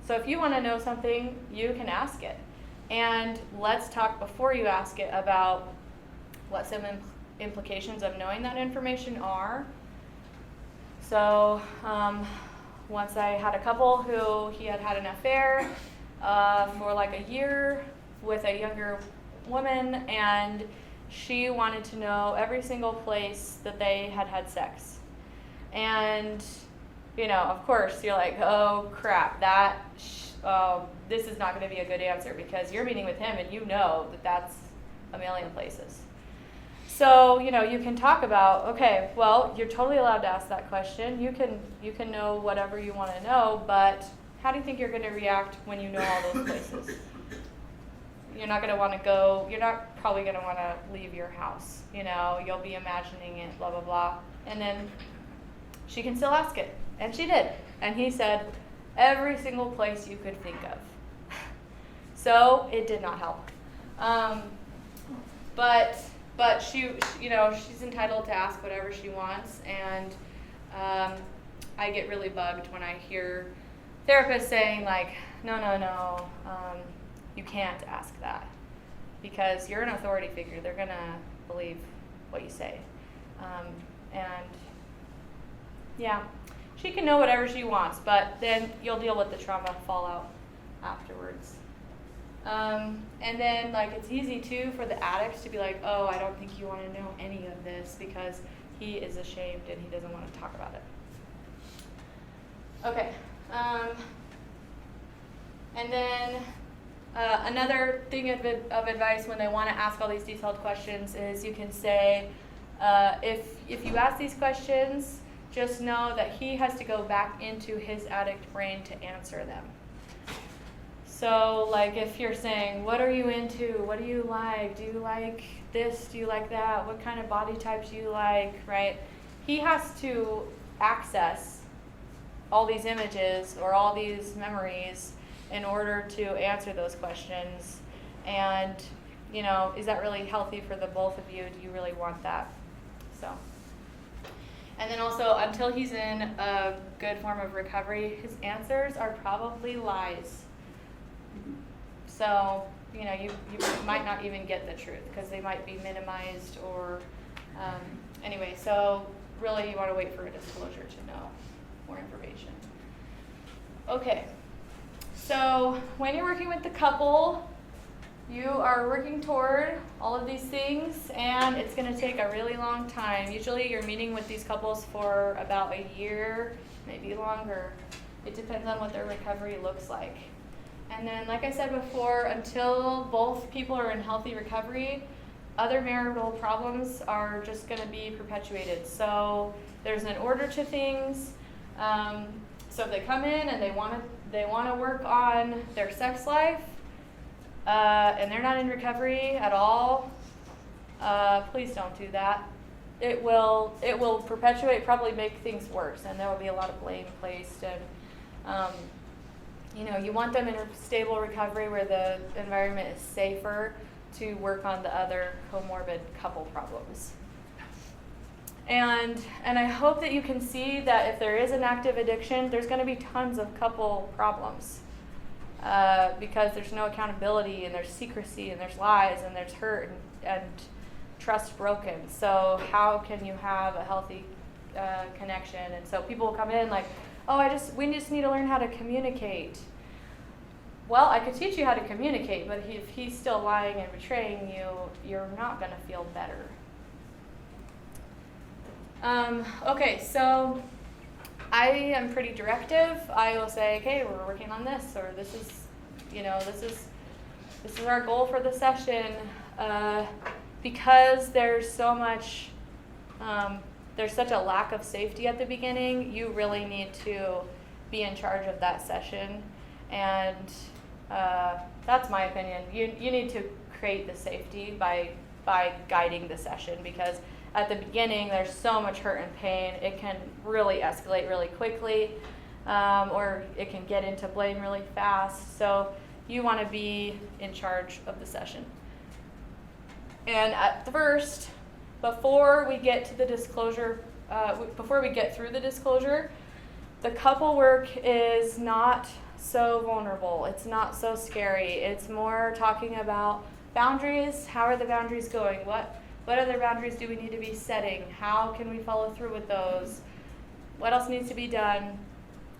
So if you want to know something, you can ask it. And let's talk before you ask it about what some implications of knowing that information are. So once I had a couple who he had an affair for like a year with a younger woman, and she wanted to know every single place that they had sex. And of course, you're like, oh crap, this is not going to be a good answer, because you're meeting with him and that's a million places. So, you can talk about, okay, well, you're totally allowed to ask that question. You can know whatever you want to know, but how do you think you're going to react when you know all those places? You're not going to want to go, you're not probably going to want to leave your house. You'll be imagining it, blah, blah, blah. And then she can still ask it. And she did. And he said, every single place you could think of. So it did not help. But she's entitled to ask whatever she wants. And I get really bugged when I hear therapists saying like, no, you can't ask that, because you're an authority figure. They're going to believe what you say. And yeah, she can know whatever she wants, but then you'll deal with the trauma fallout afterwards. And then it's easy too for the addicts to be like, oh, I don't think you want to know any of this, because he is ashamed and he doesn't want to talk about it. Okay. And then another thing of advice when they want to ask all these detailed questions is you can say, if you ask these questions, just know that he has to go back into his addict brain to answer them. So, if you're saying, what are you into? What do you like? Do you like this? Do you like that? What kind of body types do you like, right? He has to access all these images or all these memories in order to answer those questions. And, is that really healthy for the both of you? Do you really want that? So. And then also, until he's in a good form of recovery, his answers are probably lies. So, you might not even get the truth, because they might be minimized or, anyway, so really you want to wait for a disclosure to know more information. Okay, so when you're working with the couple, You are working toward all of these things, and it's going to take a really long time. Usually you're meeting with these couples for about a year, maybe longer. It depends on what their recovery looks like. And then, like I said before, until both people are in healthy recovery, other marital problems are just going to be perpetuated. So there's an order to things. So if they come in and they want to work on their sex life, and they're not in recovery at all, please don't do that. It will perpetuate, probably make things worse, and there will be a lot of blame placed. And you want them in a stable recovery where the environment is safer to work on the other comorbid couple problems. And I hope that you can see that if there is an active addiction, there's going to be tons of couple problems. Because there's no accountability, and there's secrecy, and there's lies, and there's hurt, and trust broken. So how can you have a healthy connection? And so people will come in like, we just need to learn how to communicate. Well, I could teach you how to communicate, but if he's still lying and betraying you, you're not going to feel better. Okay, so I am pretty directive. I will say, okay, we're working on this, or this is our goal for the session. Because there's so much, there's such a lack of safety at the beginning, you really need to be in charge of that session. And that's my opinion. You need to create the safety by guiding the session, because at the beginning there's so much hurt and pain. It can really escalate really quickly, or it can get into blame really fast. So you want to be in charge of the session. And at first, before we get to the disclosure, before we get through the disclosure, the couple work is not so vulnerable. It's not so scary. It's more talking about boundaries. How are the boundaries going? What other boundaries do we need to be setting? How can we follow through with those? What else needs to be done?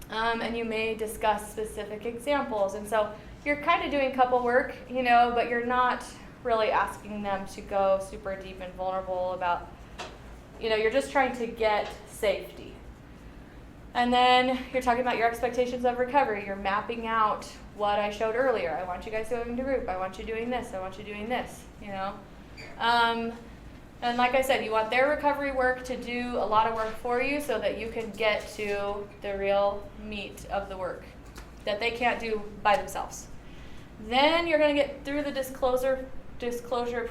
And you may discuss specific examples. And so you're kind of doing couple work, but you're not really asking them to go super deep and vulnerable about, you're just trying to get safety. And then you're talking about your expectations of recovery. You're mapping out what I showed earlier. I want you guys going to group. I want you doing this. I want you doing this, And like I said, you want their recovery work to do a lot of work for you so that you can get to the real meat of the work that they can't do by themselves. Then you're going to get through the disclosure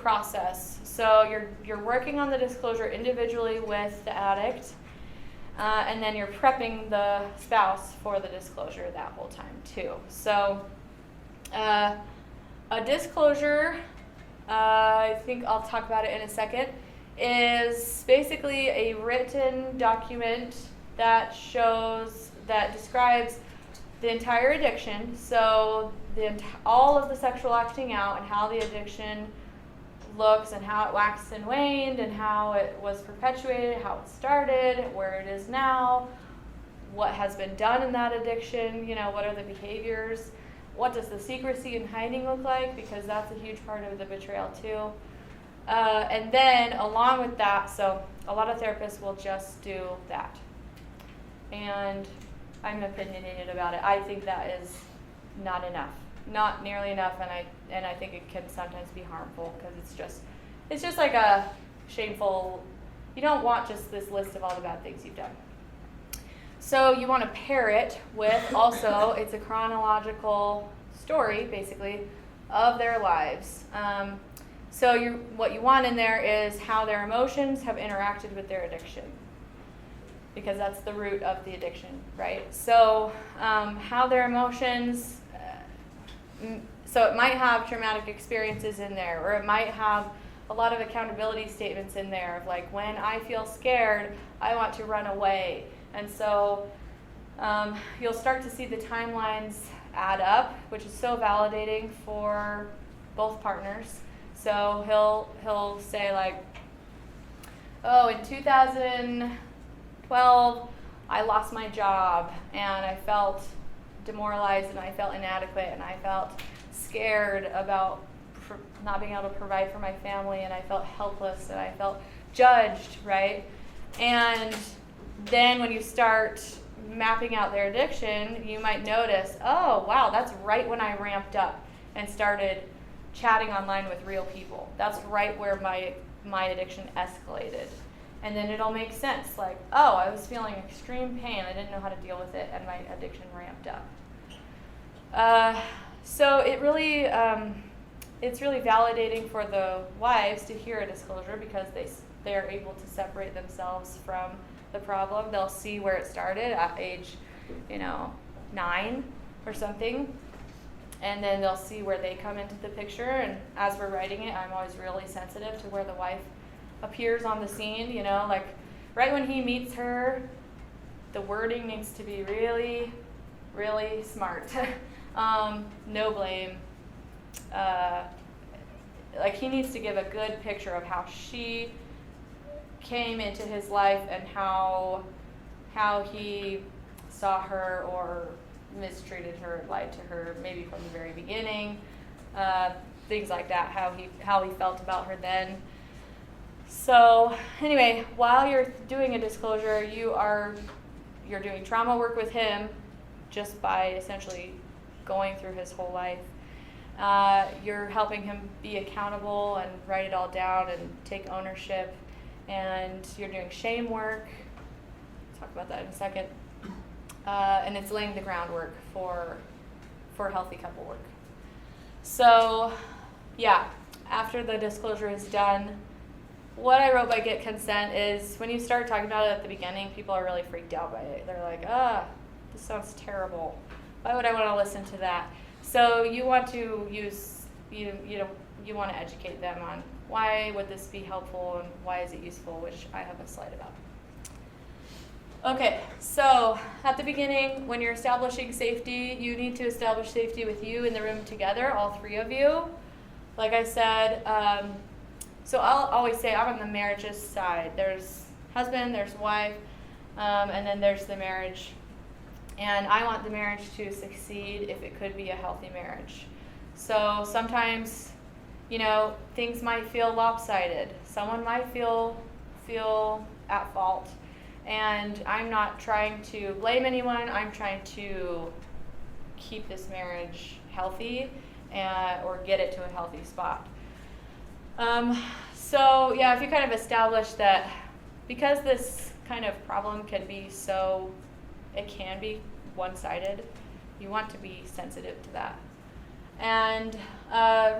process. So you're working on the disclosure individually with the addict, and then you're prepping the spouse for the disclosure that whole time too. So a disclosure, I think I'll talk about it in a second, is basically a written document that describes the entire addiction, so all of the sexual acting out and how the addiction looks and how it waxed and waned and how it was perpetuated, how it started, where it is now, what has been done in that addiction, what are the behaviors, what does the secrecy and hiding look like, because that's a huge part of the betrayal too. And then along with that, so a lot of therapists will just do that. And I'm opinionated about it. I think that is not enough. Not nearly enough, and I think it can sometimes be harmful, because it's just like a shameful, you don't want just this list of all the bad things you've done. So you want to pair it with also, it's a chronological story, basically, of their lives. So what you want in there is how their emotions have interacted with their addiction, because that's the root of the addiction, right? So how their emotions, so it might have traumatic experiences in there, or it might have a lot of accountability statements in there of like, when I feel scared, I want to run away. And so you'll start to see the timelines add up, which is so validating for both partners. So he'll say like, oh, in 2012, I lost my job, and I felt demoralized, and I felt inadequate, and I felt scared about not being able to provide for my family, and I felt helpless and I felt judged, right? And then when you start mapping out their addiction, you might notice, oh wow, that's right when I ramped up and started chatting online with real people. That's right where my addiction escalated. And then it'll make sense, like, oh, I was feeling extreme pain, I didn't know how to deal with it, and my addiction ramped up. So it's really validating for the wives to hear a disclosure, because they are able to separate themselves from the problem. They'll see where it started at age, 9 or something, and then they'll see where they come into the picture. And as we're writing it, I'm always really sensitive to where the wife appears on the scene, like right when he meets her, the wording needs to be really, really smart. No blame. Like he needs to give a good picture of how she came into his life and how he saw her or mistreated her, lied to her, maybe from the very beginning, things like that, how he felt about her then. So anyway, while you're doing a disclosure, you're doing trauma work with him just by essentially going through his whole life. You're helping him be accountable and write it all down and take ownership. And you're doing shame work. I'll talk about that in a second. And it's laying the groundwork for healthy couple work. So yeah, after the disclosure is done, what I wrote by get consent is when you start talking about it at the beginning, people are really freaked out by it. They're like, this sounds terrible. Why would I want to listen to that? So you want to you want to educate them on why would this be helpful and why is it useful, which I have a slide about. Okay, so at the beginning, when you're establishing safety, you need to establish safety with you in the room together, all three of you. Like I said, so I'll always say I'm on the marriages side. There's husband, there's wife, and then there's the marriage. And I want the marriage to succeed if it could be a healthy marriage. So sometimes, things might feel lopsided. Someone might feel at fault. And I'm not trying to blame anyone. I'm trying to keep this marriage healthy or get it to a healthy spot. So yeah, if you kind of establish that, because this kind of problem can be it can be one-sided, you want to be sensitive to that. And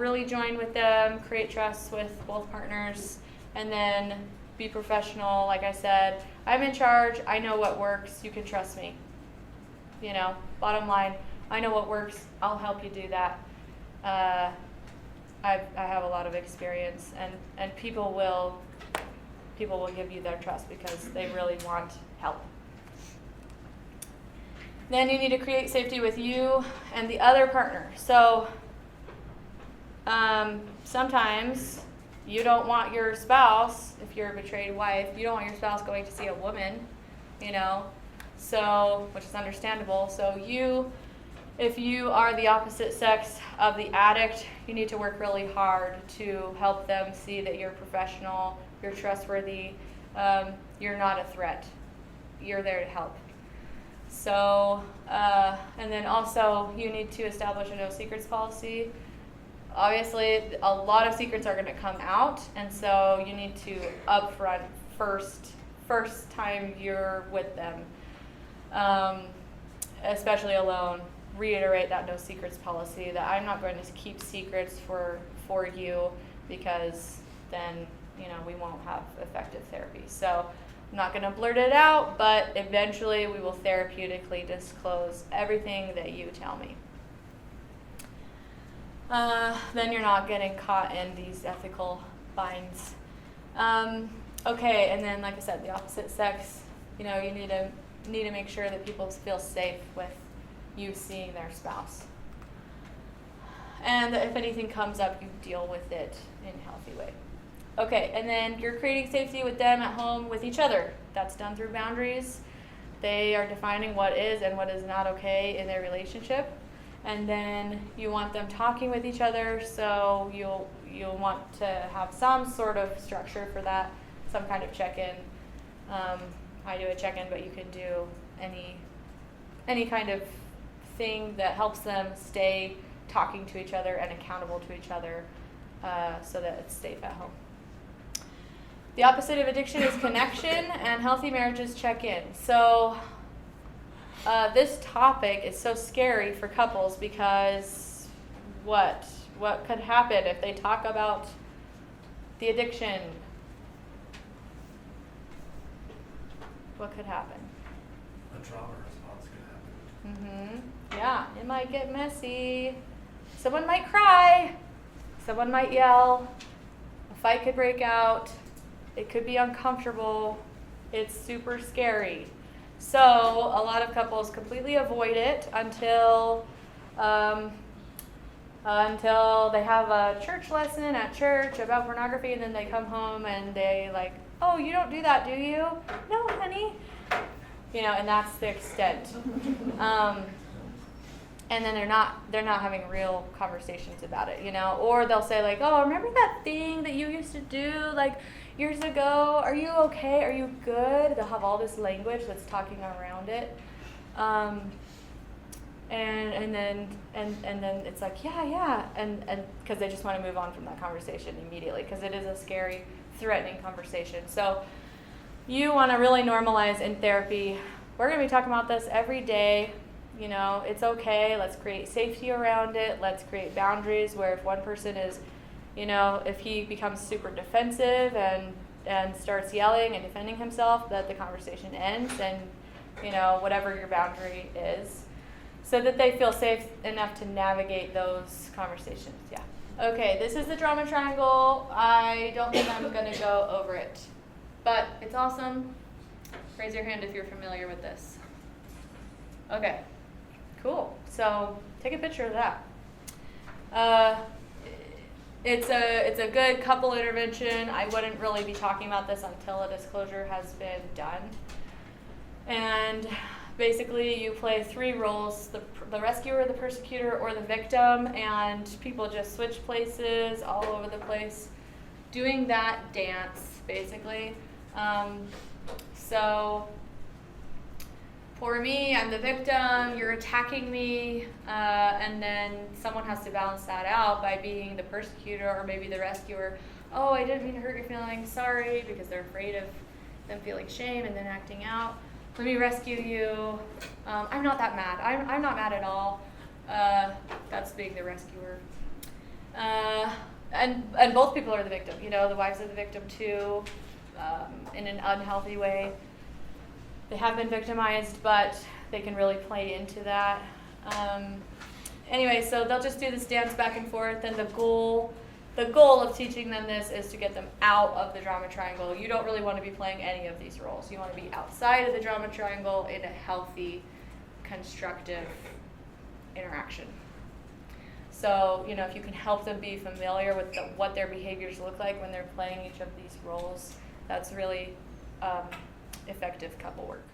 really join with them, create trust with both partners, and then be professional. Like I said, I'm in charge, I know what works, you can trust me. Bottom line, I know what works, I'll help you do that. I have a lot of experience, and people will give you their trust because they really want help. Then you need to create safety with you and the other partner. So sometimes you don't want your spouse, if you're a betrayed wife, you don't want your spouse going to see a woman, so, which is understandable. So if you are the opposite sex of the addict, you need to work really hard to help them see that you're professional, you're trustworthy, you're not a threat. You're there to help. So, and then also you need to establish a no secrets policy. Obviously, a lot of secrets are going to come out, and so you need to upfront first time you're with them, especially alone, reiterate that no secrets policy, that I'm not going to keep secrets for you, because then we won't have effective therapy. So I'm not going to blurt it out, but eventually we will therapeutically disclose everything that you tell me. Then you're not getting caught in these ethical binds. Okay, and then like I said, the opposite sex, you need to make sure that people feel safe with you seeing their spouse. And if anything comes up, you deal with it in a healthy way. Okay, and then you're creating safety with them at home with each other. That's done through boundaries. They are defining what is and what is not okay in their relationship. And then you want them talking with each other, so you'll want to have some sort of structure for that, some kind of check-in. I do a check-in, but you can do any kind of thing that helps them stay talking to each other and accountable to each other, so that it's safe at home. The opposite of addiction is connection, and healthy marriages check in. So this topic is so scary for couples because what could happen if they talk about the addiction? What could happen? A trauma response could happen. Yeah, it might get messy. Someone might cry. Someone might yell. A fight could break out. It could be uncomfortable. It's super scary. So a lot of couples completely avoid it until they have a church lesson at church about pornography, and then they come home and they like, oh, you don't do that, do you? No, honey. And that's the extent. And then they're not having real conversations about it, Or they'll say like, oh, remember that thing that you used to do like years ago? Are you okay? Are you good? They'll have all this language that's talking around it. And then it's like, yeah, and because they just want to move on from that conversation immediately, because it is a scary, threatening conversation. So you want to really normalize in therapy. We're going to be talking about this every day. It's okay. Let's create safety around it. Let's create boundaries where if one person is, if he becomes super defensive and starts yelling and defending himself, that the conversation ends, and whatever your boundary is, so that they feel safe enough to navigate those conversations. Yeah. Okay, this is the drama triangle. I don't think I'm going to go over it, but it's awesome. Raise your hand if you're familiar with this. Okay, cool. So take a picture of that. It's a good couple intervention. I wouldn't really be talking about this until a disclosure has been done. And basically, you play 3 roles: the rescuer, the persecutor, or the victim, and people just switch places all over the place, doing that dance, basically. So for me, I'm the victim, you're attacking me, and then someone has to balance that out by being the persecutor or maybe the rescuer. Oh, I didn't mean to hurt your feelings, sorry, because they're afraid of them feeling shame and then acting out. Let me rescue you. I'm not that mad. I'm not mad at all. That's being the rescuer. And both people are the victim. The wives are the victim too, in an unhealthy way. They have been victimized, but they can really play into that. Anyway, so they'll just do this dance back and forth, and the goal of teaching them this is to get them out of the drama triangle. You don't really want to be playing any of these roles. You want to be outside of the drama triangle in a healthy, constructive interaction. So, if you can help them be familiar with what their behaviors look like when they're playing each of these roles, that's really effective couple work.